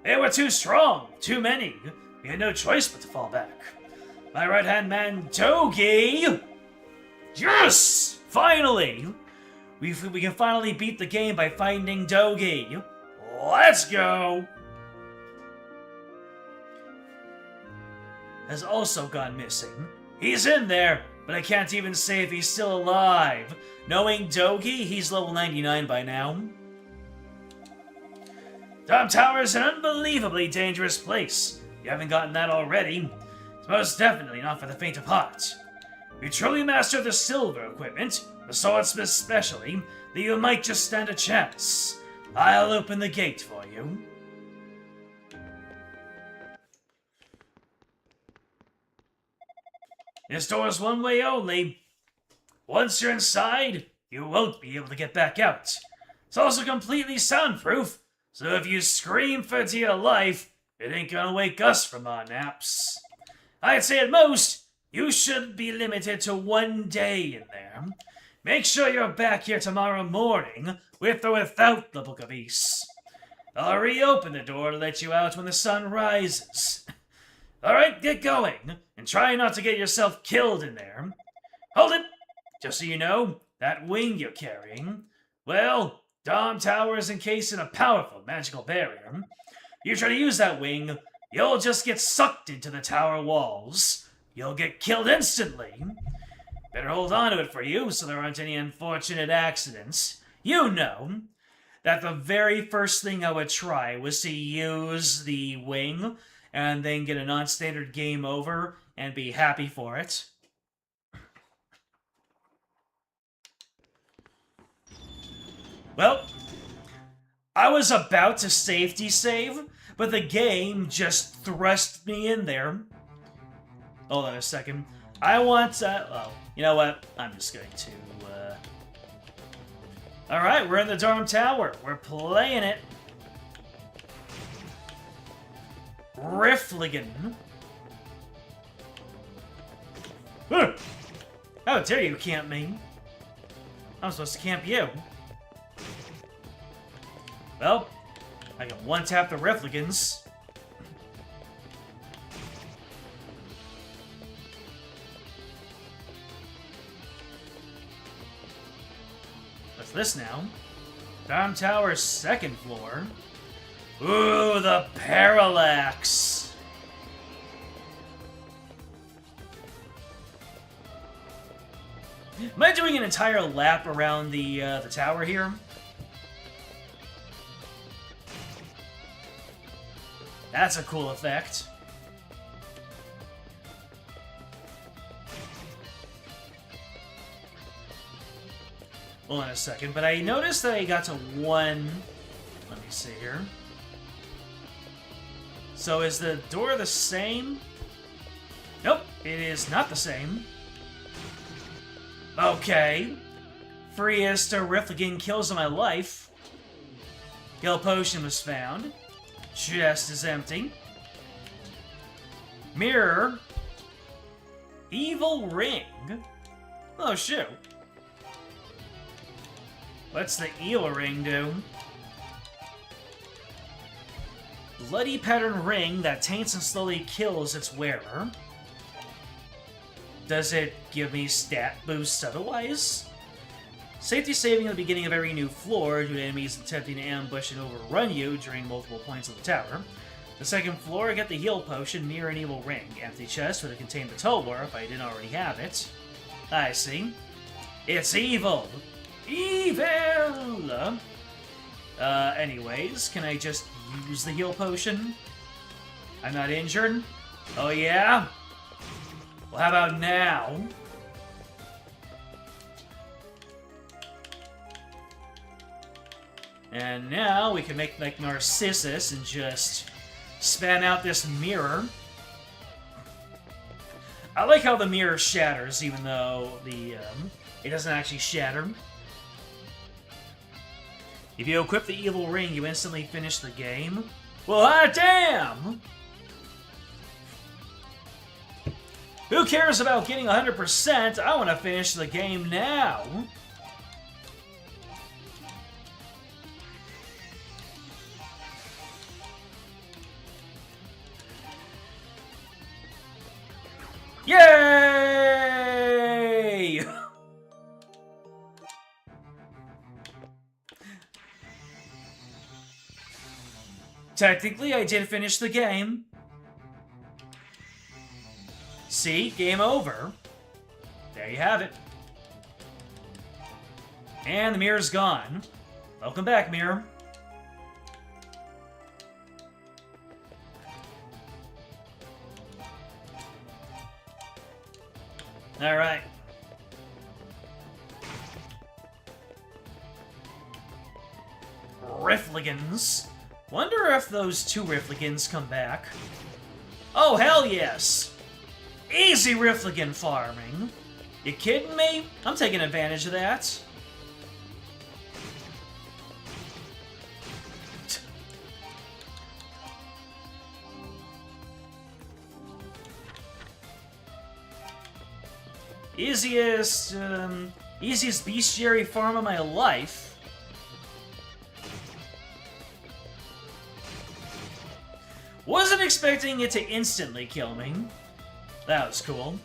They were too strong, too many. We had no choice but to fall back. My right-hand man, Togi! Yes! Finally! We can finally beat the game by finding Dogi. Let's go! Has also gone missing. He's in there, but I can't even say if he's still alive. Knowing Dogi, he's level 99 by now. Dom Tower is an unbelievably dangerous place. You haven't gotten that already. It's most definitely not for the faint of heart. You truly master the silver equipment, the swordsmith especially, that you might just stand a chance. I'll open the gate for you. This door's one way only. Once you're inside, you won't be able to get back out. It's also completely soundproof, so if you scream for dear life, it ain't gonna wake us from our naps. I'd say at most, you should be limited to 1 day in there. Make sure you're back here tomorrow morning, with or without the Book of East. I'll reopen the door to let you out when the sun rises. Alright, get going, and try not to get yourself killed in there. Hold it! Just so you know, that wing you're carrying, well, Dom Tower is encased in a powerful magical barrier. You try to use that wing, you'll just get sucked into the tower walls. You'll get killed instantly. Better hold on to it for you so there aren't any unfortunate accidents. You know that the very first thing I would try was to use the wing and then get a non-standard game over and be happy for it. Well, I was about to safety save, but the game just thrust me in there. Hold on a second. I want, well, you know what? I'm just going to, Alright, we're in the Dom Tower. We're playing it. Riffligan. How dare you camp me? I'm supposed to camp you. Well, I can one-tap the Riffligans. What's this now? Dom Tower's 2nd floor. Ooh, the parallax! Am I doing an entire lap around the tower here? That's a cool effect. Hold on a second, but I noticed that I got to 1... Let me see here. So is the door the same? Nope, it is not the same. Okay. Freest Riffligan kills in my life. Heal potion was found. Chest is empty. Mirror. Evil ring. Oh, shoot. What's the evil ring do? Bloody pattern ring that taints and slowly kills its wearer. Does it give me stat boosts otherwise? Safety saving at the beginning of every new floor due to enemies attempting to ambush and overrun you during multiple points of the tower. The 2nd floor, I get the heal potion, mirror, and evil ring. Empty chest would have contained the Tolwar if I didn't already have it. I see. It's evil! Evil! Anyways, can I just use the heal potion? I'm not injured? Oh yeah? Well, how about now? And now we can make like Narcissus and just span out this mirror. I like how the mirror shatters, even though the it doesn't actually shatter. If you equip the evil ring, you instantly finish the game. Well, hot damn! Who cares about getting 100%? I want to finish the game now. Yay! Technically, I did finish the game. See? Game over. There you have it. And the mirror's gone. Welcome back, mirror. Alright. Riffligans. Wonder if those two Riffligans come back. Oh, hell yes! Easy Riffligan farming. You kidding me? I'm taking advantage of that. Easiest bestiary farm of my life. Wasn't expecting it to instantly kill me. That was cool.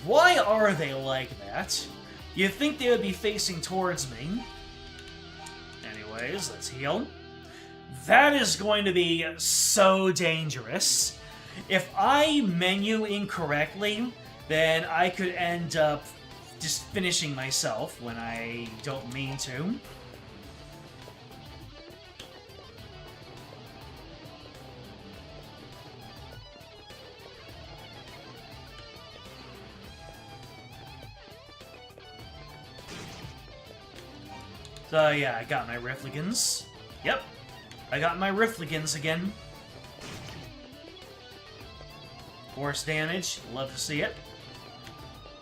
Why are they like that? You'd think they would be facing towards me. Anyways, let's heal. That is going to be so dangerous. If I menu incorrectly, then I could end up just finishing myself when I don't mean to. So yeah, I got my Riffligans. Yep, I got my Riffligans again. Force damage, love to see it.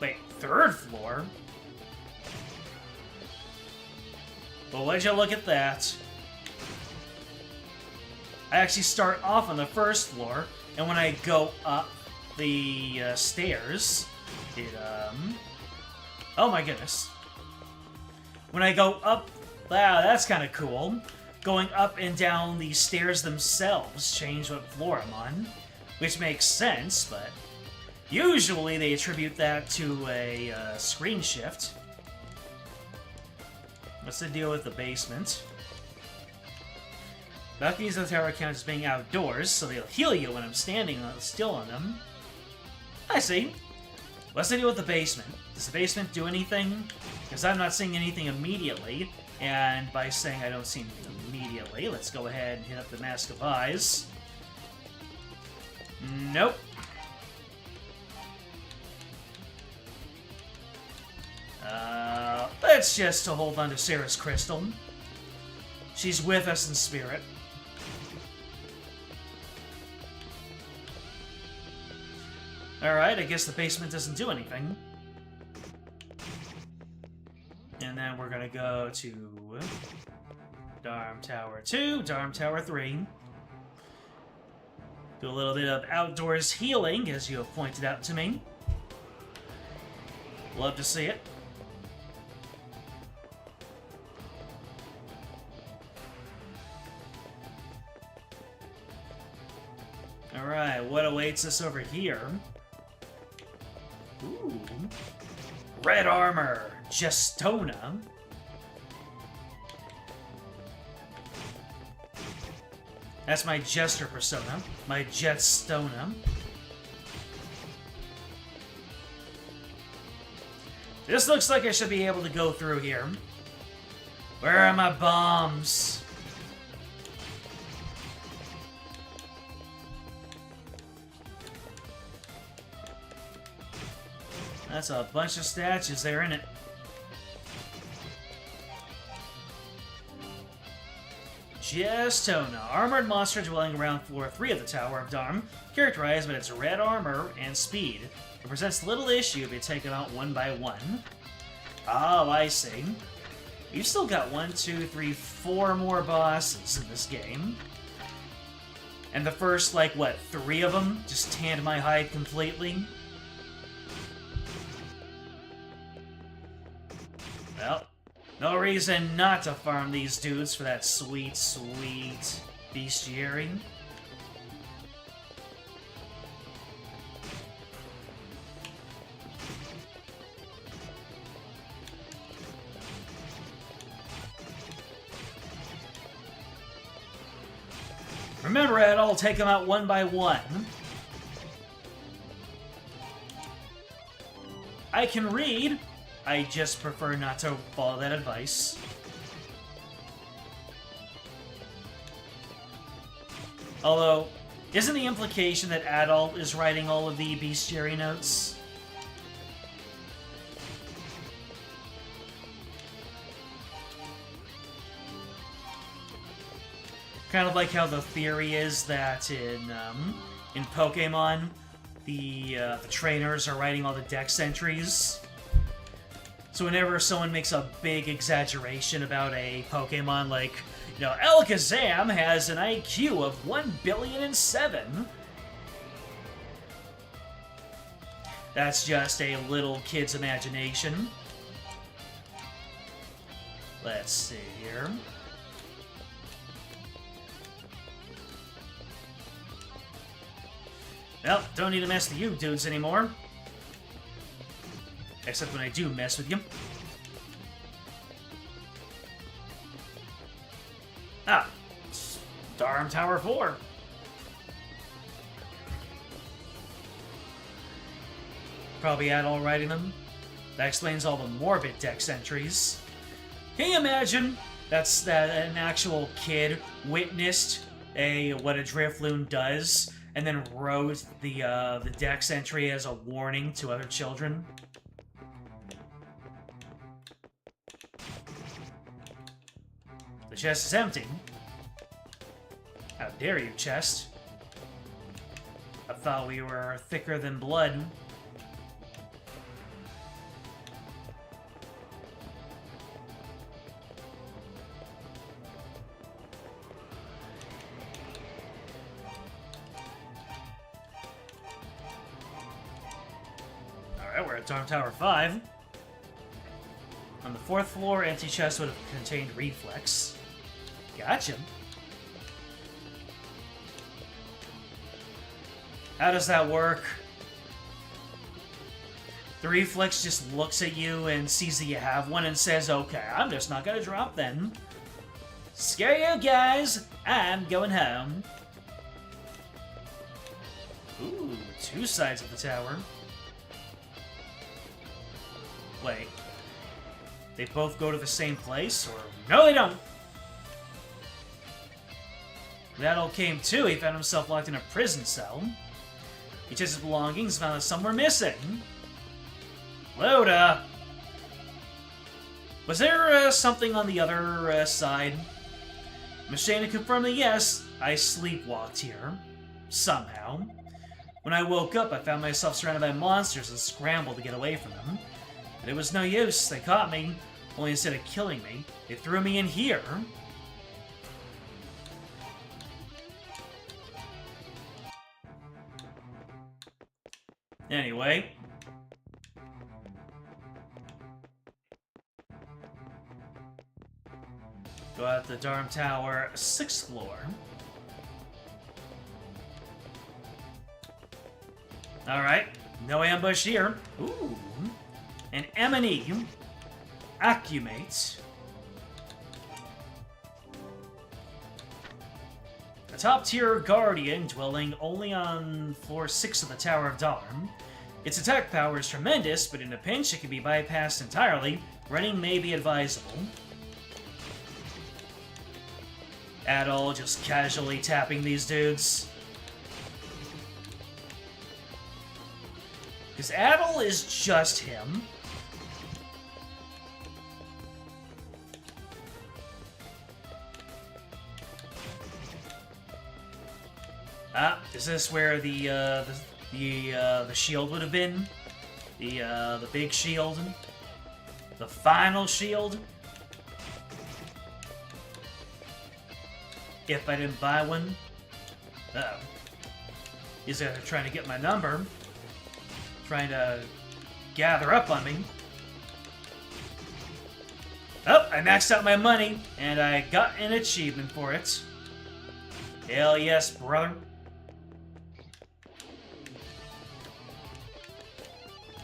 Wait, third floor? But would you look at that? I actually start off on the first floor, and when I go up the stairs, it, oh my goodness. When I go up, wow, that's kind of cool. Going up and down the stairs themselves change what floor I'm on, which makes sense, but usually they attribute that to a screen shift. What's the deal with the basement? Balconies of the tower count as being outdoors, so they'll heal you when I'm standing still on them. I see. What's the deal with the basement? Does the basement do anything? Because I'm not seeing anything immediately, and by saying I don't see anything immediately, let's go ahead and hit up the Mask of Eyes. Nope. That's just to hold on to Sarah's crystal. She's with us in spirit. Alright, I guess the basement doesn't do anything. And then we're gonna go to Dharm Tower 2, Dharm Tower 3. Do a little bit of outdoors healing, as you have pointed out to me. Love to see it. Alright, what awaits us over here? Ooh. Red armor, Gestona. That's my Jester persona, my Jetstona. This looks like I should be able to go through here. Where are my bombs? That's a bunch of statues there, isn't it? Gestona, armored monster dwelling around floor 3 of the Tower of Dharm, characterized by its red armor and speed. It presents little issue if you take them out one by one. Oh, I see. You've still got 1, 2, 3, 4 more bosses in this game. And the first, like, what, 3 of them just tanned my hide completely? Well, No reason not to farm these dudes for that sweet, sweet bestiary. Remember, Adol, take them out one by one. I can read. I just prefer not to follow that advice. Although, isn't the implication that Adol is writing all of the bestiary notes? Kind of like how the theory is that in Pokemon, the trainers are writing all the dex entries. So whenever someone makes a big exaggeration about a Pokemon, like, you know, Alakazam has an IQ of 1,000,000,007. That's just a little kid's imagination. Let's see here. Well, don't need to mess with you dudes anymore. Except when I do mess with you. Ah, Darm Tower 4. Probably Adol writing them. That explains all the morbid dex entries. Can you imagine that an actual kid witnessed what a Drifloon does, and then wrote the dex entry as a warning to other children? The chest is empty. How dare you, chest? I thought we were thicker than blood. Alright, we're at Darm Tower 5. On the 4th floor, empty chest would have contained reflex. Gotcha. How does that work? The reflex just looks at you and sees that you have one and says, okay, I'm just not gonna drop then. Scare you guys, I'm going home. Ooh, 2 sides of the tower. Wait. They both go to the same place, or... No, they don't! That all came too. He found himself locked in a prison cell. He checked his belongings and found that some were missing. Loda! Was there something on the other side? I'm ashamed to confirm that yes, I sleepwalked here. Somehow. When I woke up, I found myself surrounded by monsters and scrambled to get away from them. But it was no use. They caught me. Only instead of killing me, they threw me in here. Anyway. Go out the Darm Tower, 6th floor. Alright, no ambush here. Ooh. An M&E. Accumate. A top-tier guardian dwelling only on floor 6 of the Tower of Darm. Its attack power is tremendous, but in a pinch it can be bypassed entirely. Running may be advisable. Adol just casually tapping these dudes. Because Adol is just him. Ah, is this where the shield would have been? The big shield? The final shield? If I didn't buy one? Uh-oh. He's trying to get my number. Trying to gather up on me. Oh! Well, I maxed out my money, and I got an achievement for it. Hell yes, brother.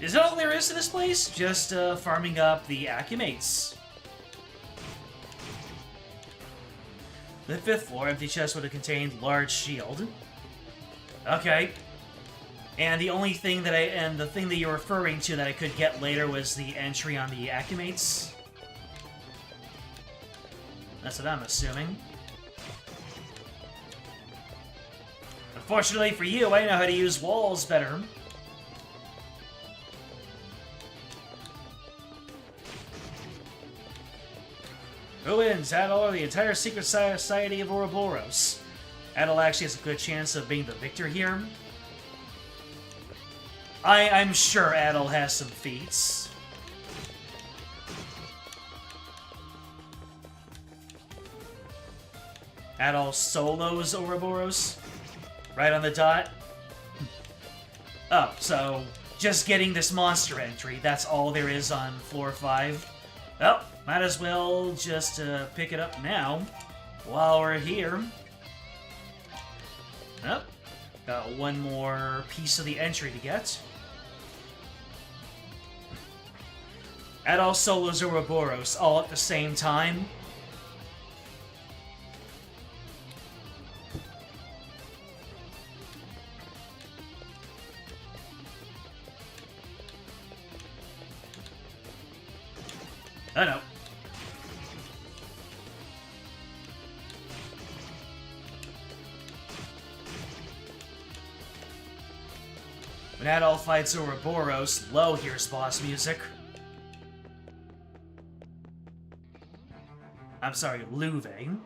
Is that all there is to this place? Just farming up the acclimates. The 5th floor, empty chest would have contained large shield. Okay. And the only thing that the thing that you're referring to that I could get later was the entry on the acclimates. That's what I'm assuming. Unfortunately for you, I know how to use walls better. Who wins, Adol or the entire secret society of Ouroboros? Adol actually has a good chance of being the victor here. I'm sure Adol has some feats. Adol solos Ouroboros? Right on the dot? Oh, so just getting this monster entry, that's all there is on floor 5? Well, might as well just pick it up now, while we're here. Oh, got one more piece of the entry to get. Adol solos Ouroboros all at the same time. Oh no. When Adol fights Ouroboros, Lo hears boss music. I'm sorry, Luve.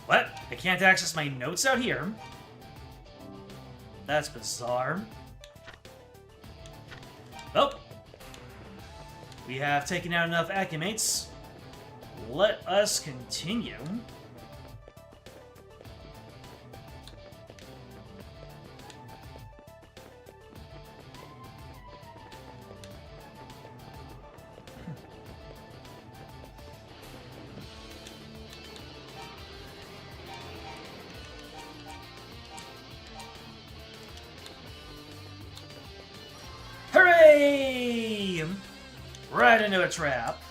What? I can't access my notes out here? That's bizarre. Oh! We have taken out enough acclimates. Let us continue. Hooray! Right into a trap.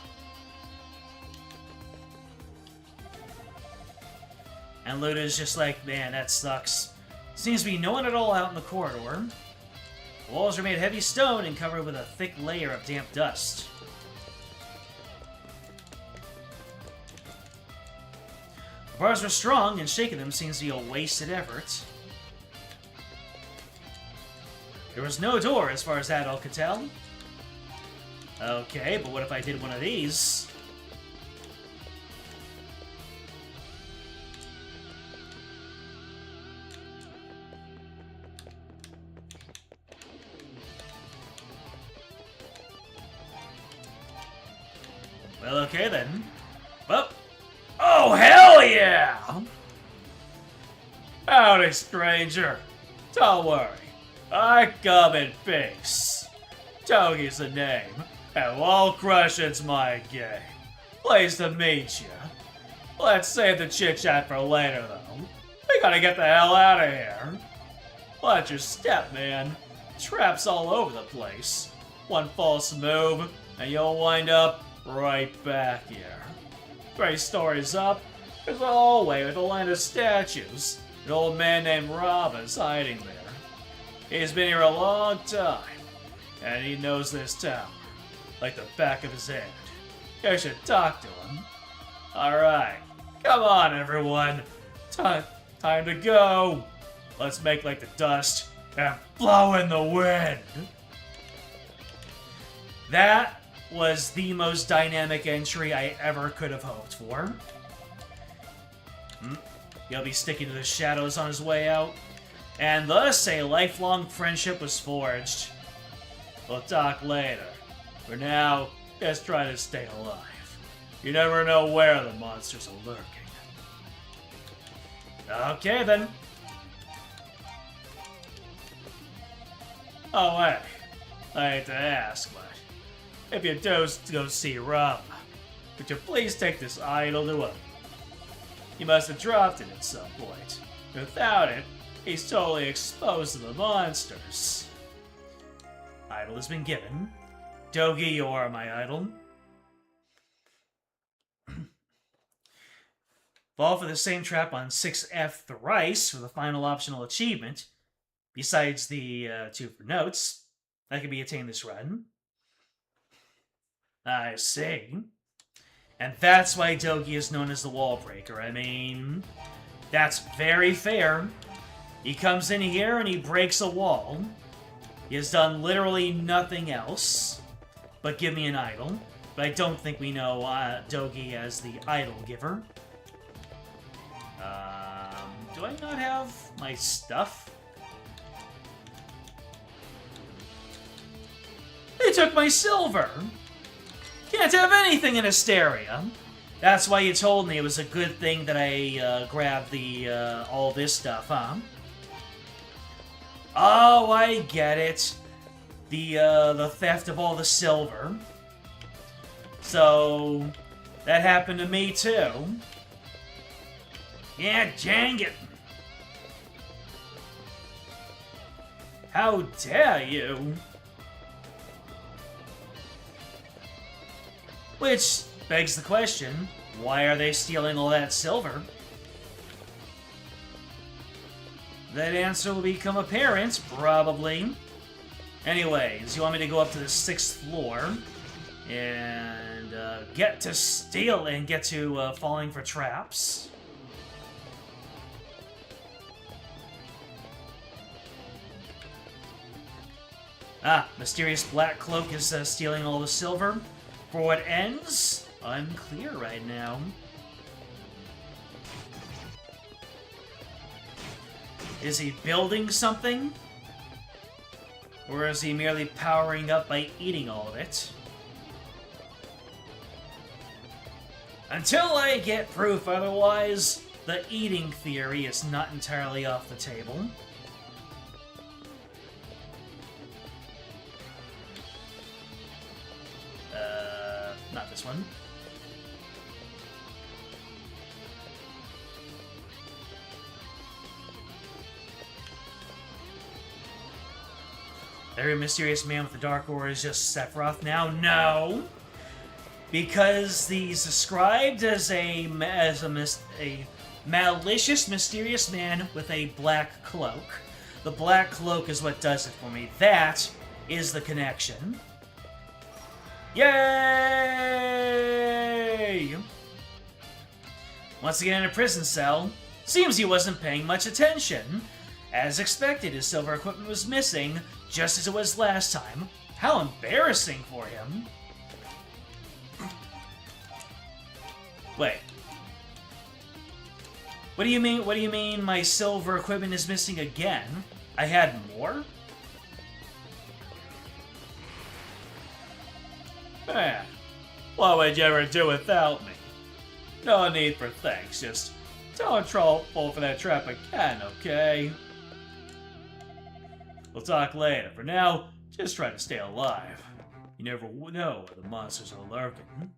And Luda's just like, man, that sucks. Seems to be no one at all out in the corridor. The walls are made of heavy stone and covered with a thick layer of damp dust. The bars were strong, and shaking them seems to be a wasted effort. There was no door as far as Adol could tell. Okay, but what if I did one of these? Well, okay then. Well, oh, hell yeah! Howdy, stranger. Don't worry. I come in peace. Togi's the name, and Wall Crushing's my game. Pleased to meet you. Let's save the chit-chat for later, though. We gotta get the hell out of here. Watch your step, man. Traps all over the place. One false move, and you'll wind up right back here. 3 stories up, there's a hallway with a line of statues. An old man named Rob is hiding there. He's been here a long time, and he knows this tower like the back of his hand. You should talk to him. Alright, come on everyone. Time to go. Let's make like the dust and blow in the wind. That was the most dynamic entry I ever could have hoped for. He'll be sticking to the shadows on his way out. And thus, a lifelong friendship was forged. We'll talk later. For now, just try to stay alive. You never know where the monsters are lurking. Okay, then. Oh, hey. I hate to ask, but if you do go see Rama, would you please take this idol to him? He must have dropped it at some point. Without it, he's totally exposed to the monsters. Idol has been given. Dogi, you are my idol. Fall for the same trap on 6F thrice for the final optional achievement, besides the 2 for notes. That can be attained this run. I see. And that's why Dogi is known as the wall breaker. I mean, that's very fair. He comes in here and he breaks a wall. He has done literally nothing else but give me an idol. But I don't think we know Dogi as the idol giver. Do I not have my stuff? They took my silver! Can't have anything in Asteria! That's why you told me it was a good thing that I grabbed the all this stuff, huh? Oh, I get it. The theft of all the silver. So, that happened to me too. Yeah, dang it. How dare you? Which begs the question, why are they stealing all that silver? That answer will become apparent, probably. Anyways, you want me to go up to the 6th floor and get to steal and get to falling for traps. Mysterious black cloak is stealing all the silver. For what ends? Unclear right now. Is he building something? Or is he merely powering up by eating all of it? Until I get proof otherwise, the eating theory is not entirely off the table. Not this one. Every mysterious man with the dark aura is just Sephiroth now? No! Because he's described as a malicious, mysterious man with a black cloak. The black cloak is what does it for me. That is the connection. Yay! Once again in a prison cell, seems he wasn't paying much attention. As expected, his silver equipment was missing, just as it was last time. How embarrassing for him. Wait. What do you mean? What do you mean my silver equipment is missing again? I had more? Man, what would you ever do without me? No need for thanks, just don't fall for that trap again, okay? We'll talk later. For now, just try to stay alive. You never know where the monsters are lurking.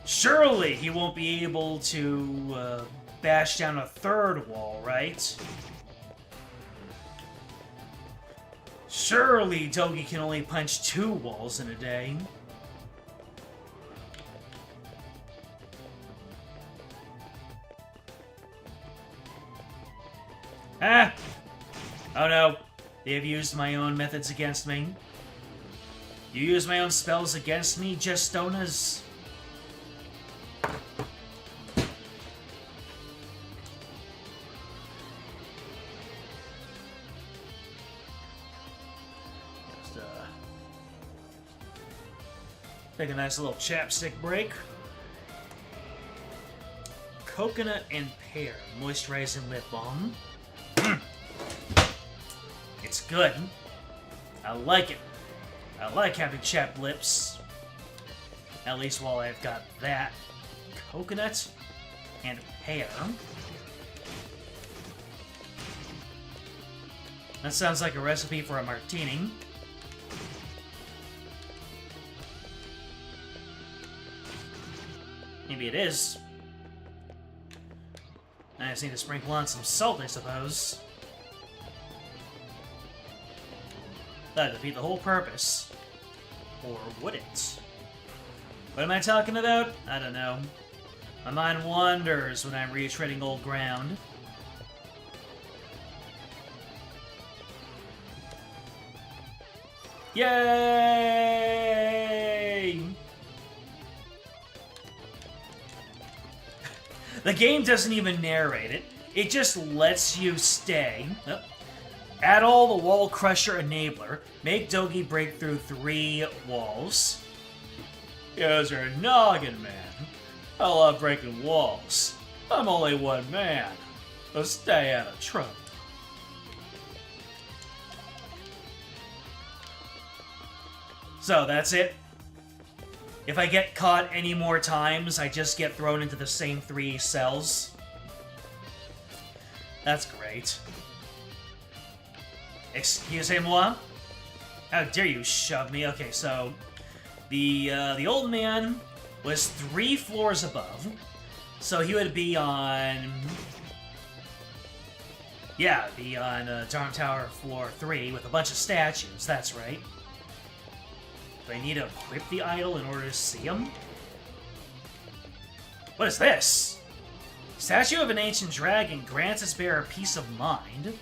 Surely he won't be able to bash down a third wall, right? Surely Dogi can only punch 2 walls in a day. Ah! Oh no. They have used my own methods against me. You use my own spells against me, Gestonas? Take a nice little chapstick break. Coconut and pear moisturizing lip balm. It's good. I like it. I like having chapped lips. At least while I've got that. Coconut? and pear. That sounds like a recipe for a martini. Maybe it is. I just need to sprinkle on some salt, I suppose. That'd defeat the whole purpose. Or would it? What am I talking about? I don't know. My mind wanders when I'm retreading old ground. Yay! The game doesn't even narrate it. It just lets you stay. Oh. Adol, the Wall Crusher Enabler. Make Dogi break through 3 walls. Here's your noggin, man. I love breaking walls. I'm only one man. So stay out of trouble. So, that's it. If I get caught any more times, I just get thrown into the same 3 cells. That's great. Excusez-moi? How dare you shove me? Okay, so... The old man was 3 floors above. So he would be on... Yeah, be on Darm Tower floor 3 with a bunch of statues, that's right. Do I need to equip the idol in order to see him? What is this? Statue of an ancient dragon grants its bearer peace of mind.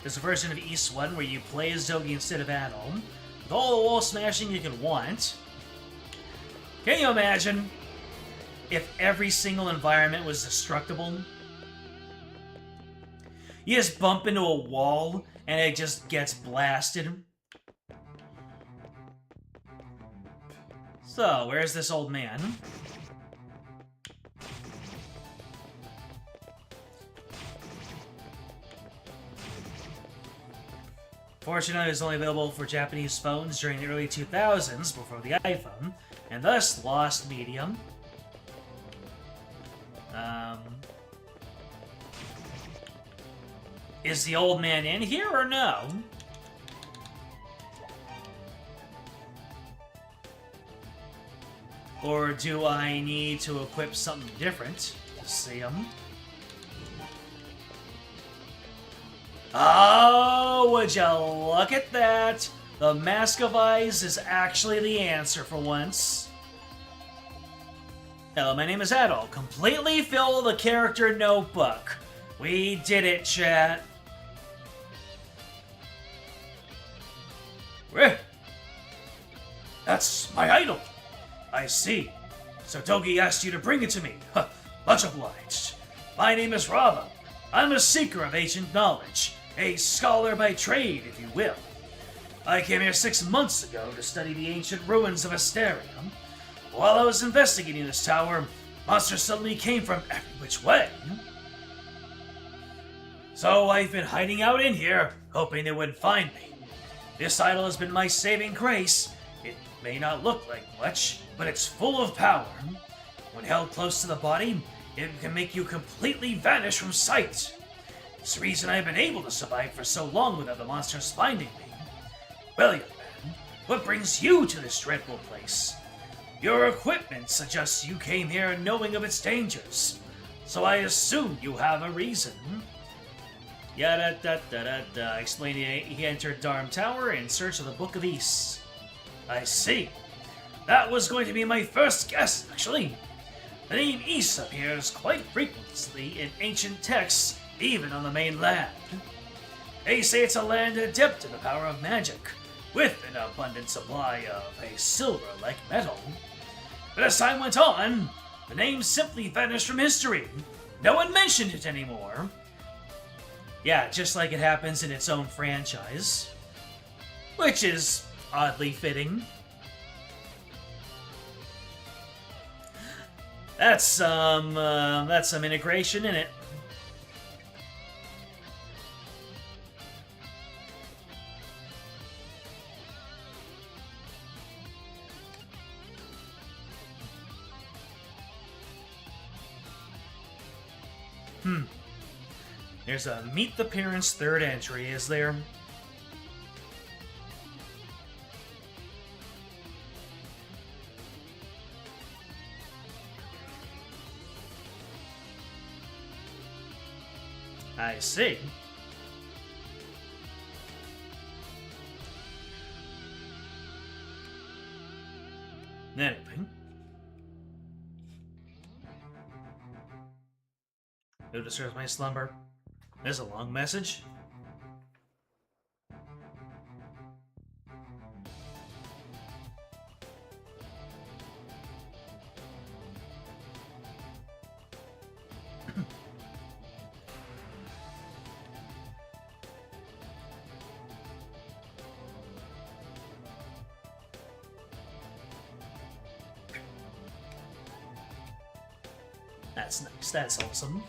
There's a version of East 1 where you play as Dogi instead of Adol, with all the wall smashing you could want. Can you imagine if every single environment was destructible? You just bump into a wall and it just gets blasted. So, where's this old man? Fortunately, it was only available for Japanese phones during the early 2000s, before the iPhone, and thus lost medium. Is the old man in here or no? Or do I need to equip something different to see him? Oh, would you look at that? The Mask of Eyes is actually the answer for once. Hello, my name is Adol. Completely fill the character notebook. We did it, chat. That's my idol. I see. So Dogi asked you to bring it to me. Huh, much obliged. My name is Rava. I'm a seeker of ancient knowledge. A scholar by trade, if you will. I came here 6 months ago to study the ancient ruins of Asteria. While I was investigating this tower, monsters suddenly came from every which way. So I've been hiding out in here, hoping they wouldn't find me. This idol has been my saving grace. It may not look like much, but it's full of power. When held close to the body, it can make you completely vanish from sight. It's the reason I've been able to survive for so long without the monsters finding me. Well, young man, what brings you to this dreadful place? Your equipment suggests you came here knowing of its dangers, so I assume you have a reason. Yada-da-da-da-da. Explaining he entered Darm Tower in search of the Book of East. I see. That was going to be my first guess, actually. The name East appears quite frequently in ancient texts, even on the mainland. They say it's a land adept in the power of magic, with an abundant supply of a silver-like metal. But as time went on, the name simply vanished from history. No one mentioned it anymore. Yeah, just like it happens in its own franchise. Which is oddly fitting. That's some integration in it. There's a Meet the Parents third entry, is there? I see. Anyway. Who disturbs my slumber? There's a long message. That's nice. That's awesome.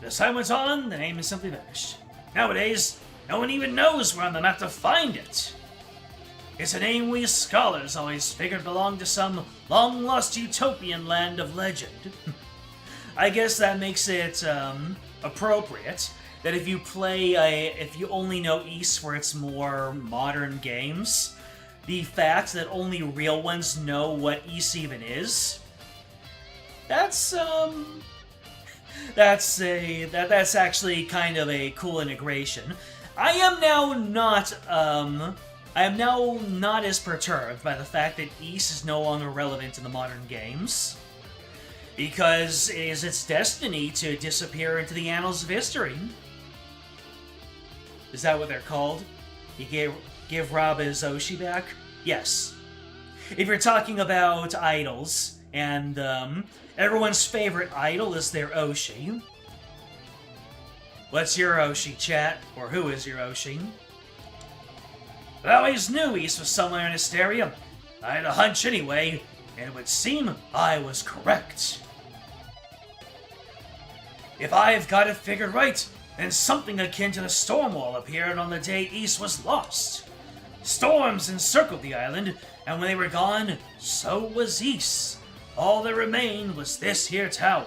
As time went on, the name has simply vanished. Nowadays, no one even knows where on the map to find it. It's a name we scholars always figured belonged to some long-lost utopian land of legend. I guess that makes it appropriate that if you if you only know East for its more modern games, the fact that only real ones know what East even is, that's actually kind of a cool integration. I am now not as perturbed by the fact that East is no longer relevant in the modern games, because it is its destiny to disappear into the annals of history. Is that what they're called? You give Rob his Oshi back? Yes. If you're talking about idols, and everyone's favorite idol is their Oshi. What's your Oshi, chat? Or who is your Oshi? I always knew East was somewhere in Hysteria. I had a hunch anyway, and it would seem I was correct. If I've got it figured right, then something akin to the storm wall appeared on the day East was lost. Storms encircled the island, and when they were gone, so was East. All that remained was this here tower.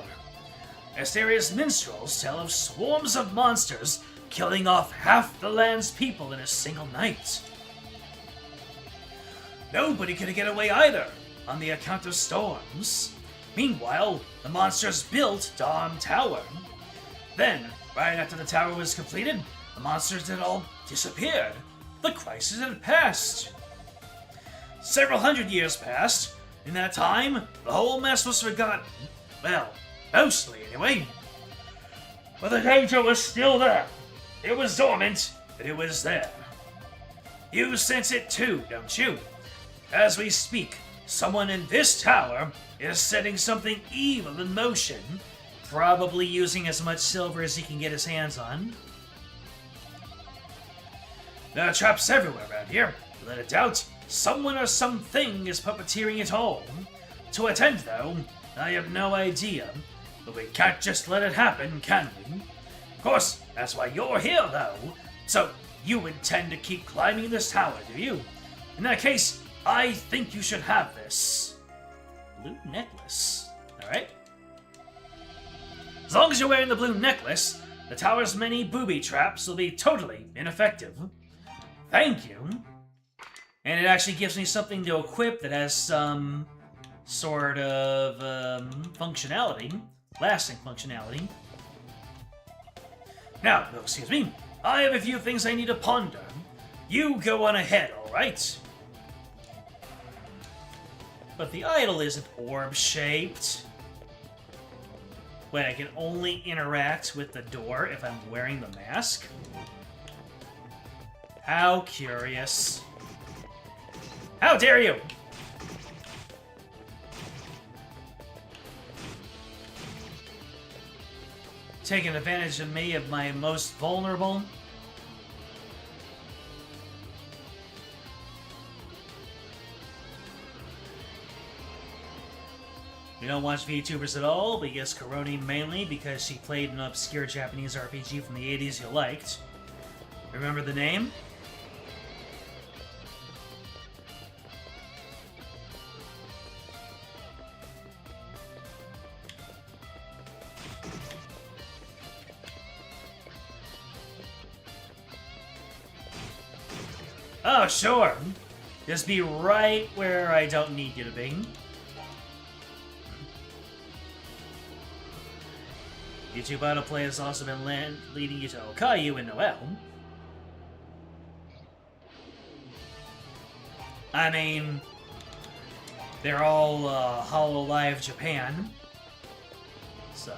Hysteria's minstrels tell of swarms of monsters killing off half the land's people in a single night. Nobody could get away either, on the account of storms. Meanwhile, the monsters built Dawn Tower. Then, right after the tower was completed, the monsters had all disappeared. The crisis had passed. Several hundred years passed. In that time, the whole mess was forgotten. Well, mostly anyway. But the danger was still there. It was dormant, but it was there. You sense it too, don't you? As we speak, someone in this tower is setting something evil in motion, probably using as much silver as he can get his hands on. There are traps everywhere around here. Without a doubt, someone or something is puppeteering it all. To what end, though, I have no idea. But we can't just let it happen, can we? Of course, that's why you're here, though. So, you intend to keep climbing this tower, do you? In that case, I think you should have this. Blue necklace. Alright. As long as you're wearing the blue necklace, the tower's many booby traps will be totally ineffective. Thank you. And it actually gives me something to equip that has some sort of functionality, lasting functionality. Now, excuse me, I have a few things I need to ponder. You go on ahead, alright? But the idol isn't orb-shaped. Wait, I can only interact with the door if I'm wearing the mask? How curious. How dare you! Taking advantage of me of my most vulnerable? We don't watch VTubers at all. We guess Karoni mainly because she played an obscure Japanese RPG from the 80s you liked. Remember the name? Oh, sure. Just be right where I don't need you to be. You two battle play has also been leading you to Okayu and Noel. I mean, they're all Hololive Japan. So,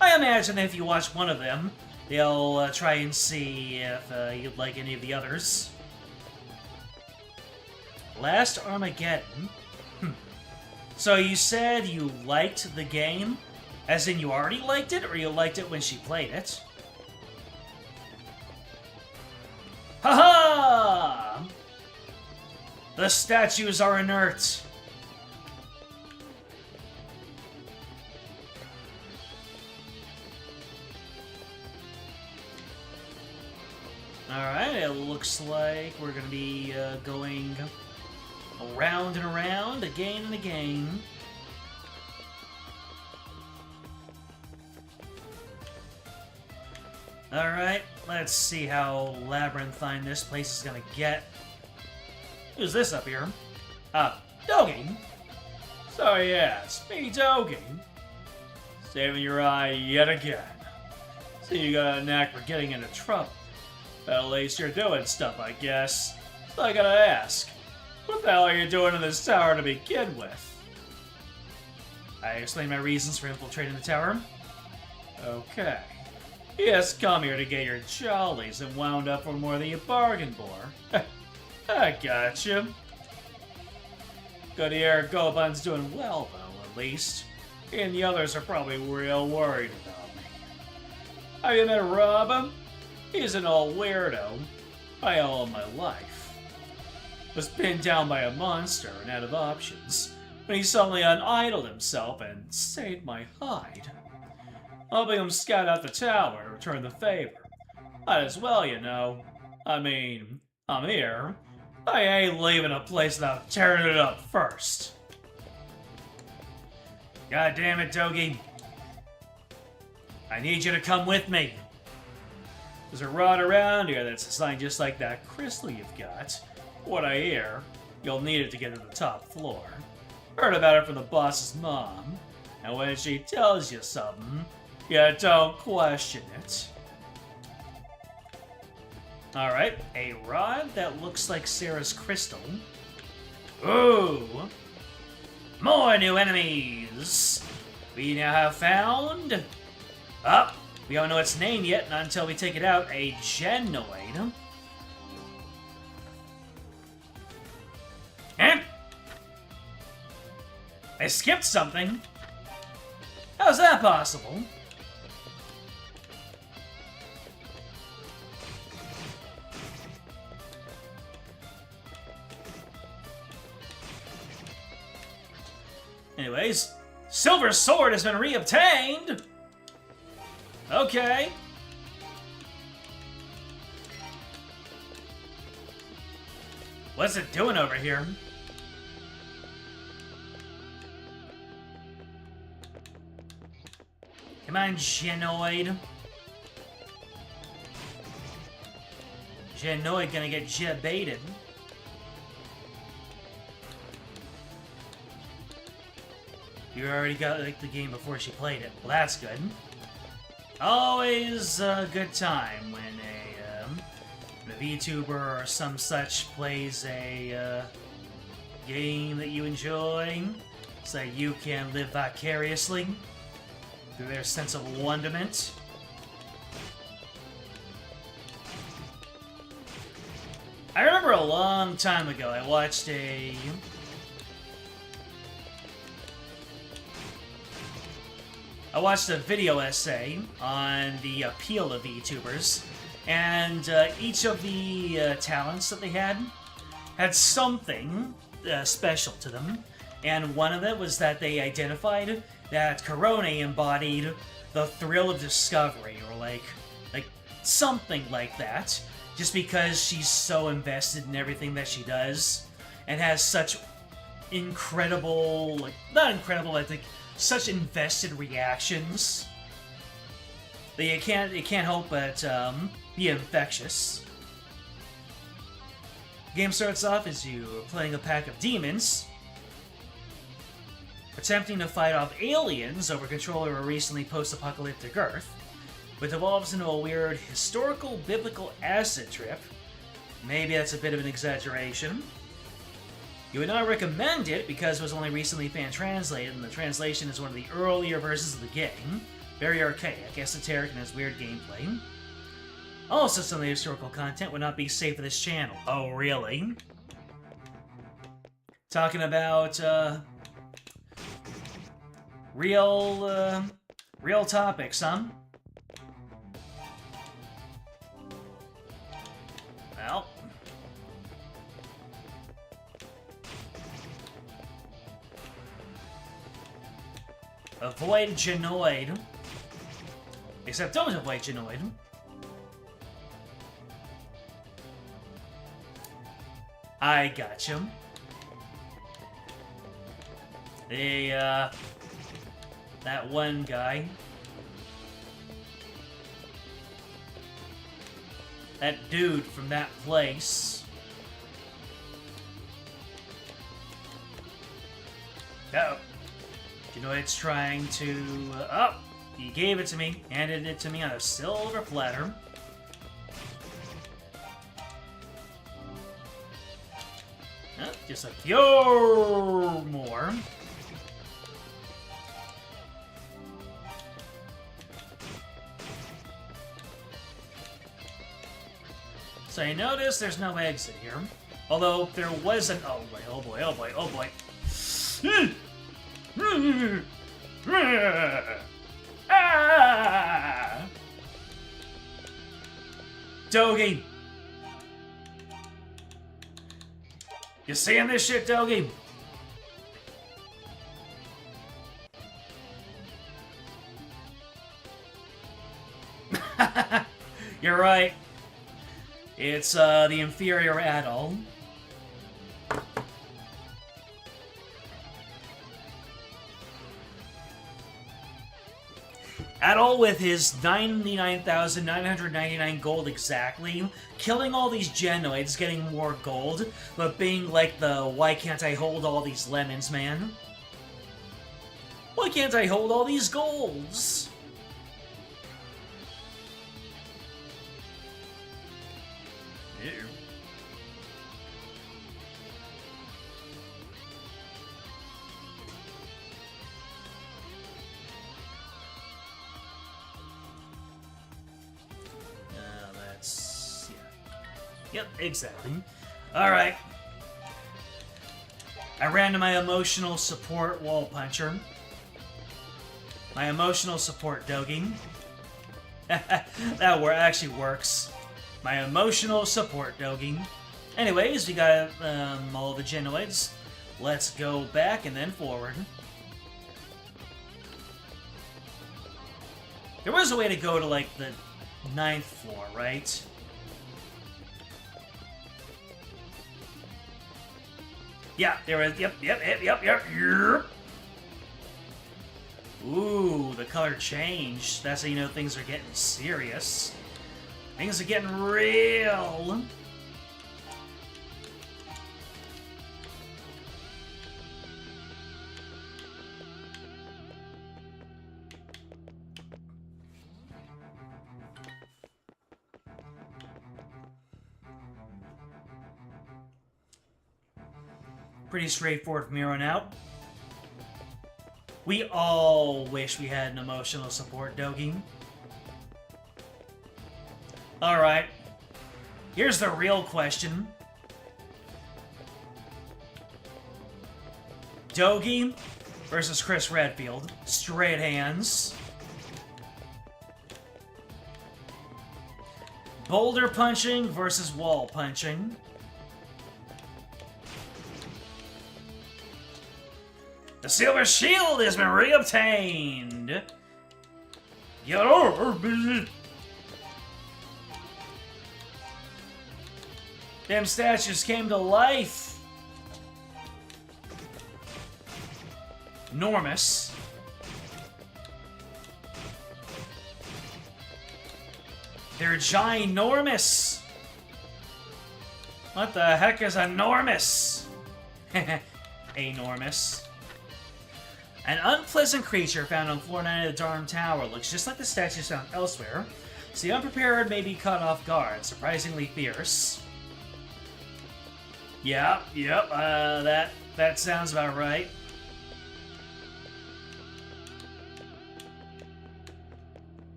I imagine if you watch one of them, they'll try and see if you'd like any of the others. Last Armageddon? So you said you liked the game? As in you already liked it, or you liked it when she played it? Haha! The statues are inert. Alright, it looks like we're gonna be going around and around, again and again. Alright, let's see how labyrinthine this place is gonna get. Who's this up here? Dogi? So yeah, it's me, Dogi. Saving your eye yet again. So you got a knack for getting into trouble. But at least you're doing stuff, I guess. So I gotta ask, what the hell are you doing in this tower to begin with? I explained my reasons for infiltrating the tower. Okay. Yes, come here to get your jollies and wound up for more than you bargained for. I gotcha. Good to hear Goban's doing well, though, at least. And the others are probably real worried about me. Have you met Rob? He's an old weirdo. I owe him my life. Was pinned down by a monster and out of options, when he suddenly unidled himself and saved my hide. Helping him scout out the tower and return the favor. Might as well, you know. I mean, I'm here. I ain't leaving a place without tearing it up first. God damn it, Dogi. I need you to come with me. There's a rod around here that's designed just like that crystal you've got. What I hear, you'll need it to get to the top floor. Heard about it from the boss's mom. And when she tells you something, you don't question it. Alright, a rod that looks like Sarah's crystal. Ooh! More new enemies! We now have found... we don't know its name yet, not until we take it out, a genoid. I skipped something. How's that possible? Anyways, Silver Sword has been reobtained! Okay. What's it doing over here? Come on, Genoid. Genoid gonna get jet-baited. You already got like the game before she played it. Well, that's good. Always a good time when a VTuber or some such plays a game that you enjoy, so that you can live vicariously through their sense of wonderment. I remember a long time ago I watched a video essay on the appeal of VTubers, and each of the talents that they had something special to them, and one of them was that they identified that Korone embodied the thrill of discovery, or like something like that, just because she's so invested in everything that she does, and has such incredible, not incredible, I think, such invested reactions that it can't help but be infectious. The game starts off as you playing a pack of demons, attempting to fight off aliens over control of a recently post-apocalyptic Earth, which evolves into a weird historical biblical acid trip. Maybe that's a bit of an exaggeration. You would not recommend it because it was only recently fan-translated, and the translation is one of the earlier versions of the game. Very archaic, esoteric, and has weird gameplay. Also, some of the historical content would not be safe for this channel. Oh, really? Talking about, real topics, huh? Well. Avoid Genoid. Except don't avoid Genoid. I gotcha. That one guy. That dude from that place. Oh. Genoid's trying to... oh! He gave it to me. Handed it to me on a silver platter. Just a few more. So you notice there's no exit here. Although there was an... oh boy, oh boy, oh boy, oh boy. Ah! Dogi! You seeing this shit, Dogi? You're right. It's, the inferior Adol. Adol with his 99,999 gold exactly, killing all these Genoids, getting more gold, but being like the why can't I hold all these lemons, man? Why can't I hold all these golds? Ew. Yep, exactly. Alright. I ran to my emotional support wall puncher. My emotional support Dogi. That actually works. My emotional support Dogi. Anyways, we got all the Genoids. Let's go back and then forward. There was a way to go to, like, the 9th floor, right? Yeah, there is. Yep. Ooh, the color changed. That's how you know things are getting serious. Things are getting real. Pretty straightforward from here on out. We all wish we had an emotional support Dogi. Alright. Here's the real question. Dogi versus Chris Redfield. Straight hands. Boulder punching versus wall punching. The silver shield has been reobtained! Them statues came to life! Enormous. They're ginormous! What the heck is enormous? Enormous. An unpleasant creature found on floor 9 of the Darm Tower looks just like the statues found elsewhere, so the unprepared may be caught off guard. Surprisingly fierce. Yep, that sounds about right.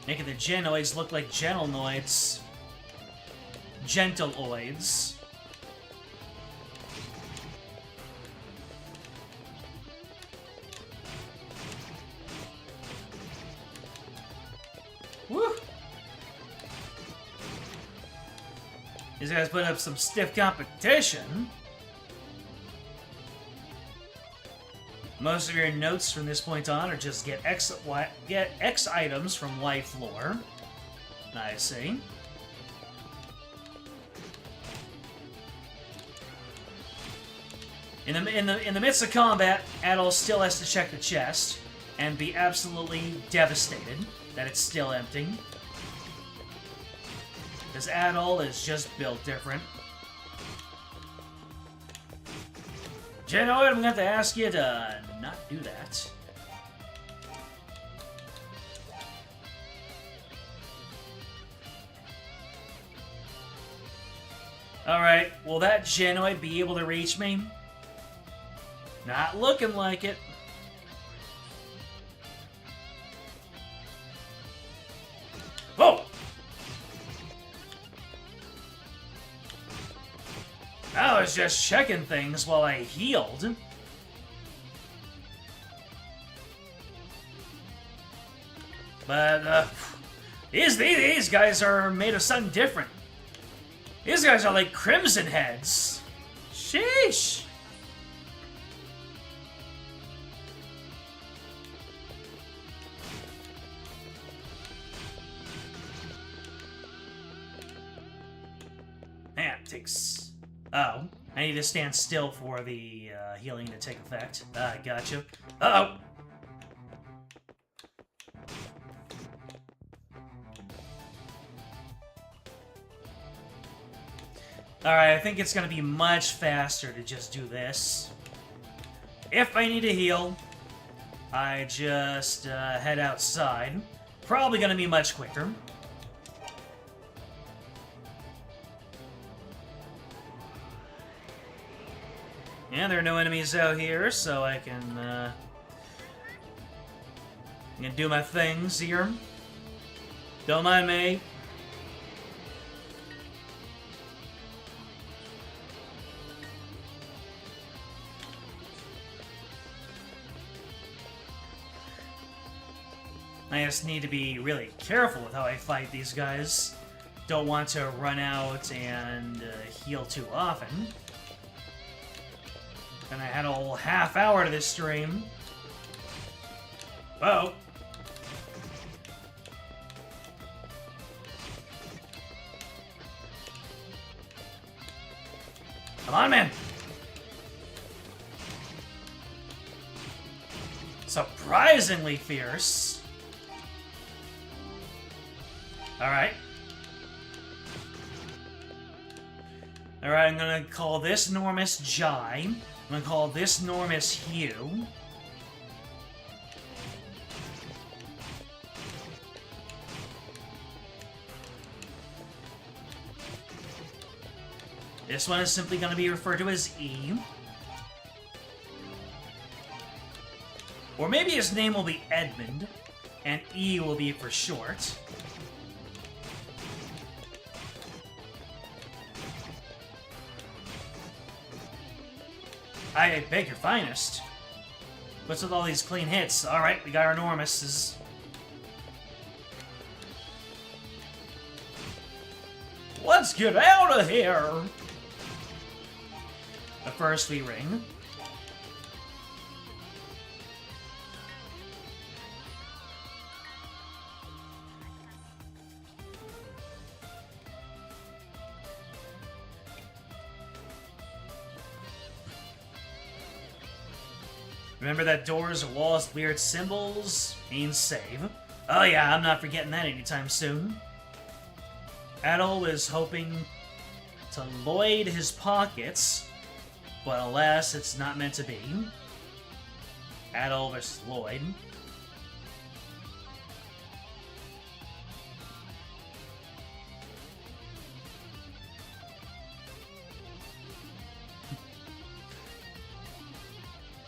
Making the Genoids look like Gentlenoids. Gentleoids. Woo! These guys put up some stiff competition. Most of your notes from this point on are just get X items from life lore. I see. In the midst of combat, Adol still has to check the chest and be absolutely devastated that it's still empty. Because Adol is just built different. Genoid, I'm going to have to ask you to not do that. Alright, will that Genoid be able to reach me? Not looking like it. Whoa! I was just checking things while I healed. But, these guys are made of something different. These guys are like Crimson Heads. Sheesh! Man, it takes... Oh, I need to stand still for the healing to take effect. Gotcha. Uh-oh! Alright, I think it's gonna be much faster to just do this. If I need to heal, I just head outside. Probably gonna be much quicker. Yeah, there are no enemies out here, so I can do my things here. Don't mind me. I just need to be really careful with how I fight these guys. Don't want to run out and heal too often. And I had a whole half hour to this stream. Whoa. Come on, man. Surprisingly fierce. Alright. Alright, I'm gonna call this Enormous Jai. I'm gonna call this Enormous Hue. This one is simply gonna be referred to as E. Or maybe his name will be Edmund, and E will be for short. I beg your finest. What's with all these clean hits? Alright, we got our enormouses. Let's get out of here! But first we ring. Remember that doors or walls with weird symbols means save. Oh yeah, I'm not forgetting that anytime soon. Adol is hoping to Lloyd his pockets, but alas, it's not meant to be. Adol versus Lloyd.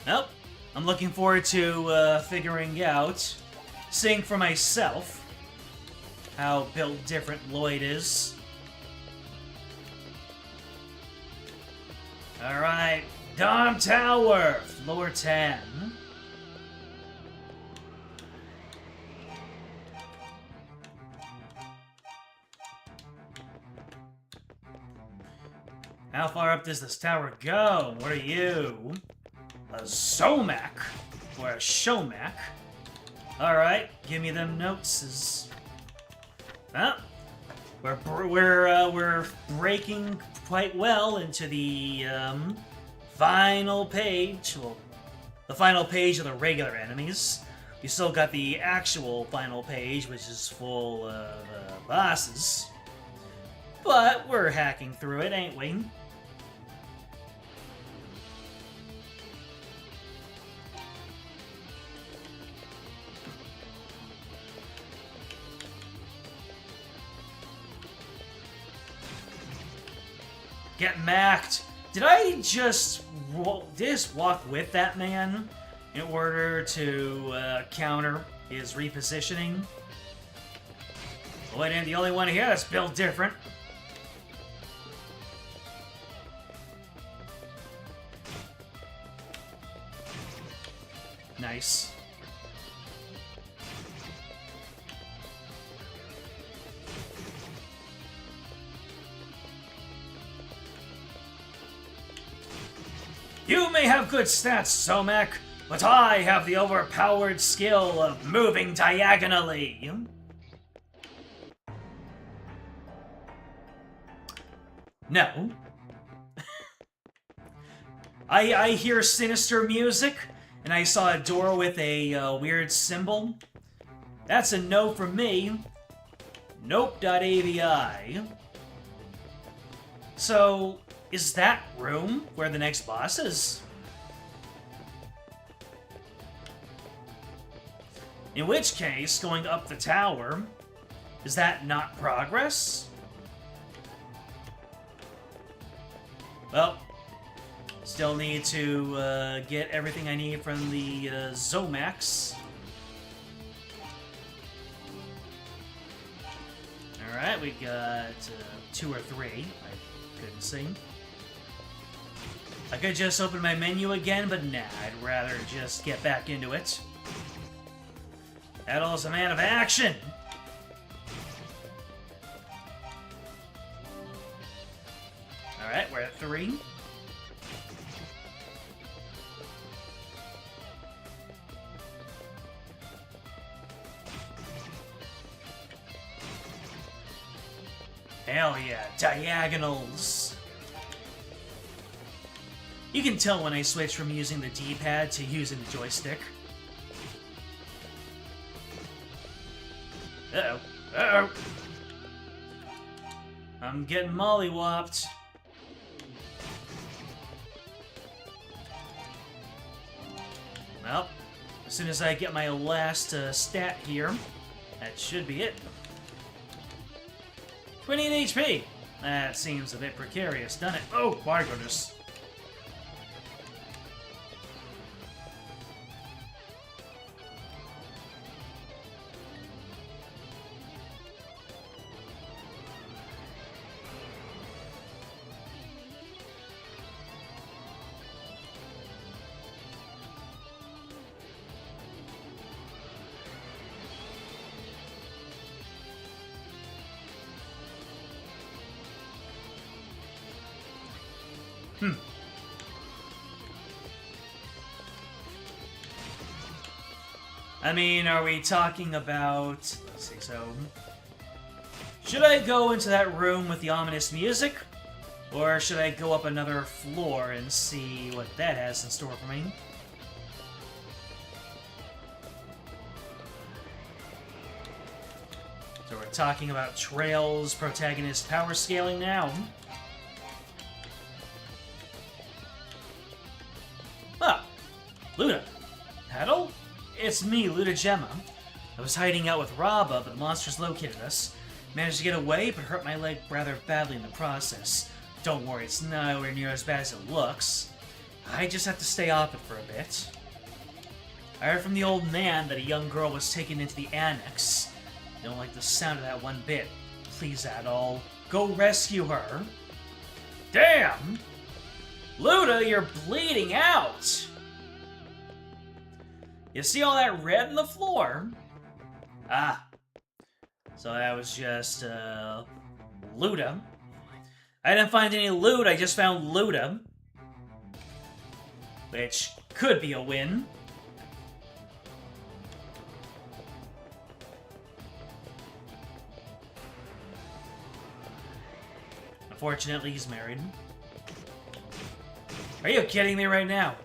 Nope. I'm looking forward to figuring out, seeing for myself, how built different Lloyd is. Alright, Dom Tower, floor 10. How far up does this tower go? What are you? A Zomac? Or a Showmac? Alright, give me them notes. Well, we're breaking quite well into the final page. Well, the final page of the regular enemies. We still got the actual final page, which is full of bosses. But we're hacking through it, ain't we? Get macked! Did I just walk with that man in order to counter his repositioning? Lloyd ain't the only one here that's built different. Nice. You may have good stats, Zomac, but I have the overpowered skill of moving diagonally. No. I hear sinister music, and I saw a door with a weird symbol. That's a no from me. Nope.avi. So, is that room where the next boss is? In which case, going up the tower, is that not progress? Well, still need to get everything I need from the Zomacs. Alright, we got 2 or 3. I couldn't see. I could just open my menu again, but nah, I'd rather just get back into it. Adol's a man of action! Alright, we're at 3. Hell yeah, diagonals! You can tell when I switch from using the D-pad to using the joystick. Uh-oh. Uh-oh! I'm getting mollywopped. Well, as soon as I get my last stat here, that should be it. 28 HP! That seems a bit precarious, doesn't it? Oh, my goodness. I mean, are we talking about... Let's see, so... Should I go into that room with the ominous music? Or should I go up another floor and see what that has in store for me? So we're talking about trails, protagonist power scaling now. Ah, Luda. Adol? It's me, Luda Gemma. I was hiding out with Raba, but the monsters located us. Managed to get away, but hurt my leg rather badly in the process. Don't worry, it's nowhere near as bad as it looks. I just have to stay off it for a bit. I heard from the old man that a young girl was taken into the annex. I don't like the sound of that one bit. Please, Adol, go rescue her. Damn! Luda, you're bleeding out! You see all that red on the floor? Ah. So that was just, Luda. I didn't find any loot, I just found Luda. Which could be a win. Unfortunately, he's married. Are you kidding me right now?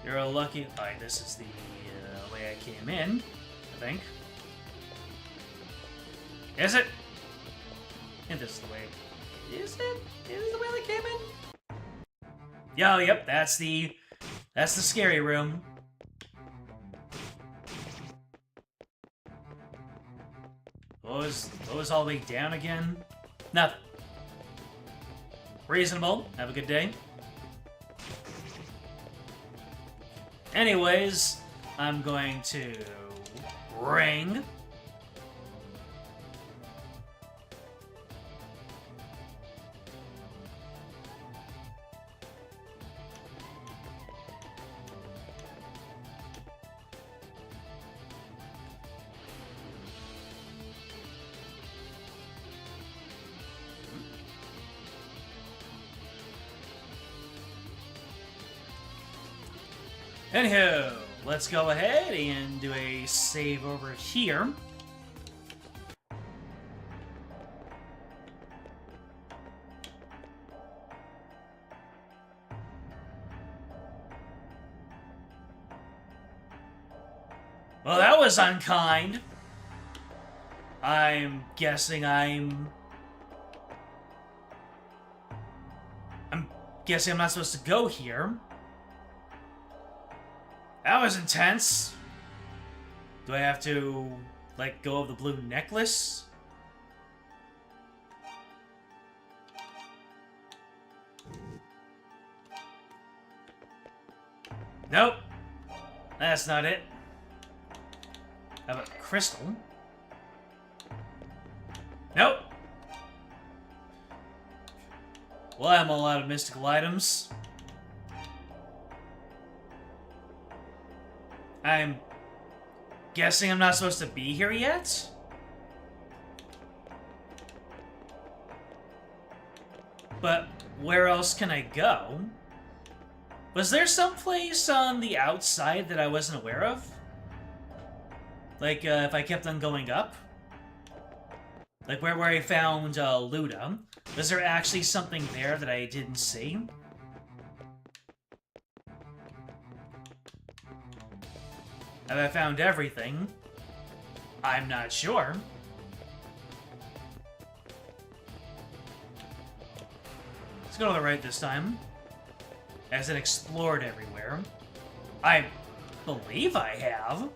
You're a lucky... Alright, this is the way I came in, I think. Is it? I think this is the way... Is it? Is it the way I came in? Yo, yep, that's the scary room. What was all the way down again? Nothing. Reasonable. Have a good day. Anyways, I'm going to ring. Anywho, let's go ahead and do a save over here. Well, that was unkind. I'm guessing I'm not supposed to go here. That was intense. Do I have to let go of the blue necklace? Nope. That's not it. How about crystal? Nope. Well, I'm a lot of mystical items. I'm guessing I'm not supposed to be here yet? But where else can I go? Was there some place on the outside that I wasn't aware of? Like, if I kept on going up? Like, where I found, Luda. Was there actually something there that I didn't see? Have I found everything? I'm not sure. Let's go to the right this time. As it explored everywhere. I believe I have.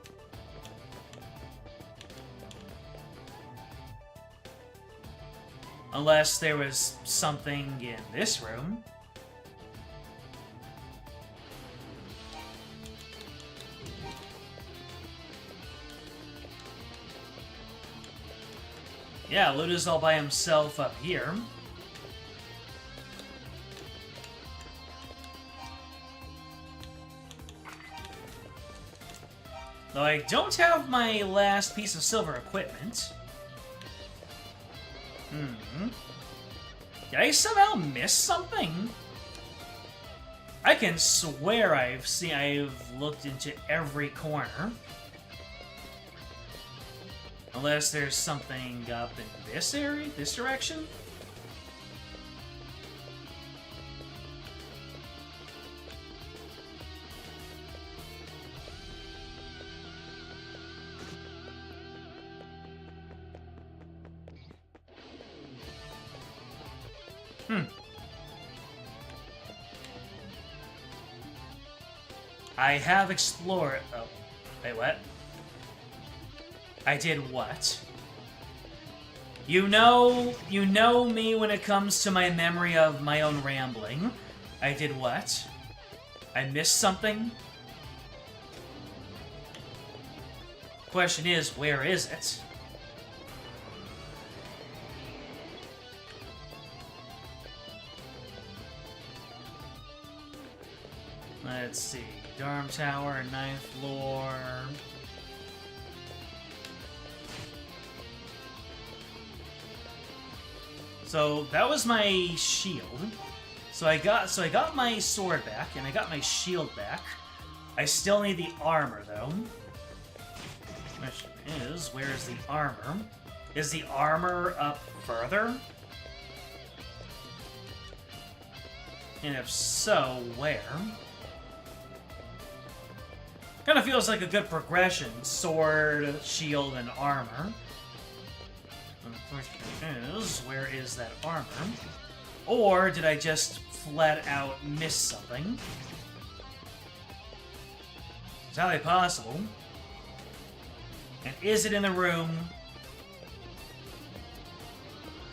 Unless there was something in this room. Yeah, Luda's all by himself up here. Though I don't have my last piece of silver equipment. Did I somehow miss something? I can swear I've looked into every corner. Unless there's something up in this area, this direction? I have explored... Oh, wait, what? I did what? You know me when it comes to my memory of my own rambling. I did what? I missed something? Question is, where is it? Let's see. Dorm Tower, 9th floor. So that was my shield. So I got my sword back and I got my shield back. I still need the armor though. Question is, where is the armor? Is the armor up further? And if so, where? Kind of feels like a good progression. Sword, shield, and armor. And the question is, where is that armor? Or did I just flat out miss something? It's highly possible. And is it in the room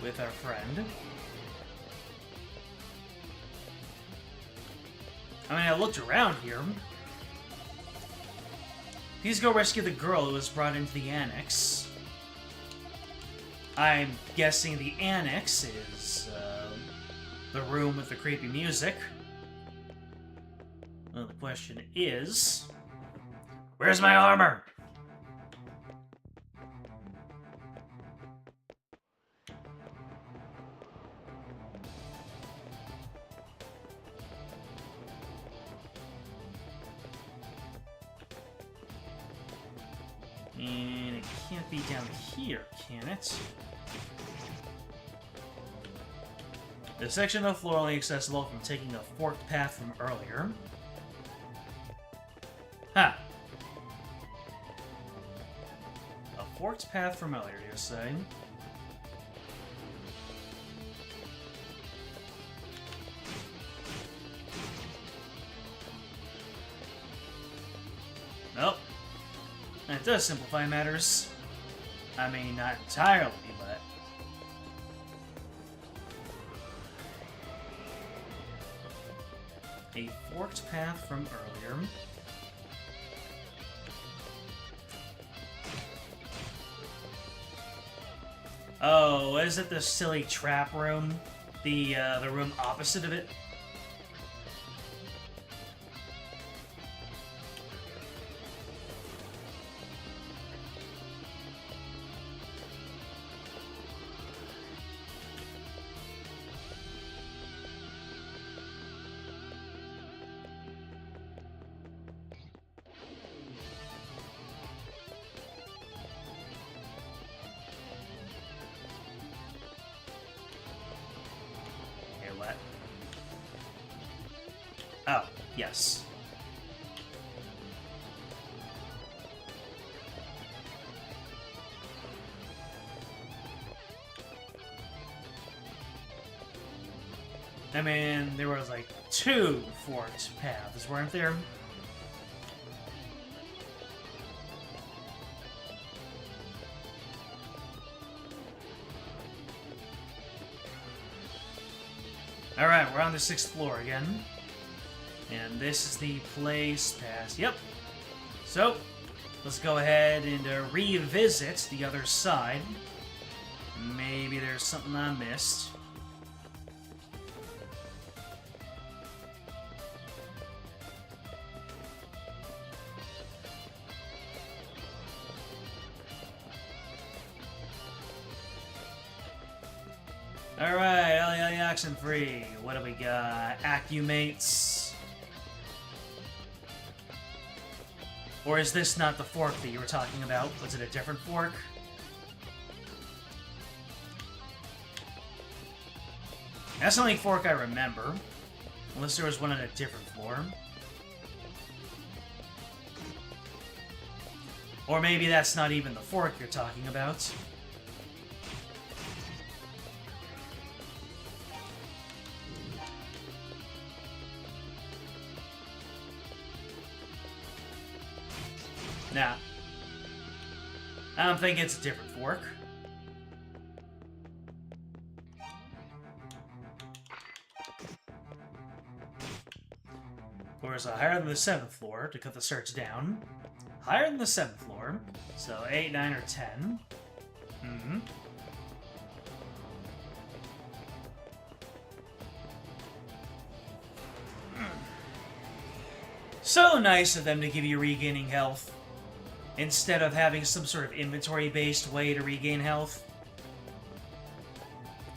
with our friend? I mean, I looked around here. Please go rescue the girl who was brought into the annex. I'm guessing the annex is the room with the creepy music. Well, the question is, where's my armor? And it can't be down here, can it? The section of the floor only accessible from taking a forked path from earlier. Ha! A forked path from earlier, you're saying? Nope. It does simplify matters. I mean, not entirely, but... A forked path from earlier. Oh, is it the silly trap room? The room opposite of it? Oh, yes. I mean, there was like 2 forked paths, weren't there? Alright, we're on the 6th floor again. And this is the place past... Yep. So, let's go ahead and revisit the other side. Maybe there's something I missed. Alright, Oxenfree. What do we got? Accumates. Or is this not the fork that you were talking about? Was it a different fork? That's the only fork I remember. Unless there was one on a different floor. Or maybe that's not even the fork you're talking about. Nah. I don't think it's a different fork. Floors are higher than the 7th floor to cut the search down. Higher than the 7th floor. So 8, 9, or 10. Mm-hmm. So nice of them to give you regaining health, instead of having some sort of inventory-based way to regain health.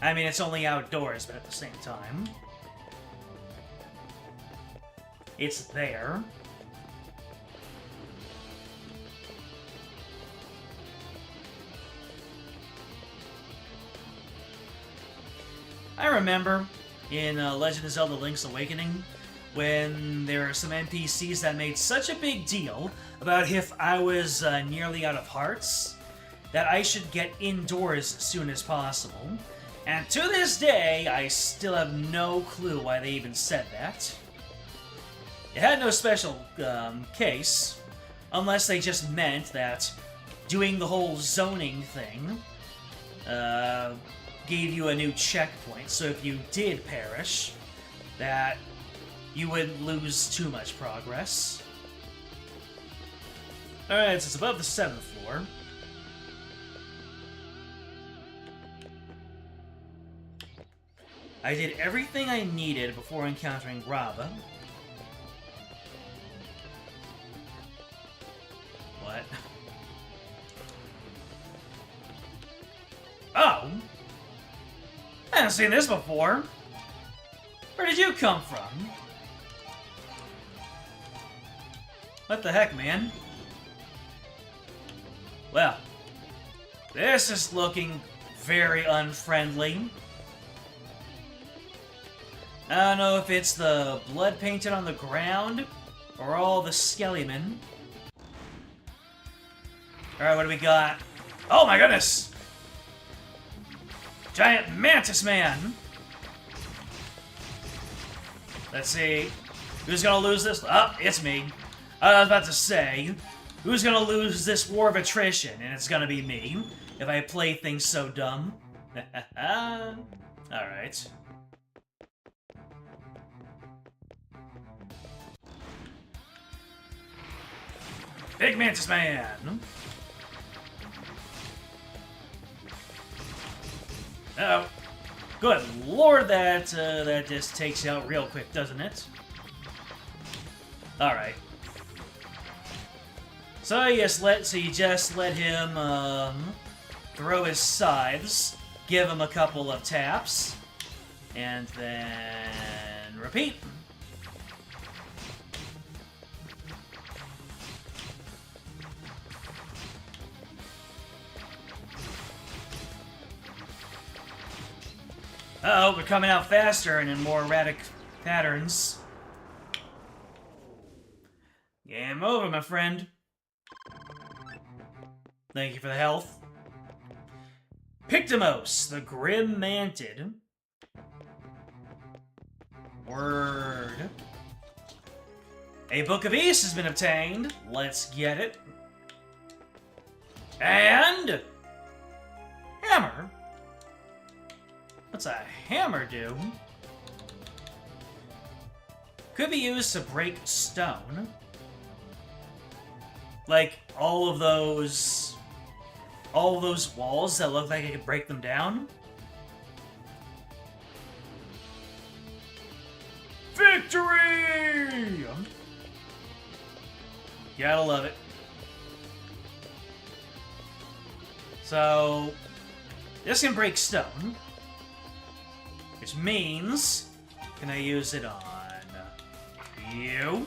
I mean, it's only outdoors, but at the same time, it's there. I remember in Legend of Zelda Link's Awakening, when there are some NPCs that made such a big deal about if I was nearly out of hearts, that I should get indoors as soon as possible. And to this day, I still have no clue why they even said that. It had no special case, unless they just meant that doing the whole zoning thing gave you a new checkpoint, so if you did perish, that you wouldn't lose too much progress. Alright, so it's above the 7th floor. I did everything I needed before encountering Grava. What? Oh! I haven't seen this before. Where did you come from? What the heck, man? Well, this is looking very unfriendly. I don't know if it's the blood painted on the ground or all the skellymen. Alright, what do we got? Oh my goodness! Giant mantis man! Let's see. Who's gonna lose this? Oh, it's me. I was about to say, who's gonna lose this war of attrition? And it's gonna be me, if I play things so dumb. Alright. Big Mantis Man! Uh-oh. Good lord, that just takes you out real quick, doesn't it? Alright. So you just let him throw his scythes, give him a couple of taps, and then repeat. Uh-oh, we're coming out faster and in more erratic patterns. Game over, my friend. Thank you for the health. Pictomos, the Grim-Manted. Word. A Book of East has been obtained. Let's get it. And... Hammer. What's a hammer do? Could be used to break stone. Like, all of those walls that look like I could break them down. Victory! Gotta love it. So, this can break stone. Which means, can I use it on you?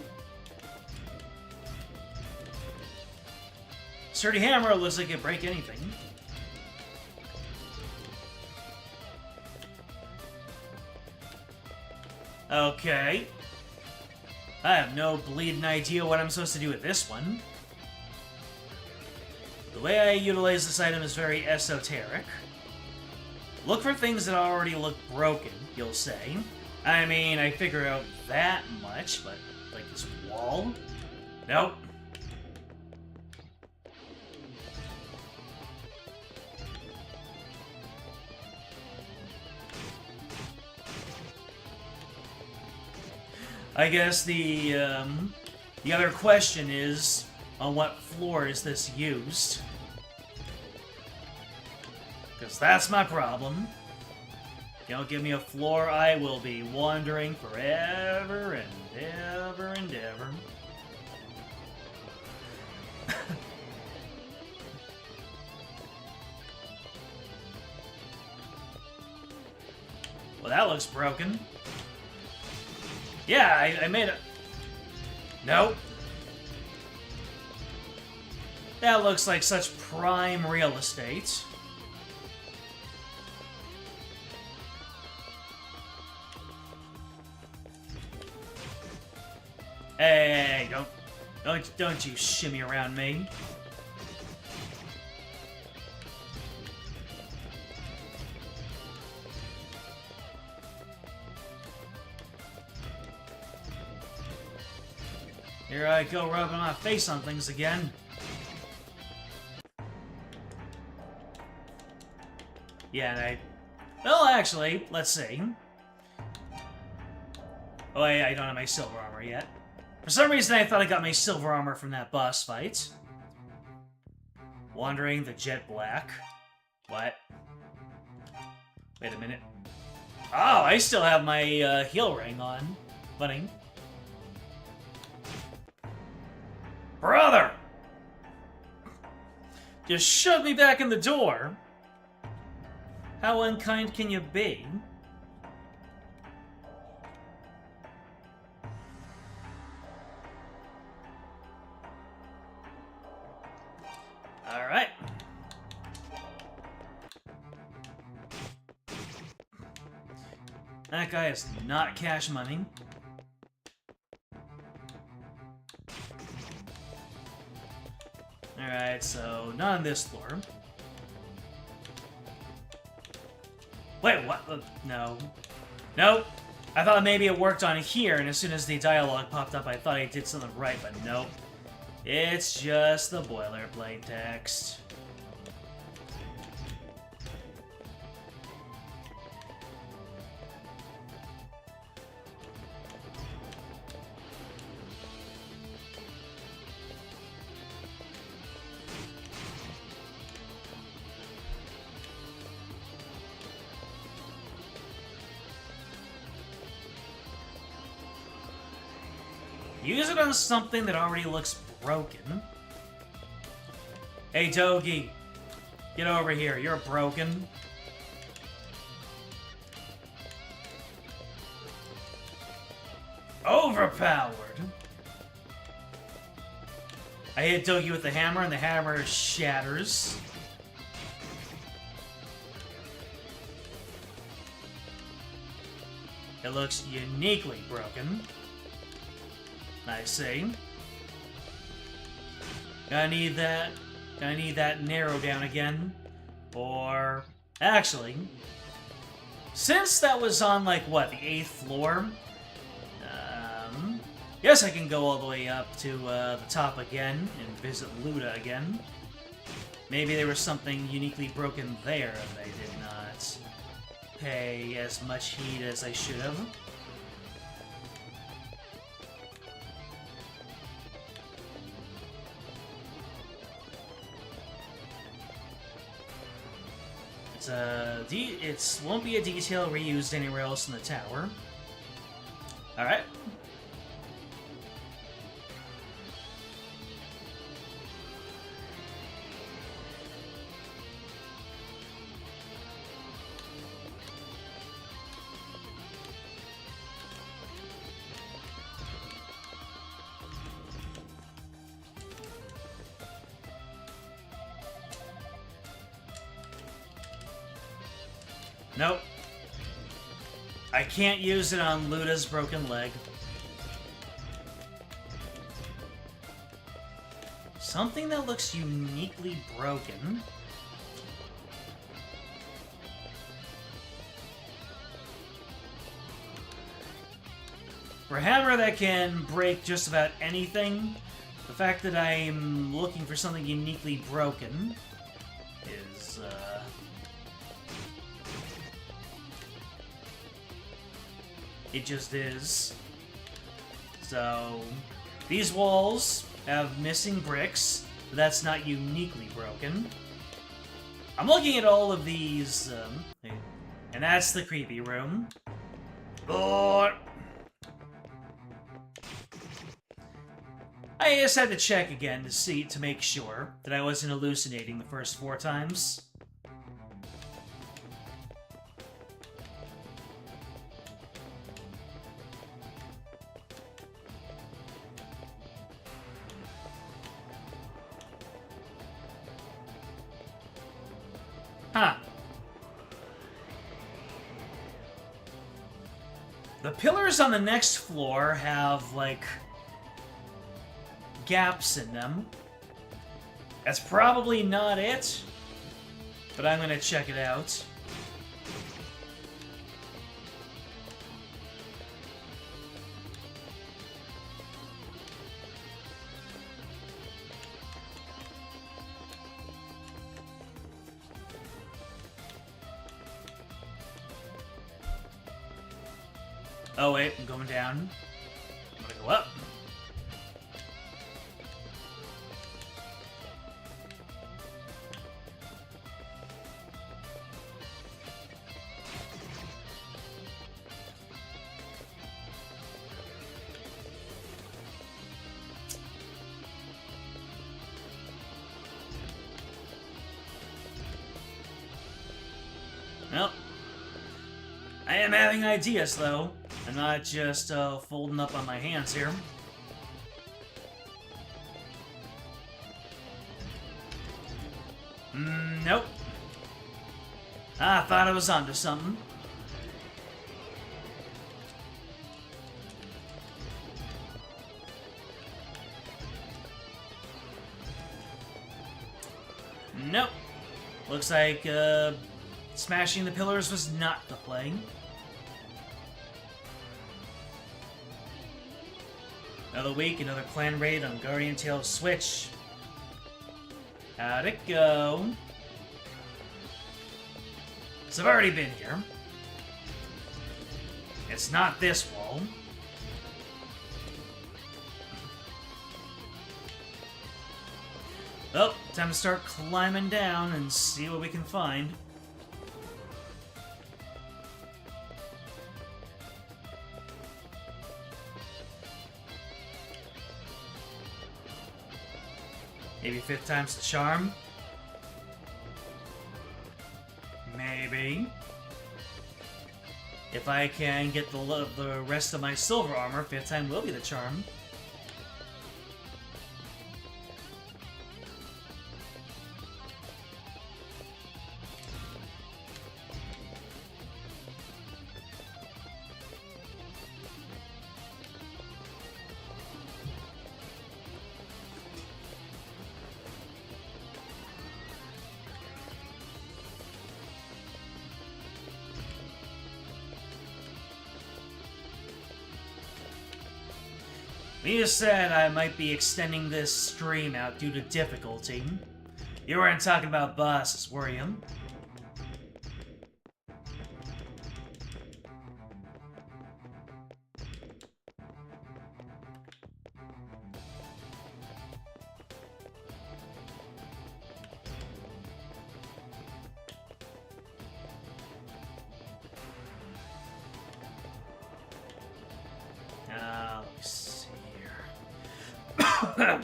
Sturdy hammer looks like it can break anything. Okay. I have no bleeding idea what I'm supposed to do with this one. The way I utilize this item is very esoteric. Look for things that already look broken, you'll say. I mean, I figure out that much, but like this wall? Nope. I guess the other question is, on what floor is this used? Because that's my problem. You don't give me a floor, I will be wandering forever and ever and ever. Well, that looks broken. Yeah, I made it. Nope. That looks like such prime real estate. Hey, don't you shimmy around me. Here I go rubbing my face on things again. Yeah, and well, actually, let's see. Oh, I don't have my silver armor yet. For some reason, I thought I got my silver armor from that boss fight. Wandering the jet black. What? Wait a minute. Oh, I still have my heel ring on. Funny. Brother! Just shoved me back in the door. How unkind can you be? Alright. That guy is not cash money. Alright, so not on this floor. Wait, what? No. Nope. I thought maybe it worked on here, and as soon as the dialogue popped up, I thought I did something right, but nope. It's just the boilerplate text. Use it on something that already looks broken. Hey, Togi. Get over here. You're broken. Overpowered. I hit Togi with the hammer, and the hammer shatters. It looks uniquely broken. I see. Gonna need that narrow down again. Or, actually, since that was on, like, what, the 8th floor? Guess I can go all the way up to the top again and visit Luda again. Maybe there was something uniquely broken there that I did not pay as much heed as I should have. It won't be a detail reused anywhere else in the tower. Alright. Nope. I can't use it on Luda's broken leg. Something that looks uniquely broken. For a hammer that can break just about anything, the fact that I'm looking for something uniquely broken is, it just is. So, these walls have missing bricks, but that's not uniquely broken. I'm looking at all of these, and that's the creepy room. Oh. I just had to check again to make sure that I wasn't hallucinating the first 4 times. Huh. The pillars on the next floor have, like, gaps in them. That's probably not it, but I'm gonna check it out. Oh wait, I'm going down. I'm gonna go up. Well, I am having ideas though. I'm not just folding up on my hands here. Nope. I thought I was onto something. Nope. Looks like smashing the pillars was not the play. Another week, another clan raid on Guardian Tale Switch. How'd it go? So I've already been here. It's not this wall. Oh, time to start climbing down and see what we can find. Maybe 5th time's the charm? Maybe. If I can get the rest of my silver armor, 5th time will be the charm. You said I might be extending this stream out due to difficulty. You weren't talking about bosses, were you? Let's see here.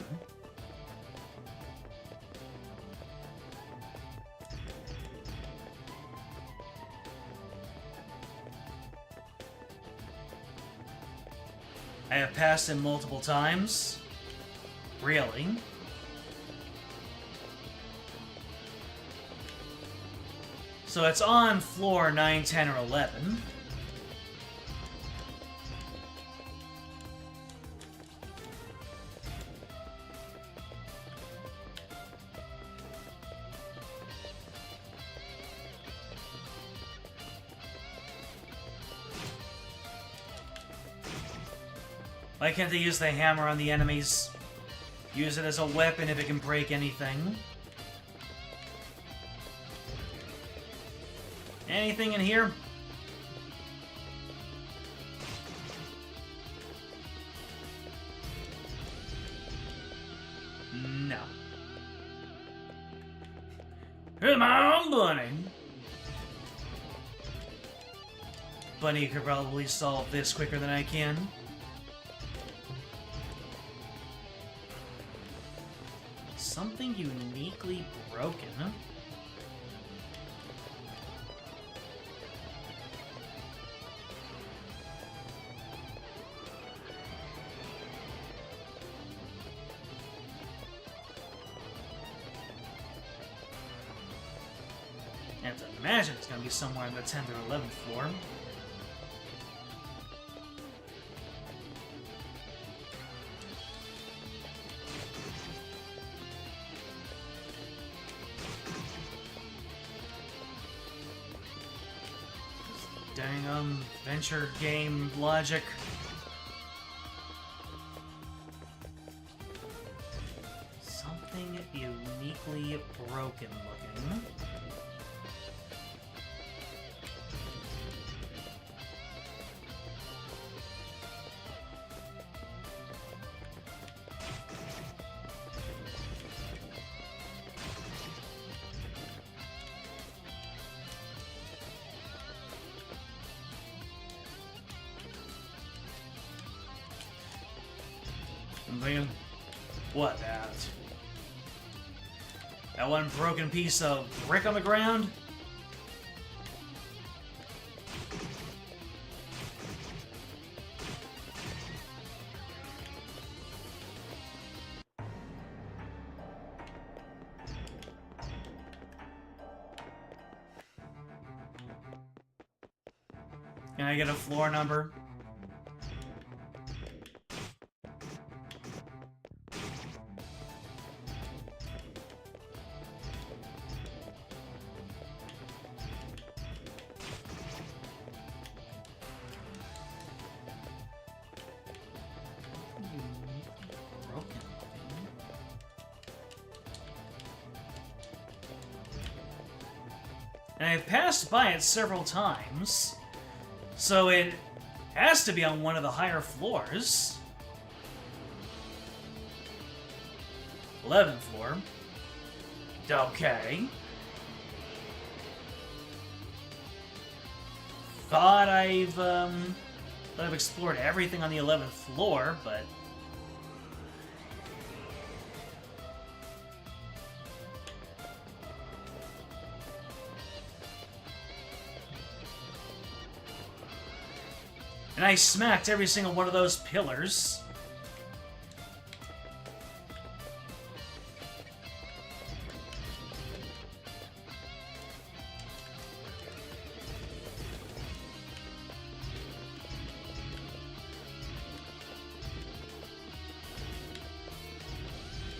I have passed him multiple times. Really? So it's on floor 9, 10, or 11. Why can't they use the hammer on the enemies? Use it as a weapon if it can break anything. Anything in here? No. Come on, Bunny! Bunny could probably solve this quicker than I can. Something uniquely broken. I have to imagine it's going to be somewhere in the 10th or 11th floor. Dang, venture game logic. Something uniquely broken looking. I'm thinking, what, that one broken piece of brick on the ground? Can I get a floor number? And I've passed by it several times, so it has to be on one of the higher floors. 11th floor. Okay. Thought I've explored everything on the 11th floor, but... And I smacked every single one of those pillars.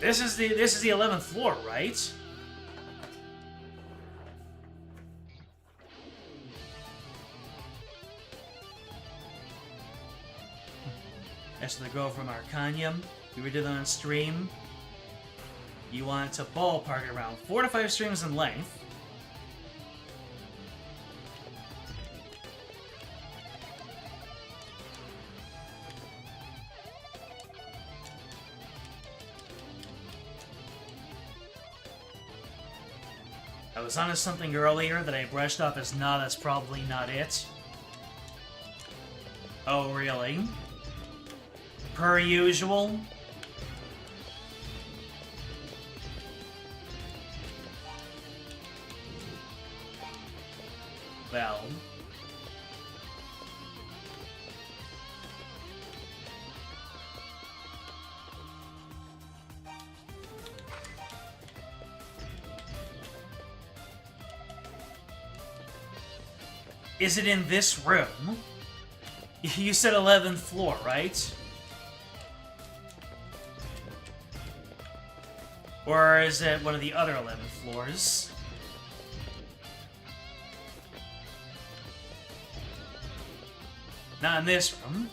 This is the 11th floor, right? That's the girl from Arcanium. We were doing that on stream. You want to ballpark it around 4 to 5 streams in length. I was onto something earlier that I brushed off as nah, that's probably not it. Oh, really? Per usual. Well. Is it in this room? You said 11th floor, right? Or is it one of the other 11 floors? Not in this room.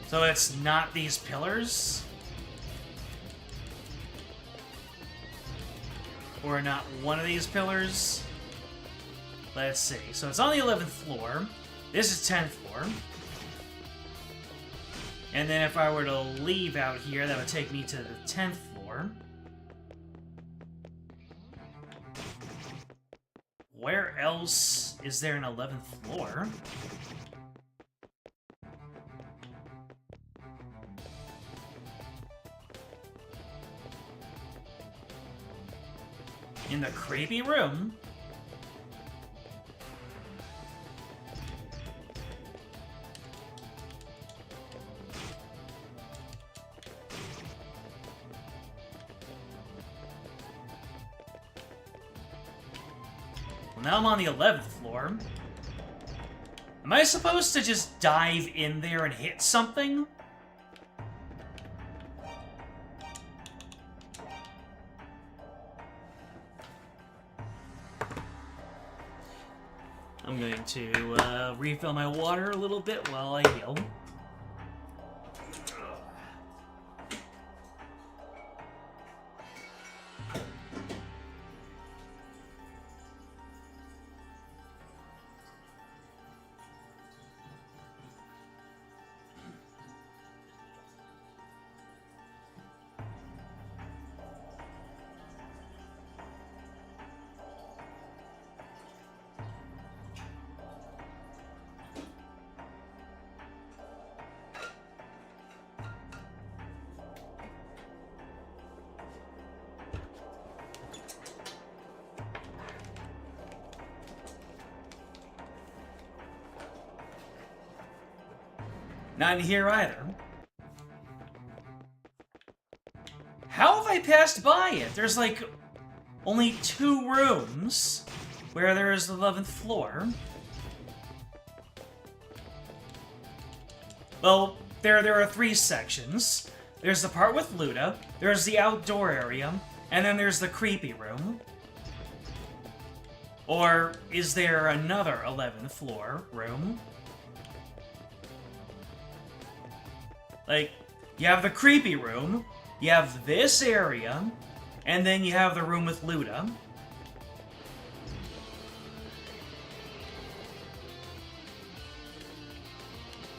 So it's not these pillars? Or not one of these pillars? Let's see. So it's on the 11th floor. This is 10th floor. And then if I were to leave out here, that would take me to the 10th floor. Where else is there an 11th floor? In the creepy room? Well, now I'm on the 11th floor. Am I supposed to just dive in there and hit something? I'm going to refill my water a little bit while I heal. Not in here either. How have I passed by it? There's like only 2 rooms where there is the 11th floor. Well, there are 3 sections. There's the part with Luda, there's the outdoor area, and then there's the creepy room. Or is there another 11th floor room? Like, you have the creepy room, you have this area, and then you have the room with Luda.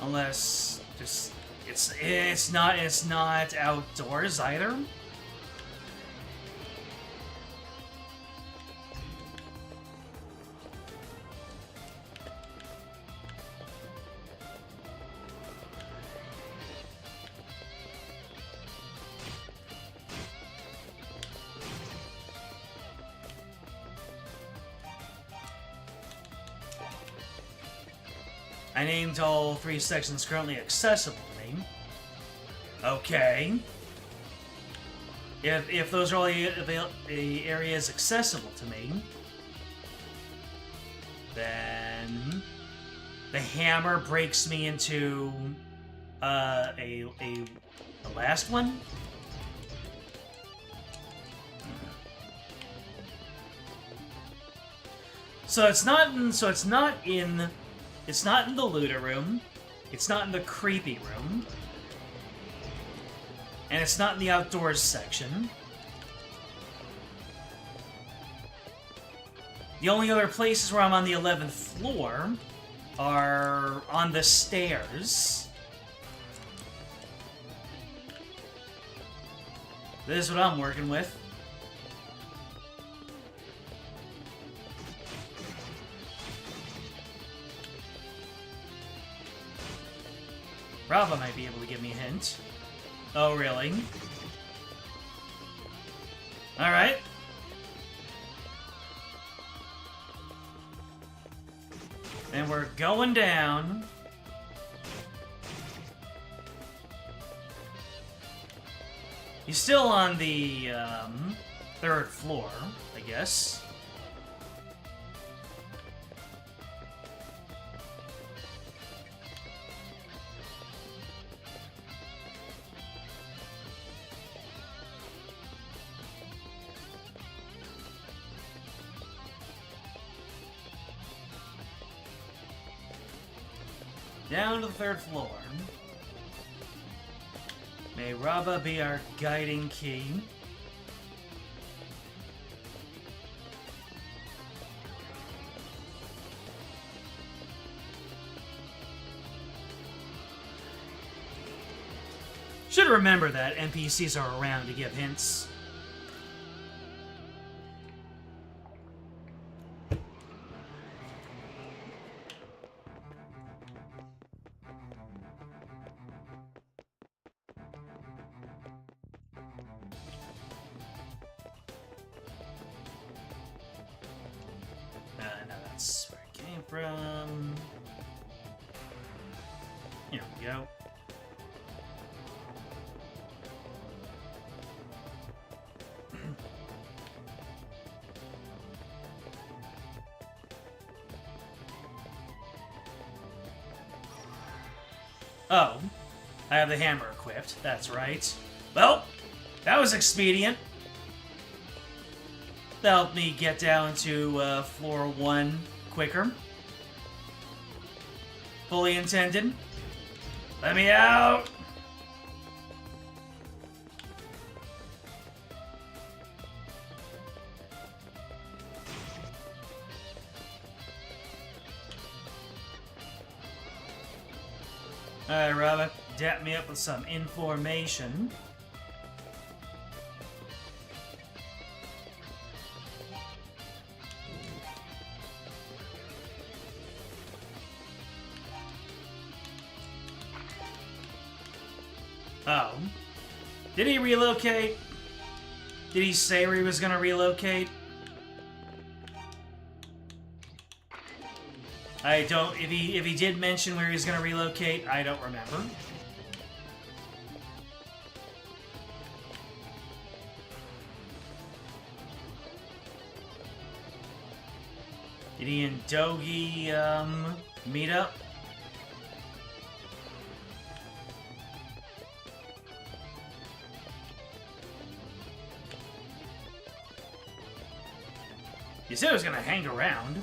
Unless just it's not outdoors either. I named all 3 sections currently accessible to me. Okay. If those are all the areas accessible to me, then the hammer breaks me into a last one. So it's not in the Luda room, it's not in the creepy room, and it's not in the outdoors section. The only other places where I'm on the 11th floor are on the stairs. This is what I'm working with. Rava might be able to give me a hint. Oh, really? Alright. And we're going down. He's still on the 3rd floor, I guess. Down to the 3rd floor. May Raba be our guiding key. Should remember that NPCs are around to give hints. No, that's where it came from. Here we go. Oh, I have the hammer equipped. That's right. Well, that was expedient. That helped me get down to floor 1 quicker. Fully intended. Let me out! Alright, Robert, dap me up with some information. Oh. Did he relocate? Did he say where he was gonna relocate? I don't... If he did mention where he was gonna relocate, I don't remember. Did he and Dogi, meet up? You said it was gonna hang around.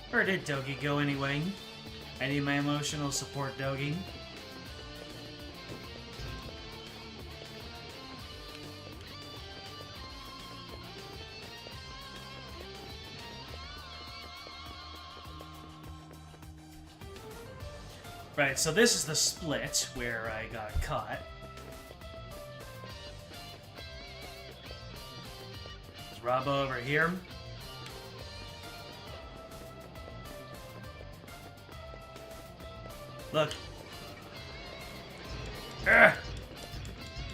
Where did Dogi go anyway? I need my emotional support, Dogi. Right, so this is the split where I got caught. Is Robbo over here? Look. Ugh.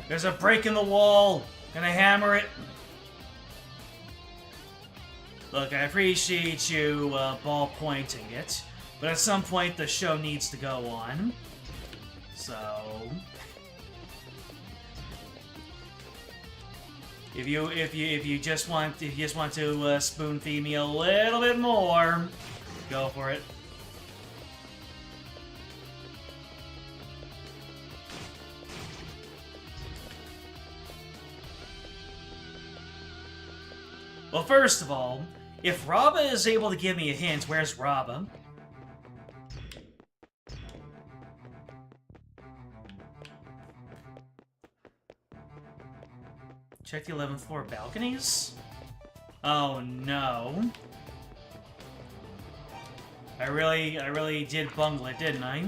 There's a break in the wall. Gonna hammer it. Look, I appreciate you ball pointing it, but at some point the show needs to go on. So if you just want to spoon feed me a little bit more, go for it. Well, first of all, if Raba is able to give me a hint, where's Raba? Check the 11th floor balconies? Oh no. I really did bungle it, didn't I?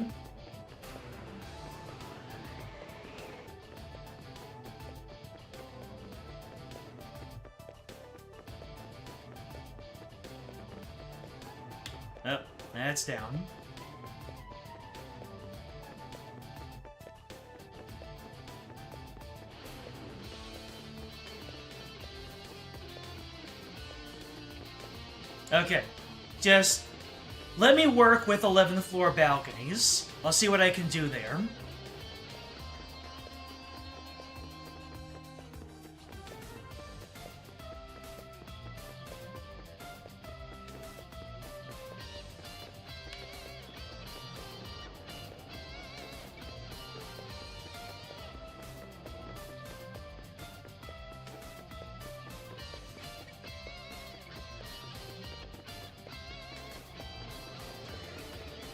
Oh, that's down. Okay, just let me work with 11th floor balconies. I'll see what I can do there.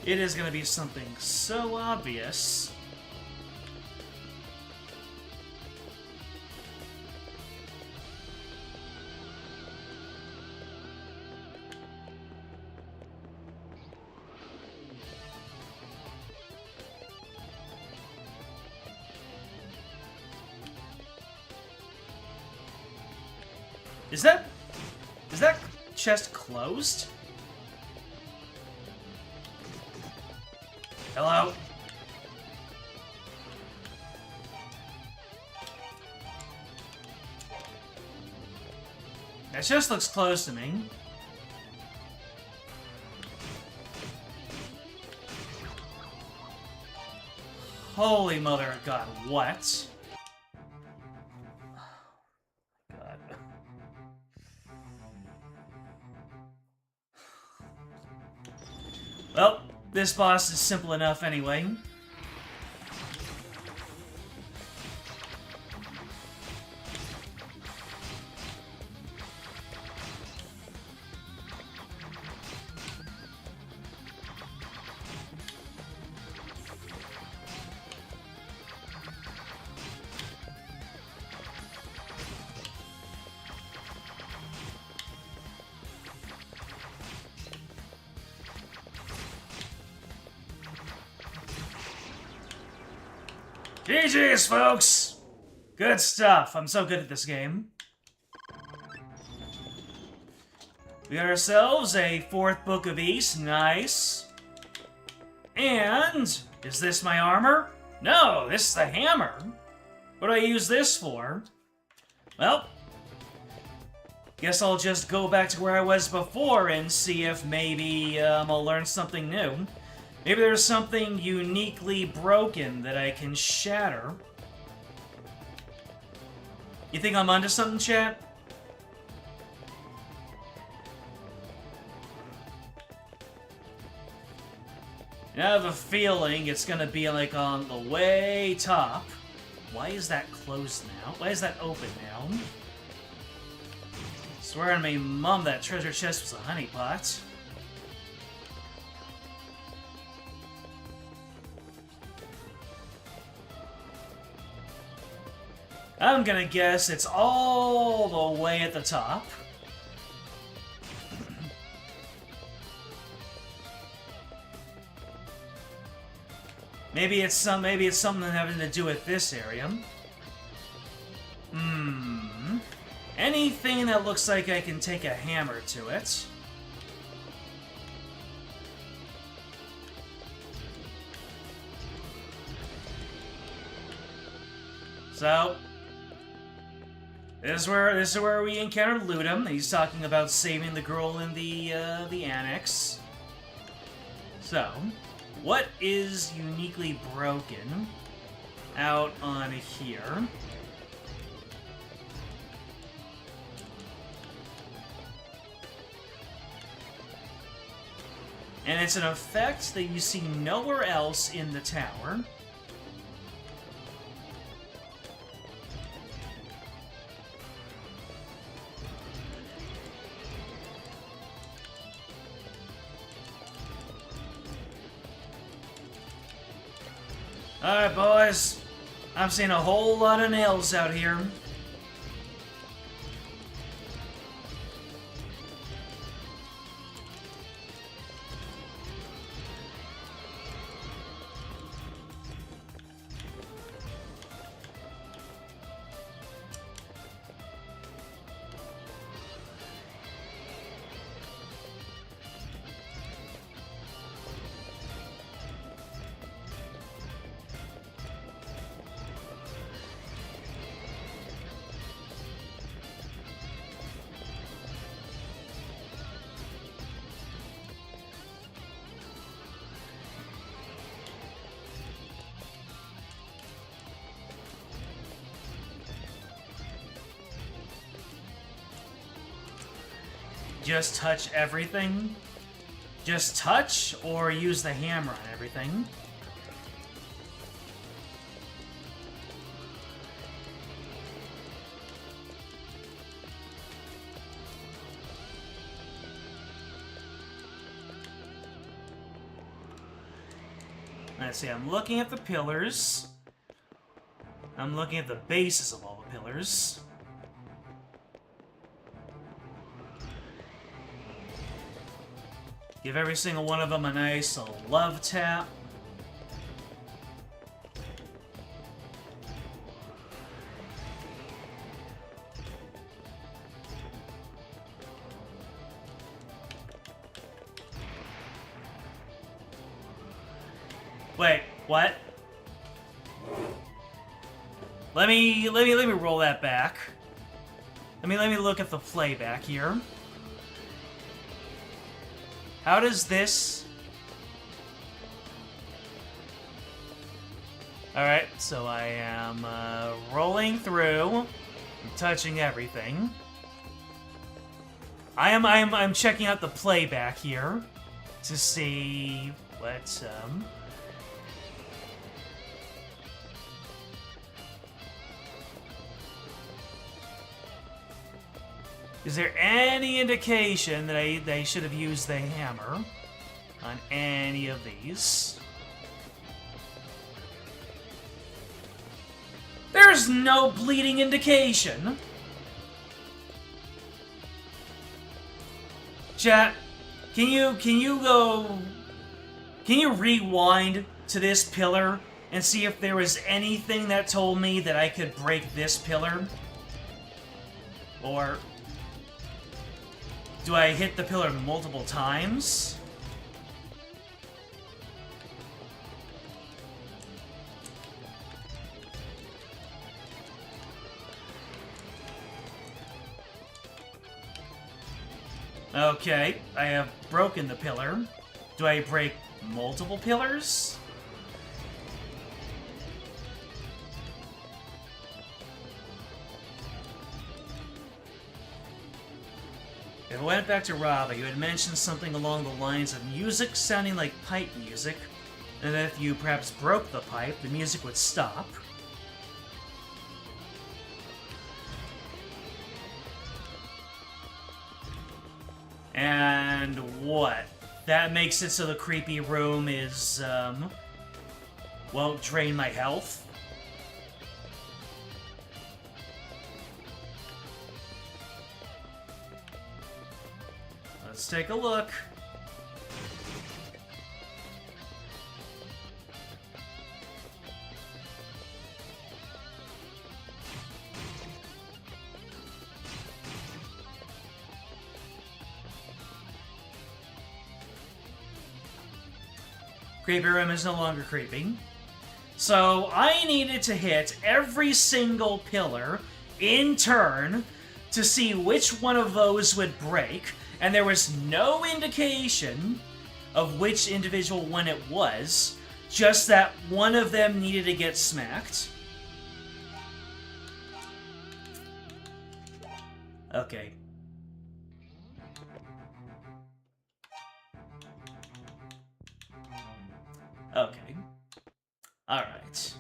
It is going to be something so obvious. Is that chest closed? Hello? That chest looks closed to me. Holy mother of God, what? God. Well, this boss is simple enough anyway. GG's, folks! Good stuff. I'm so good at this game. We got ourselves a 4th Book of East. Nice. And... is this my armor? No, this is the hammer. What do I use this for? Well... guess I'll just go back to where I was before and see if maybe I'll learn something new. Maybe there's something uniquely broken that I can shatter. You think I'm onto something, chat? I have a feeling it's gonna be like on the way top. Why is that closed now? Why is that open now? Swear on me, Mom, that treasure chest was a honeypot. I'm gonna guess it's all the way at the top. Maybe it's something having to do with this area. Anything that looks like I can take a hammer to it. So this is where we encountered Ludum. He's talking about saving the girl in the annex. So, what is uniquely broken out on here? And it's an effect that you see nowhere else in the tower. Alright, boys. I'm seeing a whole lot of nails out here. Just touch everything? Just touch, or use the hammer on everything? Let's see, I'm looking at the pillars. I'm looking at the bases of all the pillars. Give every single one of them a nice love tap. Wait, what? Let me roll that back. Let me look at the playback here. How does this... Alright, so I am rolling through, touching everything. I'm checking out the playback here to see what is there any indication that they should have used the hammer on any of these? There's no bleeding indication. Chat, can you rewind to this pillar and see if there was anything that told me that I could break this pillar? Or do I hit the pillar multiple times? Okay, I have broken the pillar. Do I break multiple pillars? If I went back to Rava, you had mentioned something along the lines of music sounding like pipe music, and that if you perhaps broke the pipe, the music would stop. And what? That makes it so the creepy room is, won't drain my health? Let's take a look. Creepy room is no longer creepy. So I needed to hit every single pillar in turn to see which one of those would break, and there was no indication of which individual one it was, just that one of them needed to get smacked. Okay. Okay. Alright.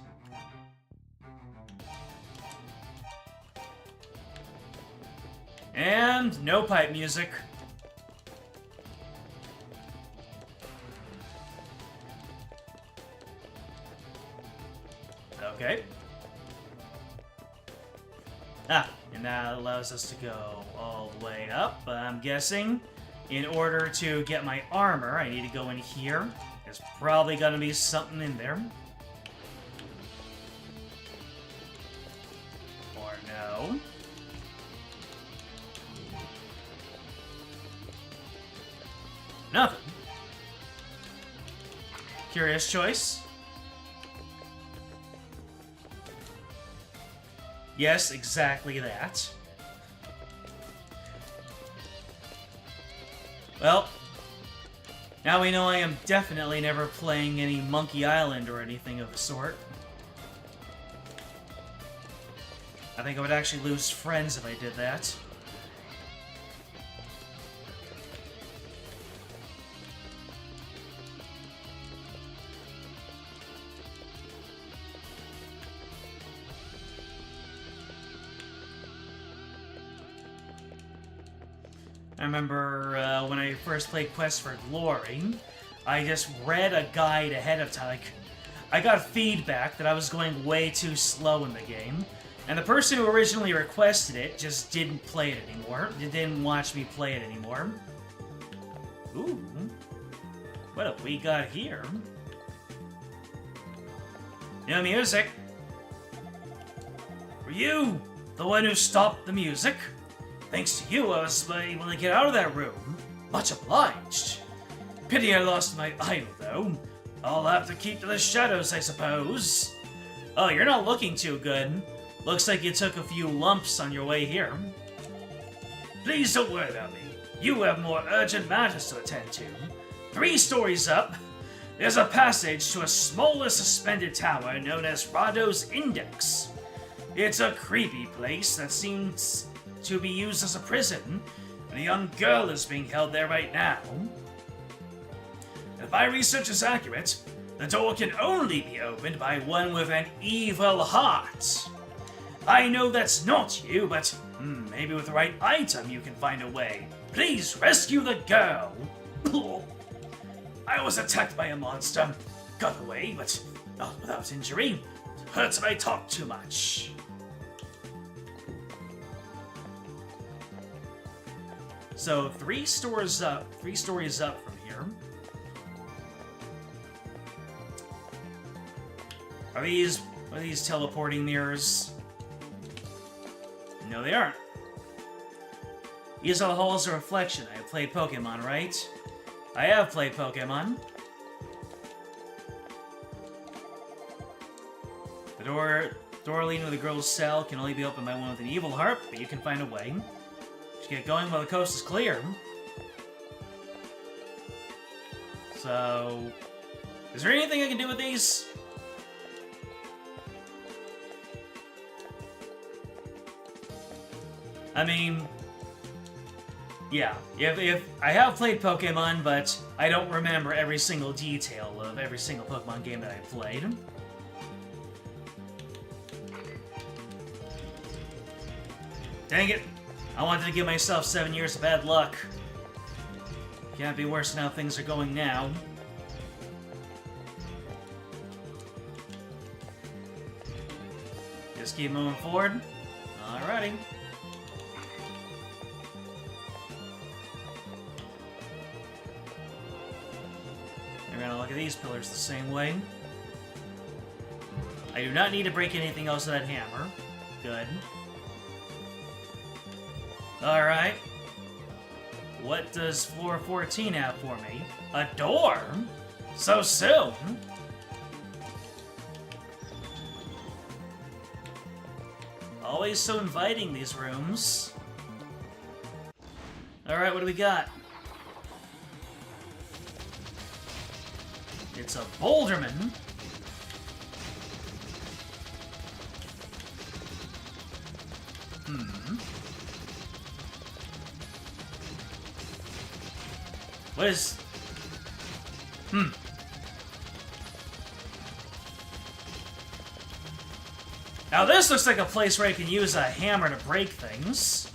And no pipe music. Okay. Ah, and that allows us to go all the way up, but I'm guessing in order to get my armor, I need to go in here. There's probably gonna be something in there. Or no. Nothing. Curious choice. Yes, exactly that. Well, now we know I am definitely never playing any Monkey Island or anything of the sort. I think I would actually lose friends if I did that. I remember when I first played Quest for Glory, I just read a guide ahead of time. Like, I got feedback that I was going way too slow in the game, and the person who originally requested it just didn't play it anymore. They didn't watch me play it anymore. Ooh, what have we got here? No music. Were you the one who stopped the music? Thanks to you, I was able to get out of that room. Much obliged. Pity I lost my idol, though. I'll have to keep to the shadows, I suppose. Oh, you're not looking too good. Looks like you took a few lumps on your way here. Please don't worry about me. You have more urgent matters to attend to. 3 stories up, there's a passage to a smaller suspended tower known as Rado's Index. It's a creepy place that seems to be used as a prison, and a young girl is being held there right now. If my research is accurate, the door can only be opened by one with an evil heart. I know that's not you, but maybe with the right item you can find a way. Please rescue the girl. I was attacked by a monster. Got away, but not without injury. It hurts if I talk too much. So 3 stories up from here. Are these teleporting mirrors? No, they aren't. These are the halls of reflection. I have played Pokemon, right? I have played Pokemon. The door leading to the girl's cell can only be opened by one with an evil heart, but you can find a way. Just get going while the coast is clear. So, is there anything I can do with these? I mean, yeah, if I have played Pokemon, but I don't remember every single detail of every single Pokemon game that I played. Dang it! I wanted to give myself 7 years of bad luck. Can't be worse than how things are going now. Just keep moving forward. Alrighty. We're gonna look at these pillars the same way. I do not need to break anything else with that hammer. Good. Alright. What does floor 14 have for me? A door? So soon? Always so inviting, these rooms. Alright, what do we got? It's a Boulderman. What is... Now this looks like a place where I can use a hammer to break things.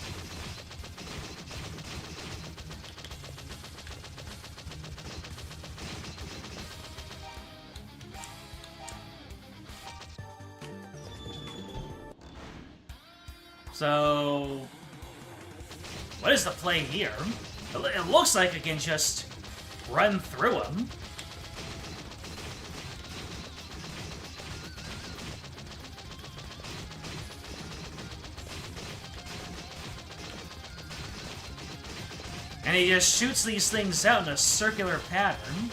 So... what is the play here? It looks like I can just run through them. And he just shoots these things out in a circular pattern.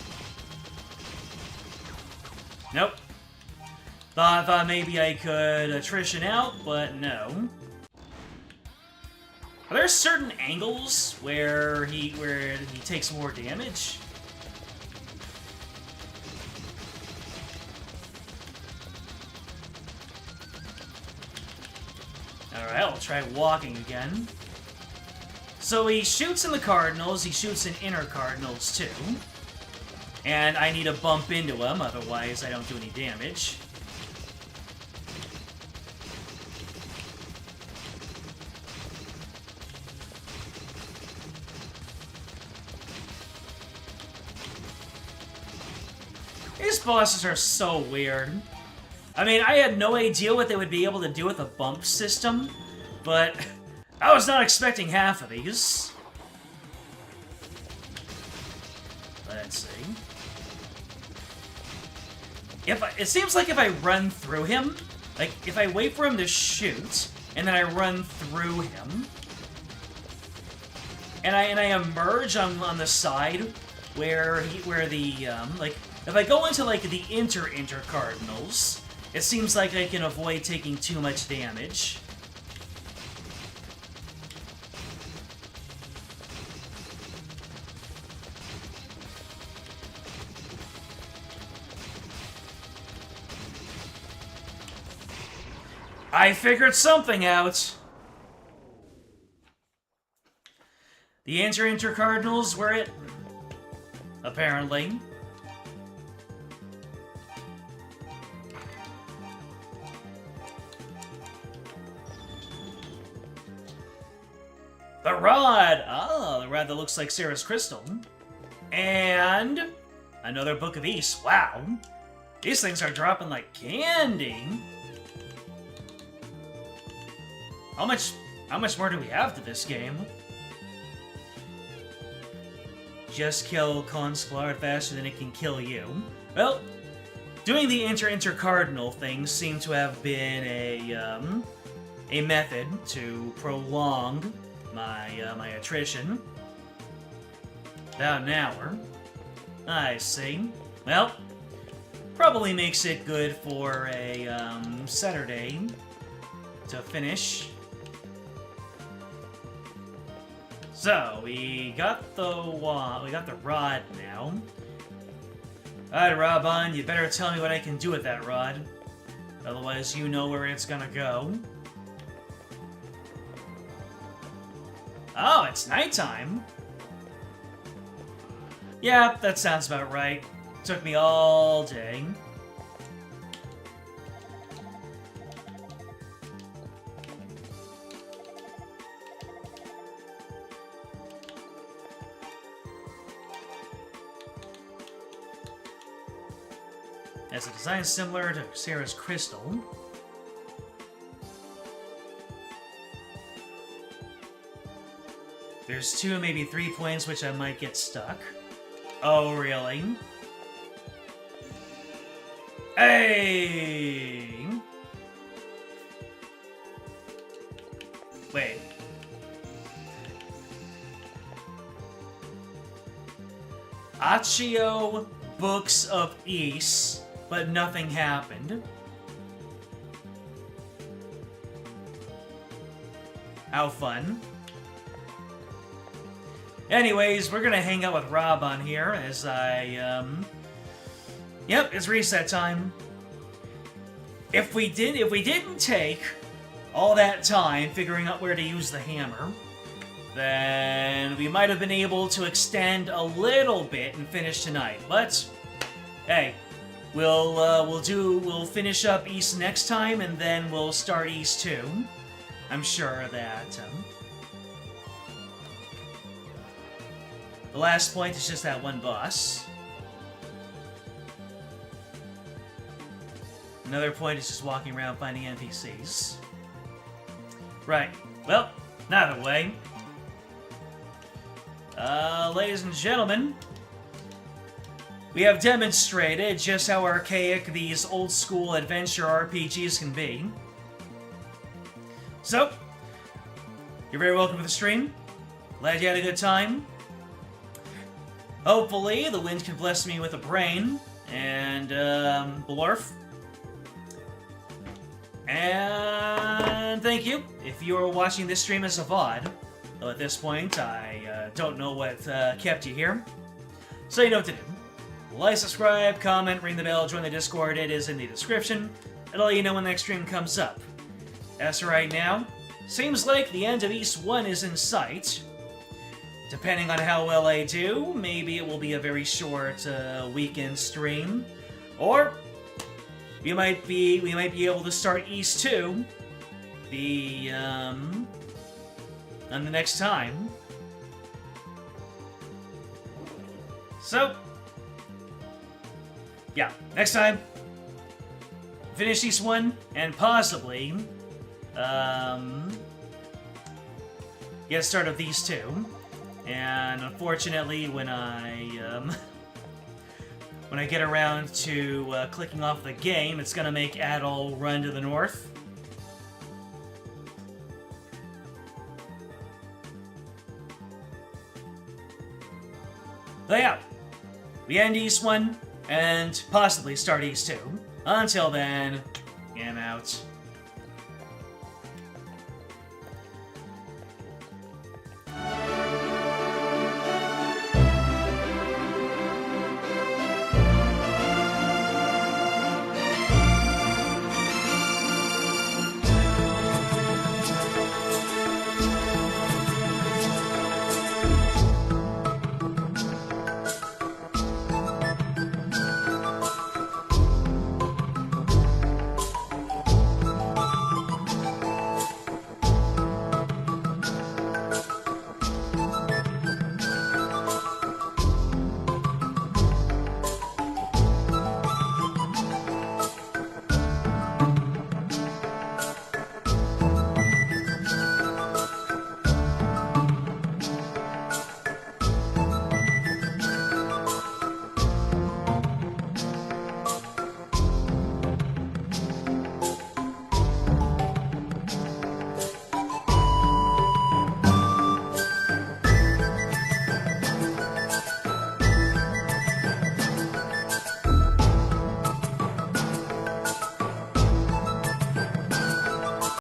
Nope. Thought maybe I could attrition out, but no. Are there certain angles where he takes more damage? Alright, I'll try walking again. So he shoots in the cardinals, he shoots in inner cardinals too. And I need to bump into him, otherwise I don't do any damage. These bosses are so weird. I mean, I had no idea what they would be able to do with a bump system, but I was not expecting half of these. Let's see. It seems like if I run through him, like if I wait for him to shoot, and then I run through him, and I emerge on the side where the If I go into, like, the inter-cardinals, it seems like I can avoid taking too much damage. I figured something out! The inter-cardinals were it. Apparently. The rod! Ah, the rod that looks like Sarah's crystal. And another Book of East. Wow. These things are dropping like candy. How much more do we have to this game? Just kill Consclard faster than it can kill you. Well, doing the inter-cardinal things seem to have been a method to prolong my attrition. About an hour. I see. Well, probably makes it good for a Saturday to finish. So, we got the rod now. Alright, Raban, you better tell me what I can do with that rod. Otherwise, you know where it's gonna go. Oh, it's nighttime. Yeah, that sounds about right. Took me all day. Has a design similar to Sarah's crystal. There's 2, maybe 3 points which I might get stuck. Oh, really? Hey! Wait. Accio Books of East, but nothing happened. How fun. Anyways, we're gonna hang out with Rob on here as Yep, it's reset time. If we didn't take all that time figuring out where to use the hammer, then we might have been able to extend a little bit and finish tonight. But hey, we'll finish up East next time, and then we'll start East 2. I'm sure that the last point is just that one boss. Another point is just walking around finding NPCs. Right. Well, either way. Ladies and gentlemen, we have demonstrated just how archaic these old-school adventure RPGs can be. So, you're very welcome to the stream. Glad you had a good time. Hopefully, the wind can bless me with a brain and, Blorf. And thank you if you're watching this stream as a VOD. Though at this point, I don't know what kept you here. So you know what to do. Like, subscribe, comment, ring the bell, join the Discord. It is in the description. It'll let you know when the next stream comes up. As for right now, seems like the end of East 1 is in sight. Depending on how well I do, maybe it will be a very short weekend stream. Or we might be able to start East 2 on the next time. So yeah, next time finish East 1 and possibly get started with these 2. And unfortunately, when I get around to clicking off the game, it's gonna make Adol run to the north. So yeah, we end East 1. and possibly start East 2. Until then,